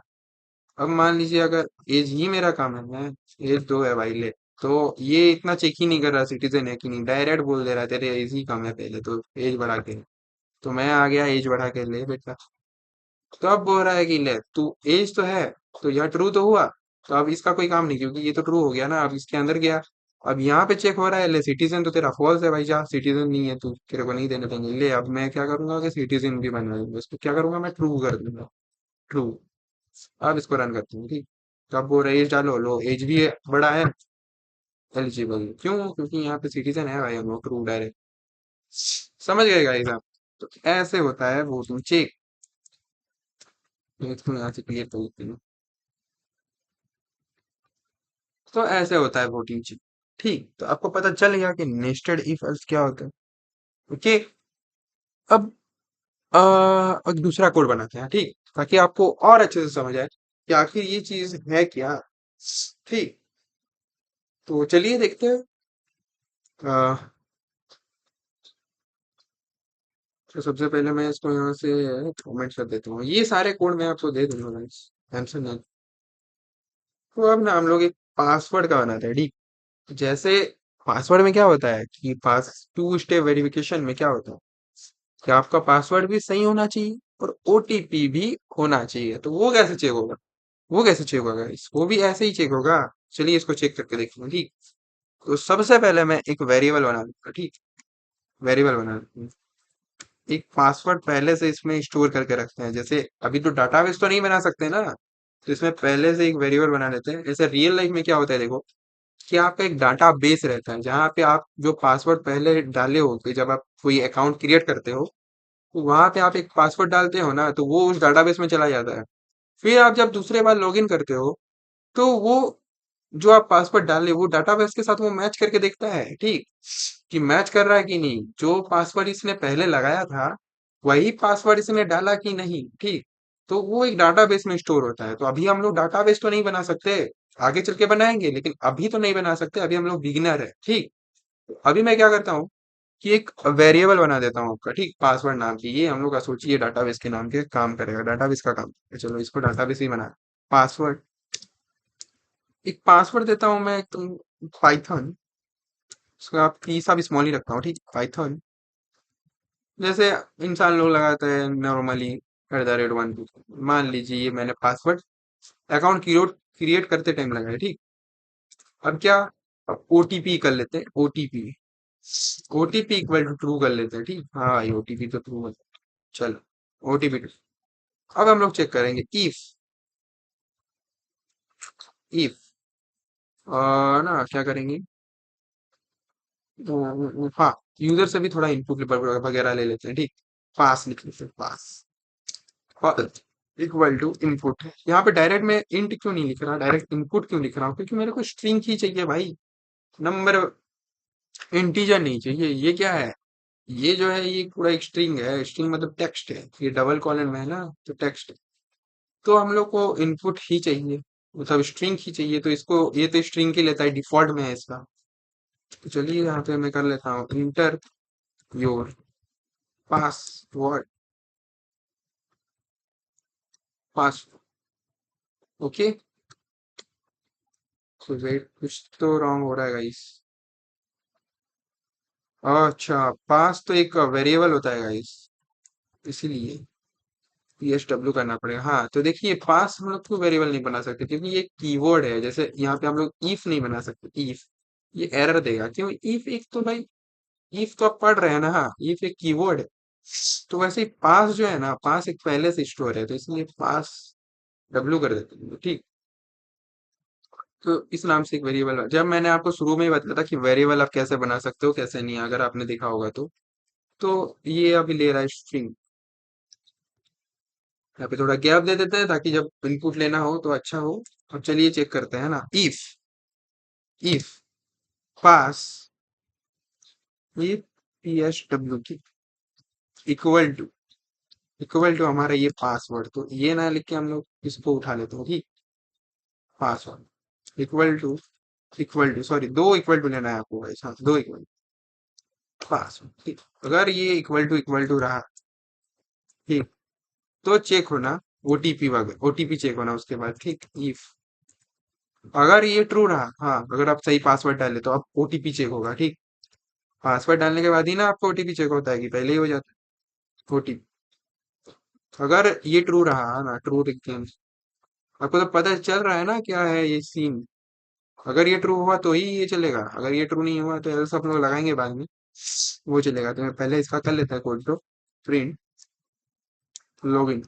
[SPEAKER 1] अब मान लीजिए अगर एज ही मेरा काम है, मैं एज 2 है भाई ले, तो ये इतना चेक ही नहीं कर रहा सिटीजन है कि नहीं, डायरेक्ट बोल दे रहा है तेरे एज ही कम है पहले, तो एज बढ़ा के। तो मैं आ गया एज बढ़ा के, ले बेटा। तो अब बोल रहा है कि ले तू, एज तो है, तो यह ट्रू तो हुआ। तो अब इसका कोई काम नहीं, क्योंकि ये तो ट्रू हो गया ना, अब इसके अंदर गया। अब यहाँ पे चेक हो रहा है, ले सिटीजन तो तेरा फॉल्स है भाई, जा सिटीजन नहीं है तू, तेरे को नहीं देने देंगे। ले अब मैं क्या करूंगा कि सिटीजन भी बनवा दूंगा, इसको क्या करूंगा मैं, ट्रू कर दूंगा, ट्रू। अब इसको रन करते हैं, ठीक। तो अब वो एज डालो, लो एज भी है, बड़ा है, एलिजिबल। क्यों, क्योंकि यहाँ पे सिटीजन है भाई, हम लोग ट्रू डायरेक्ट। समझ गए गाइस आप। तो ऐसे होता है वोटिंग चेक। इसको यहाँ से क्लियर कर देते हैं। तो ऐसे होता है वोटिंग चेक, ठीक। तो आपको पता चल गया कि नेस्टेड इफ एल्स क्या होता है, ओके। अब एक दूसरा कोड बनाते हैं, ठीक, ताकि आपको और अच्छे से समझ आए कि आखिर ये चीज है क्या, ठीक। तो चलिए देखते हैं। अ, तो सबसे पहले मैं इसको यहाँ से कमेंट कर देता हूँ, ये सारे कोड मैं आपको दे दूंगा guys, टेंशन नहीं। तो अब ना हम लोग एक पासवर्ड का बनाते हैं, ठीक। जैसे पासवर्ड में क्या होता है कि पास टू स्टेप वेरिफिकेशन में क्या होता है कि आपका पासवर्ड भी सही होना चाहिए और ओटीपी भी होना चाहिए। तो वो कैसे चेक होगा, वो कैसे चेक होगा guys? वो भी ऐसे ही चेक होगा। चलिए इसको चेक करके देखेंगे, ठीक। तो सबसे पहले मैं एक वेरिएबल बना लूंगा, ठीक। वेरिएबल बना लूंगा, एक पासवर्ड पहले से इसमें स्टोर करके रखते हैं। जैसे अभी तो डाटाबेस तो नहीं बना सकते ना, तो इसमें पहले से एक वेरिएबल बना लेते हैं। जैसे रियल लाइफ में क्या होता है देखो, कि आपका एक डाटा बेस रहता है, जहाँ पे आप जो पासवर्ड पहले डाले होते, जब आप कोई अकाउंट क्रिएट करते हो, तो वहां पे आप एक पासवर्ड डालते हो ना, तो वो उस डाटाबेस में चला जाता है। फिर आप जब दूसरे बार लॉगिन करते हो, तो वो जो आप पासवर्ड डाले वो डाटाबेस के साथ वो मैच करके देखता है, ठीक, कि मैच कर रहा है कि नहीं, जो पासवर्ड इसने पहले लगाया था वही पासवर्ड इसने डाला कि नहीं, ठीक। तो वो एक डाटाबेस में स्टोर होता है। तो अभी हम लोग डाटाबेस तो नहीं बना सकते, आगे चल के बनाएंगे, लेकिन अभी तो नहीं बना सकते, अभी हम लोग बिगिनर है, ठीक। अभी मैं क्या करता हूँ कि एक वेरिएबल बना देता हूँ आपका, ठीक, पासवर्ड नाम की, ये हम लोग का सोचिए डाटाबेस के नाम के काम करेगा, डाटाबेस का काम करेगा। चलो इसको डाटाबेस ही बना, पासवर्ड, एक पासवर्ड देता हूँ मैं, तुम पाइथन, उसको आप पी सा भी स्मॉल ही रखता हूँ, ठीक, पाइथन। जैसे इंसान लोग लगाते हैं नॉर्मली @1, मान लीजिए ये मैंने पासवर्ड अकाउंट क्रिएट क्रिएट करते टाइम लगाया, ठीक। अब क्या, अब ओटीपी कर लेते हैं, OTP, OTP equal to true कर लेते हैं, ठीक। हाँ भाई ओटीपी तो ट्रू है, चलो ओटीपी। अब हम लोग चेक करेंगे इफ, इफ ना क्या करेंगे, हाँ, यूजर से भी थोड़ा इनपुट वगैरह ले लेते हैं, ठीक। पास लिख लेते हैं, पास इक्वल टू इनपुट। यहाँ पे डायरेक्ट मैं इंट क्यों नहीं लिख रहा, डायरेक्ट इनपुट क्यों लिख रहा हूँ, क्योंकि मेरे को स्ट्रिंग ही चाहिए भाई, नंबर, इंटीजर नहीं चाहिए। ये क्या है, ये जो है ये पूरा एक स्ट्रिंग है, स्ट्रिंग मतलब टेक्स्ट है, ये डबल कॉलन में है ना, तो टेक्स्ट। तो हम लोग को इनपुट ही चाहिए, मतलब स्ट्रिंग ही चाहिए, तो इसको ये तो स्ट्रिंग के लेता है, डिफॉल्ट में है इसका। तो चलिए यहाँ पे मैं कर लेता हूँ inter your password, pass, okay. तो वेट, कुछ तो रॉन्ग हो रहा है गाइस। अच्छा, पास तो एक वेरिएबल होता है गाइस, इसीलिए PSW करना पड़ेगा। हाँ तो देखिए, पास हम लोग को वेरिएबल नहीं बना सकते, क्योंकि ये कीवर्ड है। जैसे यहाँ पे हम लोग इफ नहीं बना सकते, इफ ये एरर देगा, क्यों, इफ एक तो भाई, इफ तो आप पढ़ रहे हैं ना, हाँ, इफ एक कीवर्ड है। तो वैसे ही पास जो है ना, पास एक पहले से स्टोर है, तो इसलिए पास डब्लू कर देते हैं ठीक। तो इस नाम से एक वेरिएबल, जब मैंने आपको शुरू में ही बताया था कि वेरिएबल आप कैसे बना सकते हो कैसे नहीं, अगर आपने देखा होगा तो ये अभी ले रहा है स्ट्रिंग। यहाँ पे थोड़ा गैप दे देते हैं ताकि जब इनपुट लेना हो तो अच्छा हो। अब चलिए चेक करते हैं ना, इफ पास ये पी एस डब्ल्यू की इक्वल टू, हमारा ये पासवर्ड, तो ये ना लिख के हम लोग इसको उठा लेते हैं ठीक। पासवर्ड इक्वल टू सॉरी, दो इक्वल टू लेना है आपको भाई साहब, दो इक्वल पासवर्ड ठीक। अगर ये इक्वल टू रहा ठीक, तो चेक होना ओटीपी वगैरह, ओटीपी चेक होना उसके बाद ठीक। इफ अगर ये ट्रू रहा, हाँ अगर आप सही पासवर्ड डाले तो अब ओटीपी चेक होगा ठीक। पासवर्ड डालने के बाद ही ना आपको ओटीपी चेक होता है कि पहले ही हो जाता है ओटीपी। अगर ये ट्रू रहा ना, ट्रू दिखते आपको तो पता चल रहा है ना क्या है ये सीन। अगर ये ट्रू हुआ तो ही ये चलेगा, अगर ये ट्रू नहीं हुआ तो एल्स हम लोग लगाएंगे बाद में, वो चलेगा। तो मैं पहले इसका कर लेता है कोड को प्रिंट लॉगिन।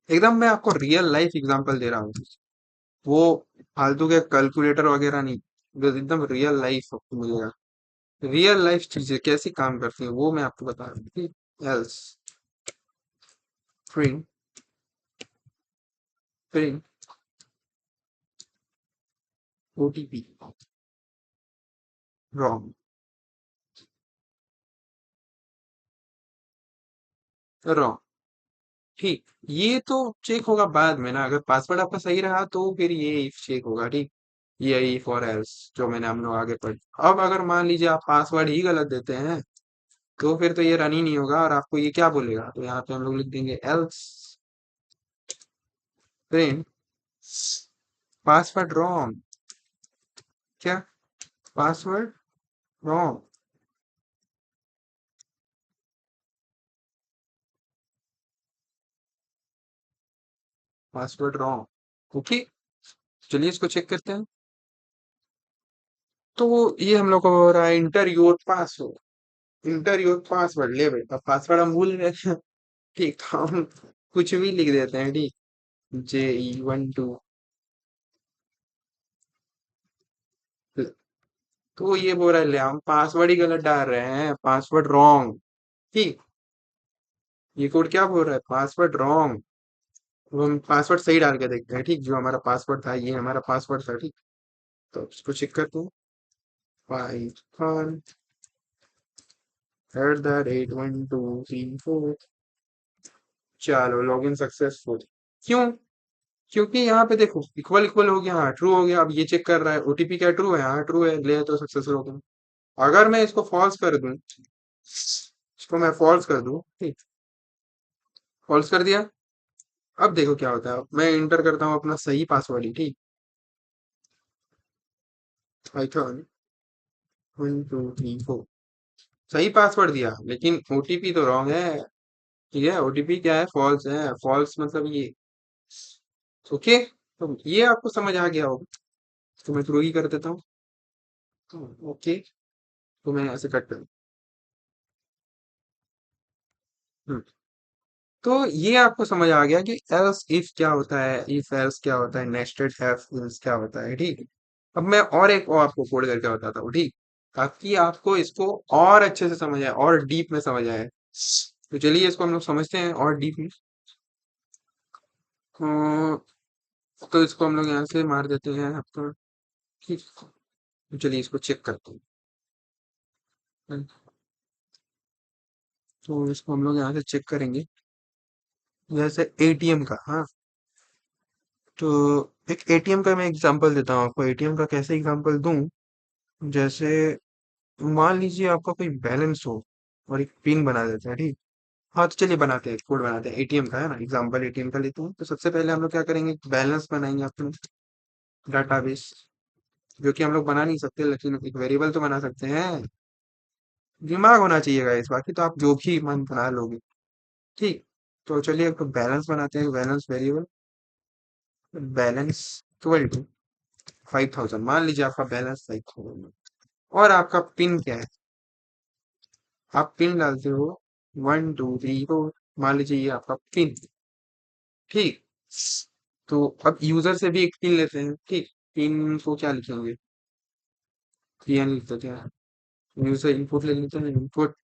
[SPEAKER 1] एकदम मैं आपको रियल लाइफ एग्जांपल दे रहा हूँ, वो फालतू के कैलकुलेटर वगैरह नहीं, जो एकदम रियल लाइफ आपको मिलेगा। रियल लाइफ चीजें कैसी काम करती हैं वो मैं आपको बता रहा हूँ। Else print print OTP wrong, wrong ठीक। ये तो चेक होगा बाद में ना, अगर पासवर्ड आपका सही रहा तो फिर ये इफ चेक होगा ठीक। ये इफ और एल्स जो मैंने हम लोग आगे पढ़ी। अब अगर मान लीजिए आप पासवर्ड ही गलत देते हैं तो फिर तो ये रन ही नहीं होगा और आपको ये क्या बोलेगा, तो यहाँ पे हम लोग लिख देंगे एल्स प्रिंट पासवर्ड रॉन्ग। क्या password wrong, password wrong okay. चलिए इसको चेक करते हैं। तो ये हम लोग को हो रहा है inter your password, inter your password ले भाई, अब पासवर्ड हम भूल गए ठीक, तो हम कुछ भी लिख देते हैं ठीक। JE12, तो ये बोल रहा है ले हम पासवर्ड ही गलत डाल रहे हैं, पासवर्ड रॉन्ग ठीक। ये कोड क्या बोल रहा है, पासवर्ड रॉन्ग। तो हम पासवर्ड सही डाल के देखते हैं ठीक, जो हमारा पासवर्ड था ये हमारा पासवर्ड था ठीक। तो इसको चेक करते हैं, पाइथन @1 2 3 4। चलो लॉगिन सक्सेसफुल। क्यों? क्योंकि यहाँ पे देखो इक्वल इक्वल हो गया, हाँ ट्रू हो गया। अब ये चेक कर रहा है ओटीपी क्या ट्रू है, हाँ ट्रू है, ले तो सक्सेसफुल हो गया। अगर मैं इसको फॉल्स कर दूं, इसको मैं फॉल्स कर दूं ठीक, फॉल्स कर दिया। अब देखो क्या होता है, मैं इंटर करता हूँ अपना सही पासवर्ड ही ठीक, पाइथन 1 2 3 4, सही पासवर्ड दिया लेकिन ओटीपी तो रॉन्ग है। ठीक है, ओटीपी क्या है, फॉल्स है, फॉल्स मतलब ये ओके। तो ये आपको समझ आ गया होगा, तो मैं थ्रू ही कर देता हूँ। तो ओके, तो मैं ऐसे कट कर, हम्म, तो ये आपको समझ आ गया कि एल्स इफ क्या होता है, इफ एल्स क्या होता है, नेस्टेड इफ एल्स क्या होता है ठीक। अब मैं और एक और आपको कोड करके बताता हूँ ठीक, ताकि आपको इसको और अच्छे से समझ आए और डीप में समझ आए। तो चलिए इसको हम लोग समझते हैं और डीप में। तो इसको हम लोग यहाँ से मार देते हैं आपका ठीक। तो चलिए इसको चेक करते हैं, तो इसको हम लोग यहाँ से चेक करेंगे जैसे एटीएम का, हाँ। तो एक एटीएम का मैं एग्जांपल देता हूँ आपको, एटीएम का कैसे एग्जांपल दूं। जैसे मान लीजिए आपका कोई बैलेंस हो और एक पिन बना देते हैं ठीक। हाँ तो चलिए बनाते हैं, कोड बनाते हैं एटीएम का, है ना, एग्जांपल एटीएम का लेते हैं। तो सबसे पहले हम लोग क्या करेंगे, बैलेंस बनाएंगे अपने डाटाबेस, जो कि हम लोग बना नहीं सकते लेकिन एक वेरिएबल तो बना सकते हैं। दिमाग होना चाहिएगा इस बाकी, तो आप जो भी मन बना लोगे ठीक। तो चलिए एक बैलेंस बनाते हैं, balance variable, balance equal to 5000। मान लीजिए आपका बैलेंस 5000 और आपका पिन क्या है, आप पिन डालते हो 1 2 3 4। मान लीजिए ये आपका पिन, ठीक। तो अब यूजर से भी एक पिन लेते हैं, ठीक। पिन को क्या लिखेंगे? पीएन लिखते क्या? यूजर इनपुट ले लेते हैं, input.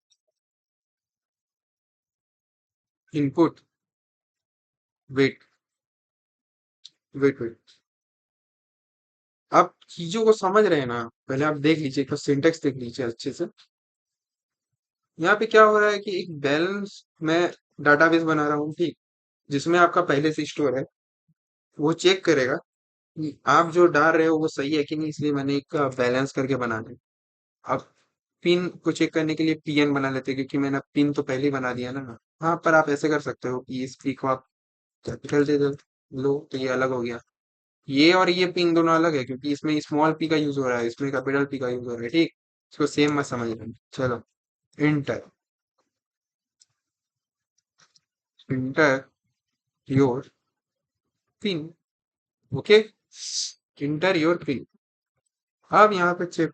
[SPEAKER 1] Input. Wait, wait, wait. आप चीजों को समझ रहे हैं ना? पहले आप देख लीजिए, एक सिंटेक्स देख लीजिए अच्छे से। यहाँ पे क्या हो रहा है कि एक बैलेंस मैं डाटाबेस बना रहा हूँ, ठीक। जिसमें आपका पहले से स्टोर है। वो चेक करेगा कि आप जो डाल रहे हो वो सही है कि नहीं, इसलिए मैंने एक बैलेंस करके बना दिया। अब पिन को चेक करने के लिए पीएन बना लेते हैं, क्योंकि मैंने पिन तो पहले ही बना दिया ना। हाँ, पर आप ऐसे कर सकते हो कि इस पी को आप कैपिटल दे दो, लो तो ये अलग हो गया। ये और ये पिन दोनों अलग है, क्योंकि इसमें स्मॉल पी का यूज हो रहा है, इसमें कैपिटल पी का यूज हो रहा है, ठीक। इसको सेम मत समझ लेना। चलो, inter, inter your pin. Okay, inter your pin. अब यहाँ पे चेक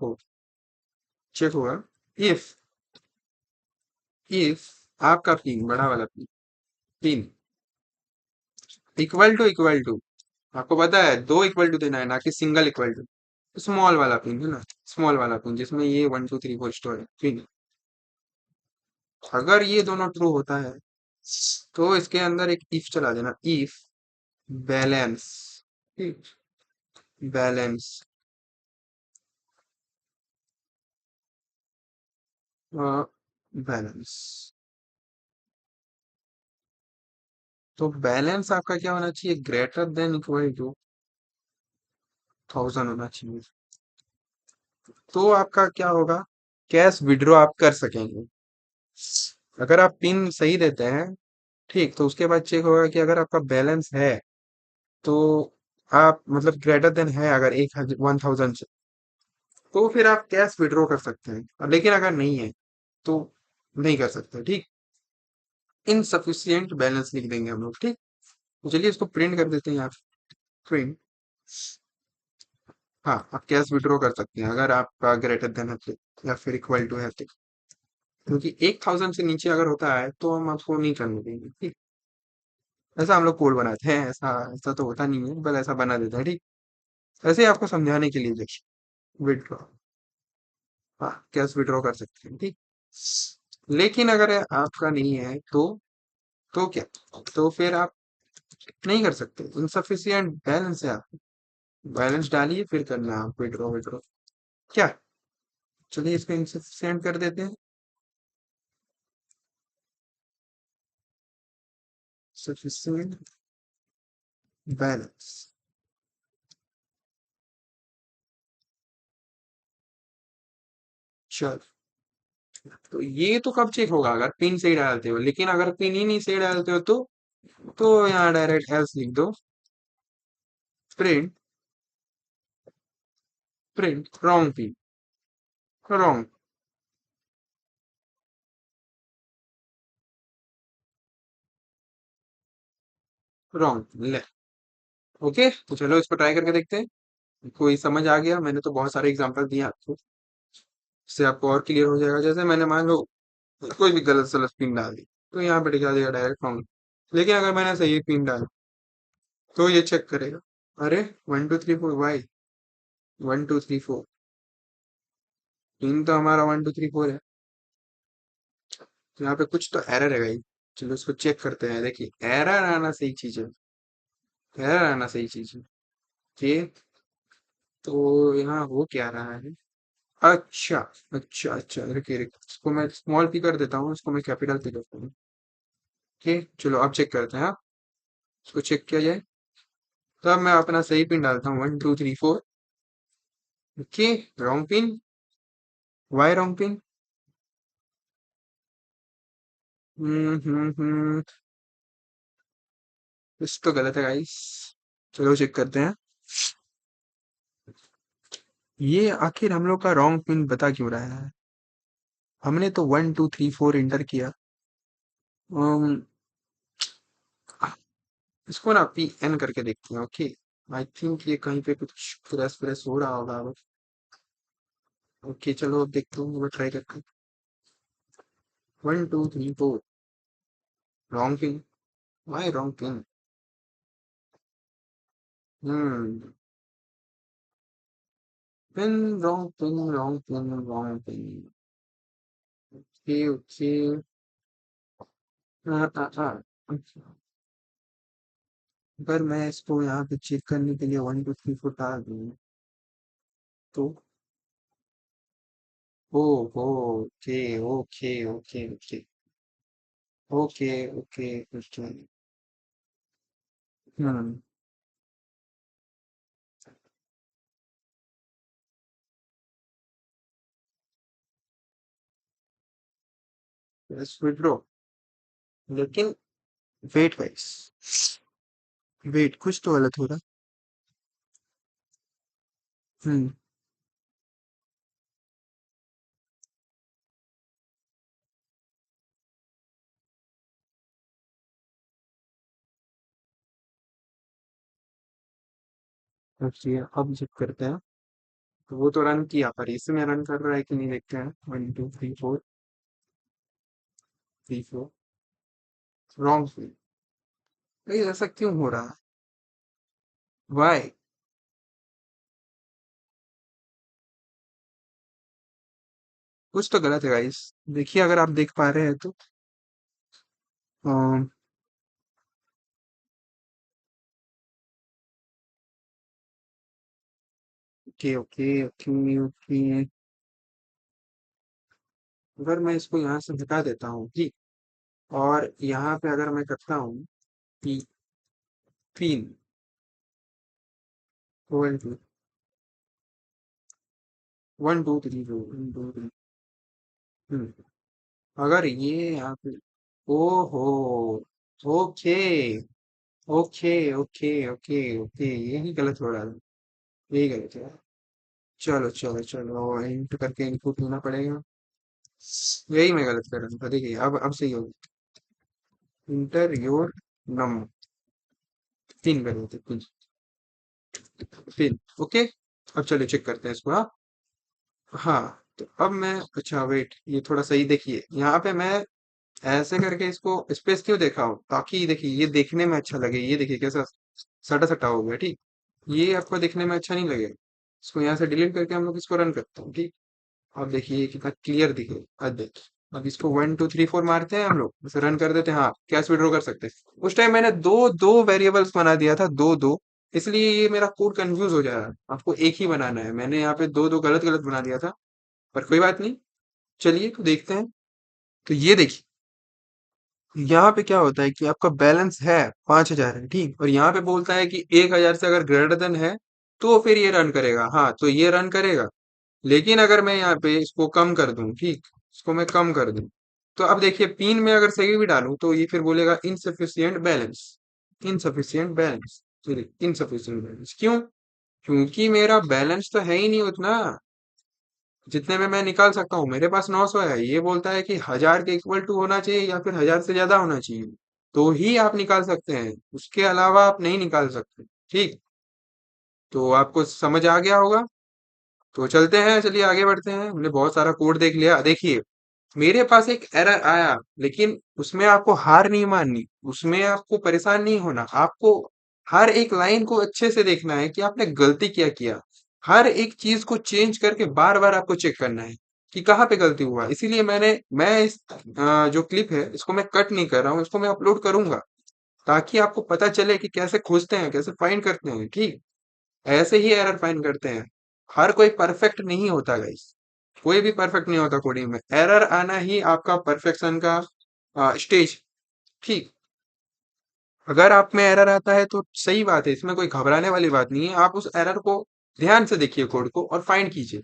[SPEAKER 1] होगा। इफ, इफ आपका पिन, बड़ा वाला पिन, पिन इक्वल टू, आपको पता है दो इक्वल टू देना है, ना कि सिंगल इक्वल टू। स्मॉल वाला पिन है ना, स्मॉल वाला पिन जिसमें ये 1 2 3 4 स्टोर है, पिन। अगर ये दोनों ट्रू होता है तो इसके अंदर एक इफ चला देना, इफ बैलेंस, ठीक। Balance, balance. तो बैलेंस आपका क्या होना चाहिए? ग्रेटर देन इक्वल टू 1000 होना चाहिए। तो आपका क्या होगा? कैश विड्रॉ आप कर सकेंगे। अगर आप पिन सही देते हैं, ठीक, तो उसके बाद चेक होगा कि अगर आपका बैलेंस है, तो आप मतलब ग्रेटर देन है अगर 1000 से, तो फिर आप कैश विड्रॉ कर सकते हैं। लेकिन अगर नहीं है तो नहीं कर सकते, ठीक। इनसफिशियंट बैलेंस लिख देंगे हम लोग, ठीक। तो चलिए इसको प्रिंट कर देते हैं यहाँ। प्रिंट। हाँ, आप कैश विड्रॉ कर सकते हैं अगर आपका ग्रेटर देन है तो, या फिर इक्वल टू है तो। क्योंकि 1000 से नीचे अगर होता है तो हम आपको नहीं करने देंगे, ठीक। ऐसा हम लोग कोड बनाते हैं, ऐसा ऐसा तो होता नहीं है, बस ऐसा बना देता है, ठीक। ऐसे ही आपको समझाने के लिए जस्ट विड्रॉ। हाँ, कैश विड्रॉ कर सकते हैं, ठीक। लेकिन अगर आपका नहीं है तो क्या? तो फिर आप नहीं कर सकते, इनसफिशियंट बैलेंस है। आप बैलेंस डालिए फिर करना आप विड्रॉ, विड्रॉ क्या। चलिए इसको इनसफिशियंट कर देते हैं। Sufficient balance. चल, तो ये तो कब चेक होगा? अगर पिन सही डालते हो। लेकिन अगर पिन ही नहीं सही डालते हो तो यहाँ डायरेक्ट एल्स लिख दो। Print, print wrong pin, wrong, wrong ले। ओके, तो चलो इसको ट्राई करके देखते हैं। कोई समझ आ गया? मैंने तो बहुत सारे एग्जांपल दिए आपको, इससे आपको और क्लियर हो जाएगा। जैसे मैंने मान लो कोई भी गलत सलत पिन डाल दी, तो यहाँ पे दिखा देगा डायरेक्ट रॉन्ग। लेकिन अगर मैंने सही पिन डाल, तो ये चेक करेगा, अरे 1 2 3 4 वाई, 1 2 3 4, पिन तो हमारा 1 2 3 4 है। तो यहाँ पे कुछ तो एरर है भाई। चलो इसको चेक करते हैं। देखिए, एरर आना सही चीज है, एरर आना सही चीज है। ये तो यहाँ हो क्या रहा है? अच्छा, अच्छा, अच्छा, रुकिए रुकिए, इसको मैं स्मॉल पी कर देता हूँ, इसको मैं कैपिटल पी करता हूँ। ठीक, चलो अब चेक करते हैं। हाँ, इसको चेक किया जाए। तो अब मैं अपना सही पिन डालता हूँ, 1 2 3 4। Okay, wrong pin. Why wrong pin? Hmm. कुछ तो गलत है गाइस। चलो चेक करते हैं। ये आखिर हम लोग का रॉन्ग पिन बता क्यों रहा है? हमने तो 1 2 3 4 इंटर किया। अम, इसको ना पी एन करके देखते हैं। ओके, आई थिंक ये कहीं पे कुछ प्रेस प्रेस हो रहा होगा अब। ओके, चलो अब देखते हूँ, मैं ट्राई करके। 1 2 3 4, wrong pin. Why wrong pin? Hmm. Pin wrong pin wrong pin wrong pin. Okay okay. अच्छा, अगर मैं इसको यहाँ पे चेक करने के लिए 1 2 3 4 डाल दूँ तो oh oh okay okay okay okay okay okay okay. Hmm. Yes withdraw. लेकिन वेट गाइस, वेट कुछ तो गलत हो रहा। हम्म। ओके अब चेक करते हैं। तो वो तो रन किया पर इसमें रन कर रहा है कि नहीं देखते हैं। 1 2 3 4 3 4 रॉन्ग। भाई ऐसा क्यों हो रहा है? वाई? कुछ तो गलत है गाइस। देखिए अगर आप देख पा रहे हैं तो ओके ओके ओके ओके। अगर मैं इसको यहाँ से हटा देता हूँ ठीक, और यहाँ पे अगर मैं करता हूँ कि 3 1 2 1 2 3 4 1 2 3। अगर ये यहाँ पे ओहो okay okay okay okay okay यही गलत हो रहा है। यही गलत है। चलो चलो चलो इंट करके इनपुट लेना पड़ेगा। यही मैं गलत कर रहा था। देखिए अब सही होगा। इंटर योर नम 3 कर देते 3। ओके। अब चलिए चेक करते हैं इसको। हाँ हाँ। तो अब मैं अच्छा वेट ये थोड़ा सही देखिए यहाँ पे मैं ऐसे करके इसको स्पेस क्यों देखा हूँ ताकि देखिए ये देखने में अच्छा लगे। ये देखिए कैसा सटा सटा हो गया ठीक। ये आपको देखने में अच्छा नहीं लगे। इसको यहाँ से डिलीट करके हम लोग इसको रन करते हैं ठीक। अब देखिए ये कितना क्लियर दिखे। अब देखिए अब इसको 1 2 3 4 मारते हैं हम लोग इसे रन कर देते हैं। हाँ कैश विड्रॉ कर सकते हैं। उस टाइम मैंने दो दो वेरिएबल्स बना दिया था दो दो। इसलिए ये मेरा कोड कंफ्यूज हो जा रहा है। आपको एक ही बनाना है। मैंने यहाँ पे दो दो गलत गलत बना दिया था। पर कोई बात नहीं। चलिए तो देखते हैं। तो ये देखिए यहाँ पे क्या होता है कि आपका बैलेंस है 5,000 है ठीक, और यहाँ पे बोलता है कि 1,000 से अगर ग्रेटर देन है तो फिर ये रन करेगा। हाँ तो ये रन करेगा। लेकिन अगर मैं यहाँ पे इसको कम कर दूं ठीक, इसको मैं कम कर दूं तो अब देखिए पिन में अगर सही भी डालूं तो ये फिर बोलेगा इनसफिशियंट बैलेंस। Insufficient balance. चलिए इनसफिशियंट बैलेंस क्यों? क्योंकि मेरा बैलेंस तो है ही नहीं उतना जितने में मैं निकाल सकता हूँ। मेरे पास 900 है। ये बोलता है कि 1,000 के इक्वल टू होना चाहिए या फिर 1,000 से ज्यादा होना चाहिए तो ही आप निकाल सकते हैं। उसके अलावा आप नहीं निकाल सकते ठीक। तो आपको समझ आ गया होगा। तो चलते हैं। चलिए आगे बढ़ते हैं। हमने बहुत सारा कोड देख लिया। देखिए मेरे पास एक एरर आया लेकिन उसमें आपको हार नहीं माननी। उसमें आपको परेशान नहीं होना। आपको हर एक लाइन को अच्छे से देखना है कि आपने गलती क्या किया। हर एक चीज को चेंज करके बार बार आपको चेक करना है कि कहाँ पे गलती हुआ। इसीलिए मैं इस जो क्लिप है इसको मैं कट नहीं कर रहा हूँ। इसको मैं अपलोड करूंगा ताकि आपको पता चले कि कैसे खोजते हैं कैसे फाइंड करते हैं ठीक। ऐसे ही एरर फाइंड करते हैं। हर कोई परफेक्ट नहीं होता गाइस। कोई भी परफेक्ट नहीं होता कोडिंग में। एरर आना ही आपका परफेक्शन का स्टेज ठीक। अगर आप में एरर आता है तो सही बात है। इसमें कोई घबराने वाली बात नहीं है। आप उस एरर को ध्यान से देखिए कोड को और फाइंड कीजिए।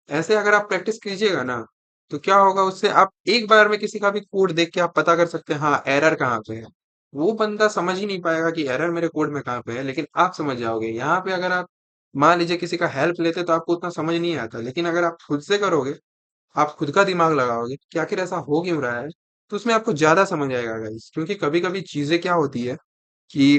[SPEAKER 1] ऐसे अगर आप प्रैक्टिस कीजिएगा ना तो क्या होगा उससे आप एक बार में किसी का भी कोड देख के आप पता कर सकते हैं हाँ एरर कहाँ पे है। वो बंदा समझ ही नहीं पाएगा कि एरर मेरे कोड में कहाँ पे है, लेकिन आप समझ जाओगे। यहाँ पे अगर आप मान लीजिए किसी का हेल्प लेते तो आपको उतना समझ नहीं आता, लेकिन अगर आप खुद से करोगे, आप खुद का दिमाग लगाओगे कि आखिर ऐसा हो क्यों रहा है, तो उसमें आपको ज्यादा समझ आएगा गाइस। क्योंकि कभी कभी चीजें क्या होती है कि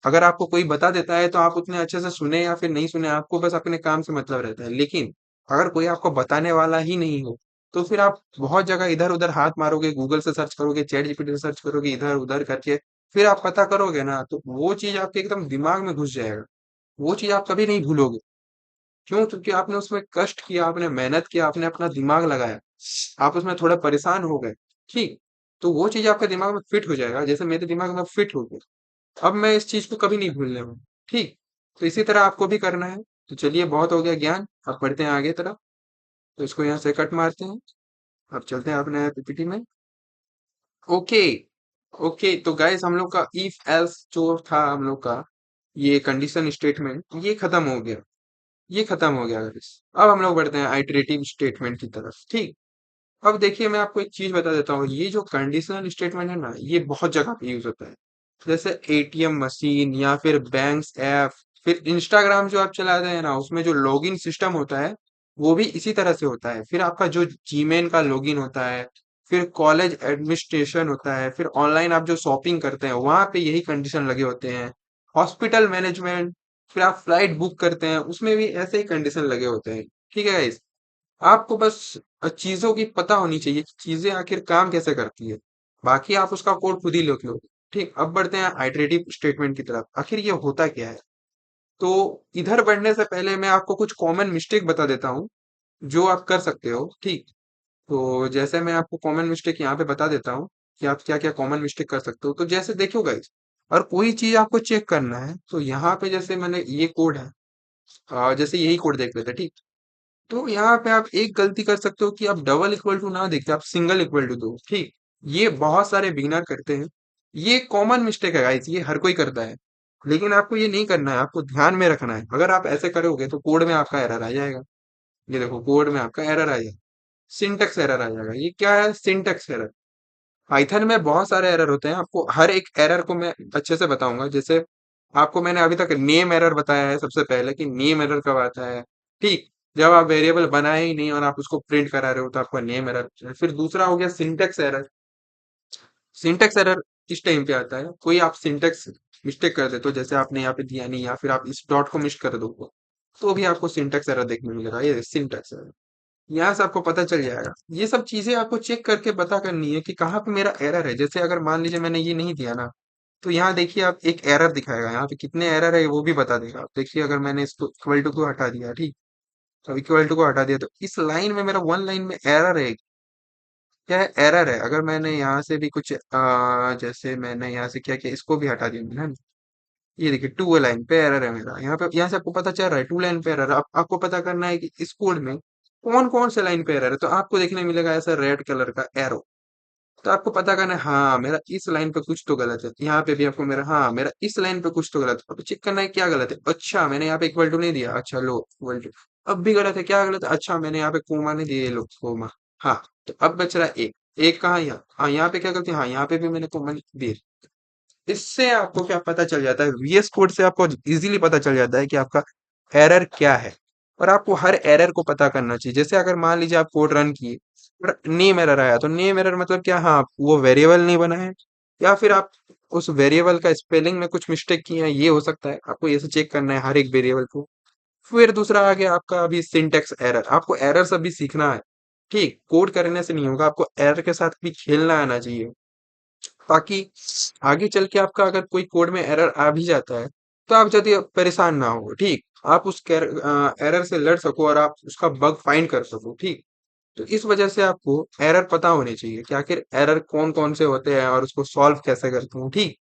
[SPEAKER 1] अगर आपको कोई बता देता है तो आप उतने अच्छे से सुने या फिर नहीं सुने, आपको बस अपने काम से मतलब रहता है। लेकिन अगर कोई आपको बताने वाला ही नहीं हो तो फिर आप बहुत जगह इधर उधर हाथ मारोगे, गूगल से सर्च करोगे, चैट जीपीटी से सर्च करोगे, इधर उधर करके फिर आप पता करोगे ना तो वो चीज आपके एकदम दिमाग में घुस जाएगा। वो चीज आप कभी नहीं भूलोगे। क्यों? क्योंकि आपने उसमें कष्ट किया, आपने मेहनत किया, आपने अपना दिमाग लगाया, आप उसमें थोड़ा परेशान हो गए। ठीक, तो वो चीज आपके दिमाग में फिट हो जाएगा, जैसे मेरे दिमाग में फिट हो गया। अब मैं इस चीज को कभी नहीं भूलने वाला। ठीक, तो इसी तरह आपको भी करना है। तो चलिए, बहुत हो गया ज्ञान, अब बढ़ते हैं आगे तरफ। तो इसको यहाँ से कट मारते हैं। अब चलते हैं अपने पीपीटी में। ओके। ओके, तो गाइस हम लोग का इफ एल्स जो था हम लोग का, ये कंडीशन स्टेटमेंट, ये खत्म हो गया। ये खत्म हो गया गाइस। अब हम लोग बढ़ते हैं आइटरेटिव स्टेटमेंट की तरफ। ठीक, अब देखिए मैं आपको एक चीज बता देता हूँ, ये जो कंडीशनल स्टेटमेंट है ना, ये बहुत जगह पे यूज होता है। जैसे एटीएम मशीन या फिर बैंक्स ऐप, फिर इंस्टाग्राम जो आप चलाते हैं ना, उसमें जो लॉगिन सिस्टम होता है, वो भी इसी तरह से होता है। फिर आपका जो जीमेल का लॉगिन होता है, फिर कॉलेज एडमिनिस्ट्रेशन होता है, फिर ऑनलाइन आप जो शॉपिंग करते हैं वहां पे यही कंडीशन लगे होते हैं। हॉस्पिटल मैनेजमेंट, फिर आप फ्लाइट बुक करते हैं उसमें भी ऐसे ही कंडीशन लगे होते हैं। ठीक है guys? आपको बस चीजों की पता होनी चाहिए कि चीजें आखिर काम कैसे करती है। बाकी आप उसका कोड खुद ही लिख लो। ठीक, अब बढ़ते हैं आइटरेटिव स्टेटमेंट की तरफ। आखिर ये होता क्या है? तो इधर बढ़ने से पहले मैं आपको कुछ कॉमन मिस्टेक बता देता हूँ जो आप कर सकते हो। ठीक, तो जैसे मैं आपको कॉमन मिस्टेक यहाँ पे बता देता हूँ कि आप क्या क्या कॉमन मिस्टेक कर सकते हो। तो जैसे देखो गाइस, और कोई चीज आपको चेक करना है तो यहाँ पे जैसे मैंने ये कोड है, जैसे यही कोड देख लेते हैं। ठीक, तो यहाँ पे आप एक गलती कर सकते हो कि आप डबल इक्वल टू ना देख आप सिंगल इक्वल टू दो। ठीक, ये बहुत सारे बिगिनर करते हैं। ये कॉमन मिस्टेक है गाइस, ये हर कोई करता है। लेकिन आपको ये नहीं करना है, आपको ध्यान में रखना है। अगर आप ऐसे करोगे तो कोड में आपका एरर आ जाएगा। ये देखो, कोड में आपका एरर आ जाएगा, सिंटेक्स एरर आ जाएगा। ये क्या है? Syntax error. पाइथन में बहुत सारे एरर होते हैं, आपको हर एक एरर को मैं अच्छे से बताऊंगा। जैसे आपको मैंने अभी तक नेम एरर बताया है सबसे पहले, कि नेम एरर कब आता है। ठीक, जब आप वेरिएबल बनाए ही नहीं और आप उसको प्रिंट करा रहे हो तो आपका नेम एरर। फिर दूसरा हो गया सिंटेक्स एरर। सिंटेक्स एरर किस टाइम पे आता है? कोई आप सिंटेक्स मिस्टेक कर देते हो, जैसे आपने यहाँ पे दिया नहीं या फिर आप इस डॉट को मिस कर दो, तो भी आपको सिंटेक्स एरर देखने मिलेगा। ये सिंटेक्स एरर, यहाँ से आपको पता चल जाएगा। ये सब चीजें आपको चेक करके पता करनी है कि कहाँ पे मेरा एरर है। जैसे अगर मान लीजिए मैंने ये नहीं दिया ना, तो यहाँ देखिए आप एक एरर दिखाएगा, यहाँ पे कितने एरर है वो भी बता देगा। आप देखिए, अगर मैंने इसको इक्वल टू को हटा दिया, ठीक, तो इक्वल टू को हटा दिया, तो इस लाइन में मेरा वन लाइन में एरर है। क्या है? एरर है। अगर मैंने यहाँ से भी कुछ जैसे मैंने यहाँ से क्या किया, इसको भी हटा दिया मैंने, है ना? ये देखिए, टू लाइन पे एरर है मेरा। यहाँ पे, यहाँ से आपको पता चल रहा है टू लाइन पे एरर। आपको पता करना है कि इस कोड में कौन कौन से लाइन पे एरर है। तो आपको देखने मिलेगा ऐसा रेड कलर का एरो। तो आपको पता करना है, हाँ मेरा इस लाइन पे कुछ तो गलत है। यहाँ पे भी आपको मेरा, हाँ मेरा इस लाइन पे कुछ तो गलत है। अब चेक करना है क्या गलत है। अच्छा, मैंने यहाँ पे इक्वल टू नहीं दिया, अच्छा लो इक्वल टू। अब भी गलत है, क्या गलत है? अच्छा, मैंने यहाँ पे कोमा नहीं दिया, ये लो कोमा। हाँ, तो अब बच रहा है एक। एक कहाँ? यहाँ। हाँ, यहाँ पे क्या गलती? हाँ, यहाँ पे भी मैंने कोमा नहीं दी। इससे आपको क्या पता चल जाता है, वीएस कोड से आपको इजीली पता चल जाता है कि आपका एरर क्या है। और आपको हर एरर को पता करना चाहिए। जैसे अगर मान लीजिए आप कोड रन किए और नेम एरर आया, तो नेम एरर मतलब क्या? हाँ, वो वेरिएबल नहीं बना है, या फिर आप उस वेरिएबल का स्पेलिंग में कुछ मिस्टेक किए हैं, ये हो सकता है। आपको ये से चेक करना है हर एक वेरिएबल को। फिर दूसरा आ गया आपका अभी सिंटेक्स एरर। आपको एरर अभी सीखना है। ठीक, कोड करने से नहीं होगा, आपको एरर के साथ भी खेलना आना चाहिए, ताकि आगे चल के आपका अगर कोई कोड में एरर आ भी जाता है तो आप जल्दी परेशान ना हो। ठीक, आप उस एरर से लड़ सको और आप उसका बग फाइंड कर सको। ठीक, तो इस वजह से आपको एरर पता होने चाहिए कि आखिर एरर कौन कौन से होते हैं और उसको सॉल्व कैसे करते हैं। ठीक,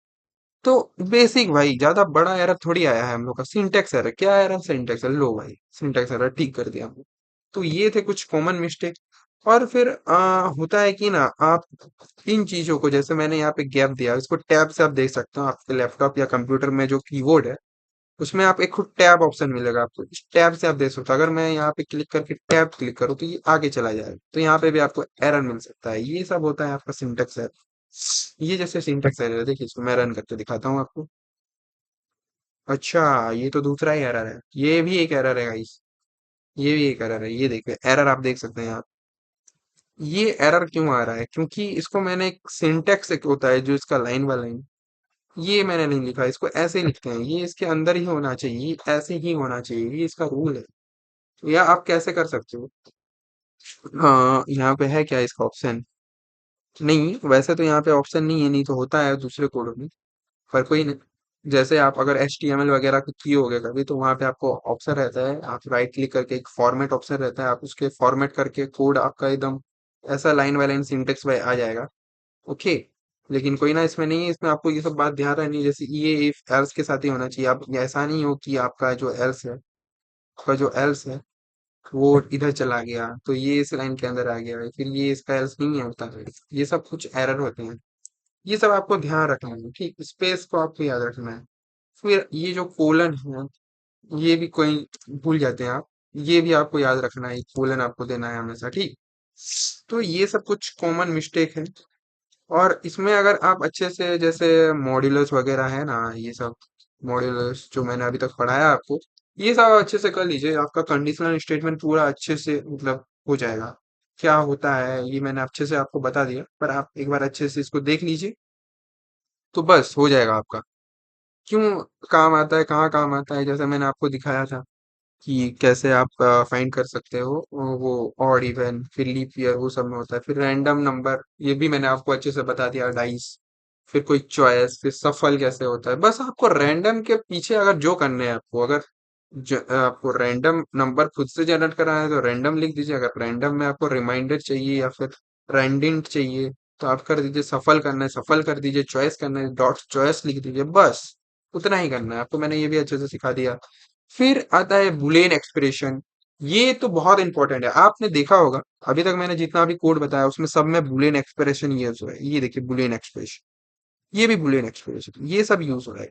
[SPEAKER 1] तो बेसिक भाई, ज्यादा बड़ा एरर थोड़ी आया है हम लोग का। सिंटेक्स एरर, क्या एरर? सिंटेक्स एरर, लो भाई सिंटेक्स एरर ठीक कर दिया हमने। तो ये थे कुछ कॉमन मिस्टेक। और फिर होता है कि ना, आप इन चीजों को, जैसे मैंने यहाँ पे गैप दिया, इसको टैब से आप देख सकते हो। आपके लैपटॉप या कंप्यूटर में जो कीबोर्ड है, उसमें आप एक खुद टैब ऑप्शन मिलेगा आपको, इस टैब से आप देख सकते हो। अगर मैं यहाँ पे क्लिक करके टैब क्लिक करूँ तो ये आगे चला जाएगा, तो यहाँ पे भी आपको एरर मिल सकता है। ये सब होता है आपका सिंटेक्स एरर। ये जैसे सिंटेक्स एरर है, देखिए इसको मैं रन करके दिखाता हूँ आपको। अच्छा, ये तो दूसरा ही एरर है, ये भी एक एरर है गाइस। ये भी एक एरर है, ये देखिए एरर आप देख सकते हैं यहाँ। ये एरर क्यों आ रहा है? क्योंकि इसको मैंने एक सिंटेक्स एक होता है जो इसका लाइन बाय लाइन, ये मैंने नहीं लिखा। इसको ऐसे ही लिखते हैं, ये इसके अंदर ही होना चाहिए, ऐसे ही होना चाहिए, ये इसका रूल है। या आप कैसे कर सकते हो? हाँ, यहाँ पे है क्या इसका ऑप्शन? नहीं, वैसे तो यहाँ पे ऑप्शन नहीं है, नहीं तो होता है दूसरे कोडों में, पर कोई नहीं। जैसे आप अगर HTML वगैरह कुछ किए होगे कभी, तो वहां पे आपको ऑप्शन रहता है, आप राइट क्लिक करके एक फॉर्मेट ऑप्शन रहता है, आप उसके फॉर्मेट करके कोड आपका एकदम ऐसा line by line syntax wise आ जाएगा। ओके। लेकिन कोई ना, इसमें नहीं है, इसमें आपको ये सब बात ध्यान रखनी है, जैसे ये इफ एल्स के साथ ही होना चाहिए। आप ऐसा नहीं हो कि आपका जो एल्स है, आपका जो एल्स है वो इधर चला गया तो ये इस लाइन के अंदर आ गया है, फिर ये इसका एल्स नहीं होता है। ये सब कुछ एरर होते हैं, ये सब आपको ध्यान रखना है। ठीक, स्पेस को आपको याद रखना है। फिर ये जो कोलन है, ये भी कोई भूल जाते हैं आप, ये भी आपको याद रखना है, कोलन आपको देना है हमेशा। ठीक, तो ये सब कुछ कॉमन मिस्टेक है। और इसमें अगर आप अच्छे से, जैसे मॉड्यूलस वगैरह है ना, ये सब मॉड्यूलस जो मैंने अभी तक पढ़ाया आपको, ये सब अच्छे से कर लीजिए, आपका कंडीशनल स्टेटमेंट पूरा अच्छे से मतलब हो जाएगा। क्या होता है ये मैंने अच्छे से आपको बता दिया, पर आप एक बार अच्छे से इसको देख लीजिए, तो बस हो जाएगा आपका। क्यों काम आता है, कहाँ काम आता है, जैसे मैंने आपको दिखाया था कि कैसे आप फाइंड कर सकते हो वो ऑड इवन, फिर लीप ईयर, वो सब में होता है। फिर रैंडम नंबर, ये भी मैंने आपको अच्छे से बता दिया, डाइस। फिर कोई चॉइस, फिर सफल कैसे होता है। बस आपको रैंडम के पीछे अगर जो करने हैं आपको, अगर आपको रैंडम नंबर खुद से जनरेट कराना है तो रैंडम लिख दीजिए। अगर रैंडम में आपको रिमाइंडर चाहिए या फिर रैंडेंट चाहिए तो आप कर दीजिए, सफल करना है सफल कर दीजिए, चॉइस करना है डॉट चॉइस लिख दीजिए, बस उतना ही करना है आपको। मैंने ये भी अच्छे से सिखा दिया। फिर आता है बुलियन एक्सप्रेशन। ये तो बहुत इंपॉर्टेंट है, आपने देखा होगा अभी तक मैंने जितना भी कोड बताया उसमें सब में बुलियन एक्सप्रेशन यूज हो रहा है। ये देखिए बुलियन एक्सप्रेशन, ये भी बुलियन एक्सप्रेशन, ये सब यूज हो रहा है।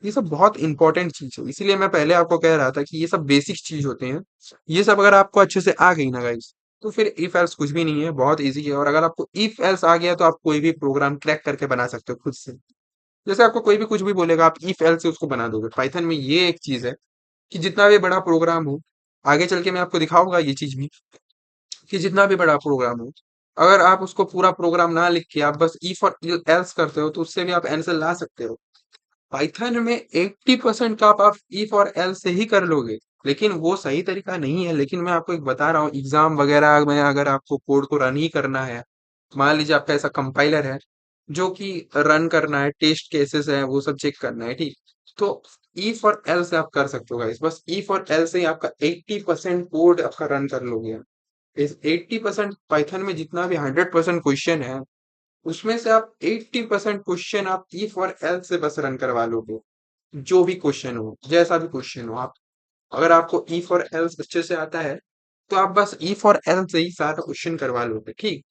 [SPEAKER 1] ये सब बहुत इंपॉर्टेंट चीज है, इसीलिए मैं पहले आपको कह रहा था कि ये सब बेसिक चीज होते हैं। ये सब अगर आपको अच्छे से आ गई ना गाइस, तो फिर इफ एल्स कुछ भी नहीं है, बहुत इजी है। और अगर आपको इफ एल्स आ गया तो आप कोई भी प्रोग्राम क्रैक करके बना सकते हो खुद से। जैसे आपको कोई भी कुछ भी बोलेगा, आप इफ एल्स से उसको बना दोगे। पाइथन में ये एक चीज है कि जितना भी बड़ा प्रोग्राम हो, आगे चल के मैं आपको दिखाऊंगा ये चीज भी, कि जितना भी बड़ा प्रोग्राम हो, अगर आप उसको पूरा प्रोग्राम ना लिख के आप बस इफ और एल्स करते हो, तो उससे भी आप आंसर ला सकते हो। पाइथन में 80% का आप इफ और एल्स से ही कर लोगे। लेकिन वो सही तरीका नहीं है, लेकिन मैं आपको एक बता रहा हूँ, एग्जाम वगैरह में अगर आपको कोड को रन ही करना है, मान लीजिए आपका ऐसा कंपाइलर है जो कि रन करना है, टेस्ट केसेस है वो सब चेक करना है, ठीक, तो इफ और एल से आप कर सकते हो गाइस। बस इफ और एल से ही आपका 80% कोड आपका रन कर लोगे। इस 80% पाइथन में जितना भी 100% क्वेश्चन है, उसमें से आप 80% क्वेश्चन आप इफ और एल से बस रन करवा लोगे। जो भी क्वेश्चन हो, जैसा भी क्वेश्चन हो, आप अगर आपको इफ और एल्स अच्छे से आता है, तो आप बस इफ और एल से ही सारा क्वेश्चन करवा लोगे। ठीक,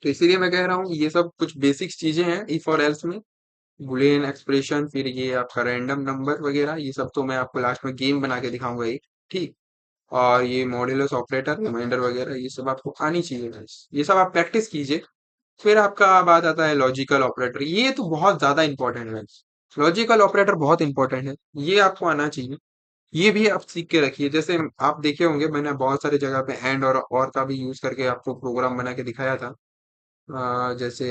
[SPEAKER 1] तो इसीलिए मैं कह रहा हूँ ये सब कुछ बेसिक चीजें हैं इफ और एल्स में। बुलियन एक्सप्रेशन, फिर ये आपका रैंडम नंबर वगैरह, ये सब तो मैं आपको लास्ट में गेम बना के दिखाऊंगा एक। ठीक, और ये मॉड्यूलस ऑपरेटर, रिमाइंडर वगैरह, ये सब आपको आनी चाहिए guys। ये सब आप प्रैक्टिस कीजिए। फिर आपका बात आता है लॉजिकल ऑपरेटर, ये तो बहुत ज्यादा इंपॉर्टेंट है। लॉजिकल ऑपरेटर बहुत इंपॉर्टेंट है, ये आपको आना चाहिए। ये भी आप सीख के रखिए। जैसे आप देखे होंगे मैंने बहुत सारी जगह पे एंड और का भी यूज करके आपको प्रोग्राम बना के दिखाया था। जैसे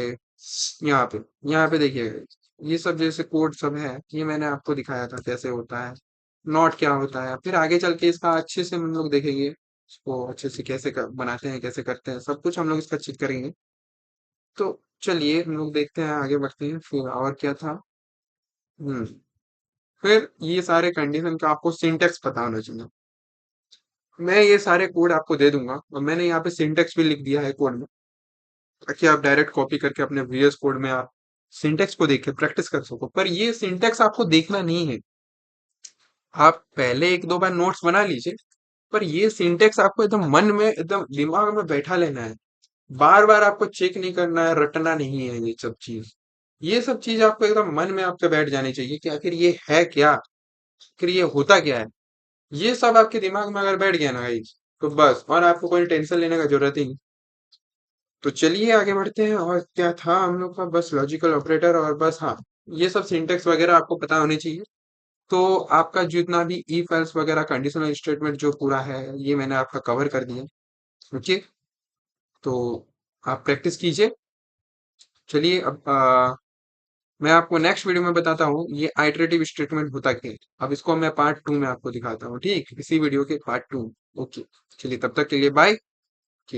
[SPEAKER 1] यहाँ पे यहाँ पे देखिए, ये सब जैसे कोड सब है, ये मैंने आपको दिखाया था कैसे होता है। नॉट क्या होता है, फिर आगे चल के इसका अच्छे से हम लोग देखेंगे, इसको अच्छे से कैसे बनाते हैं, कैसे करते हैं, सब कुछ हम लोग इसका चेक करेंगे। तो चलिए हम लोग देखते हैं, आगे बढ़ते हैं। फिर और क्या था, हम्म फिर ये सारे कंडीशन का आपको सिंटेक्स पता होना चाहिए। मैं ये सारे कोड आपको दे दूंगा, और मैंने यहाँ पे सिंटेक्स भी लिख दिया है कोड में, ताकि आप डायरेक्ट कॉपी करके अपने VS कोड में आप सिंटेक्स को देख के प्रैक्टिस कर सको। पर ये सिंटेक्स आपको देखना नहीं है, आप पहले एक दो बार नोट्स बना लीजिए, पर ये सिंटेक्स आपको एकदम मन में, एकदम दिमाग में बैठा लेना है। बार बार आपको चेक नहीं करना है, रटना नहीं है ये सब चीज। ये सब चीज आपको एकदम मन में आपके बैठ जानी चाहिए कि आखिर ये है क्या, आखिर ये होता क्या है। ये सब आपके दिमाग में अगर बैठ गया ना गाइस, तो बस, और आपको कोई टेंशन लेने का जरूरत ही नहीं। तो चलिए आगे बढ़ते हैं। और क्या था हम लोग का, बस लॉजिकल ऑपरेटर, और बस हाँ, ये सब सिंटेक्स वगैरह आपको पता होनी चाहिए। तो आपका जितना भी इफ एल्स वगैरह कंडीशनल स्टेटमेंट जो पूरा है, ये मैंने आपका कवर कर दिया। ओके, तो आप प्रैक्टिस कीजिए। चलिए अब मैं आपको नेक्स्ट वीडियो में बताता हूँ ये आइटरेटिव स्टेटमेंट होता क्या है। अब इसको मैं पार्ट 2 में आपको दिखाता हूँ, ठीक, इसी वीडियो के पार्ट 2। ओके, चलिए तब तक के लिए बाय।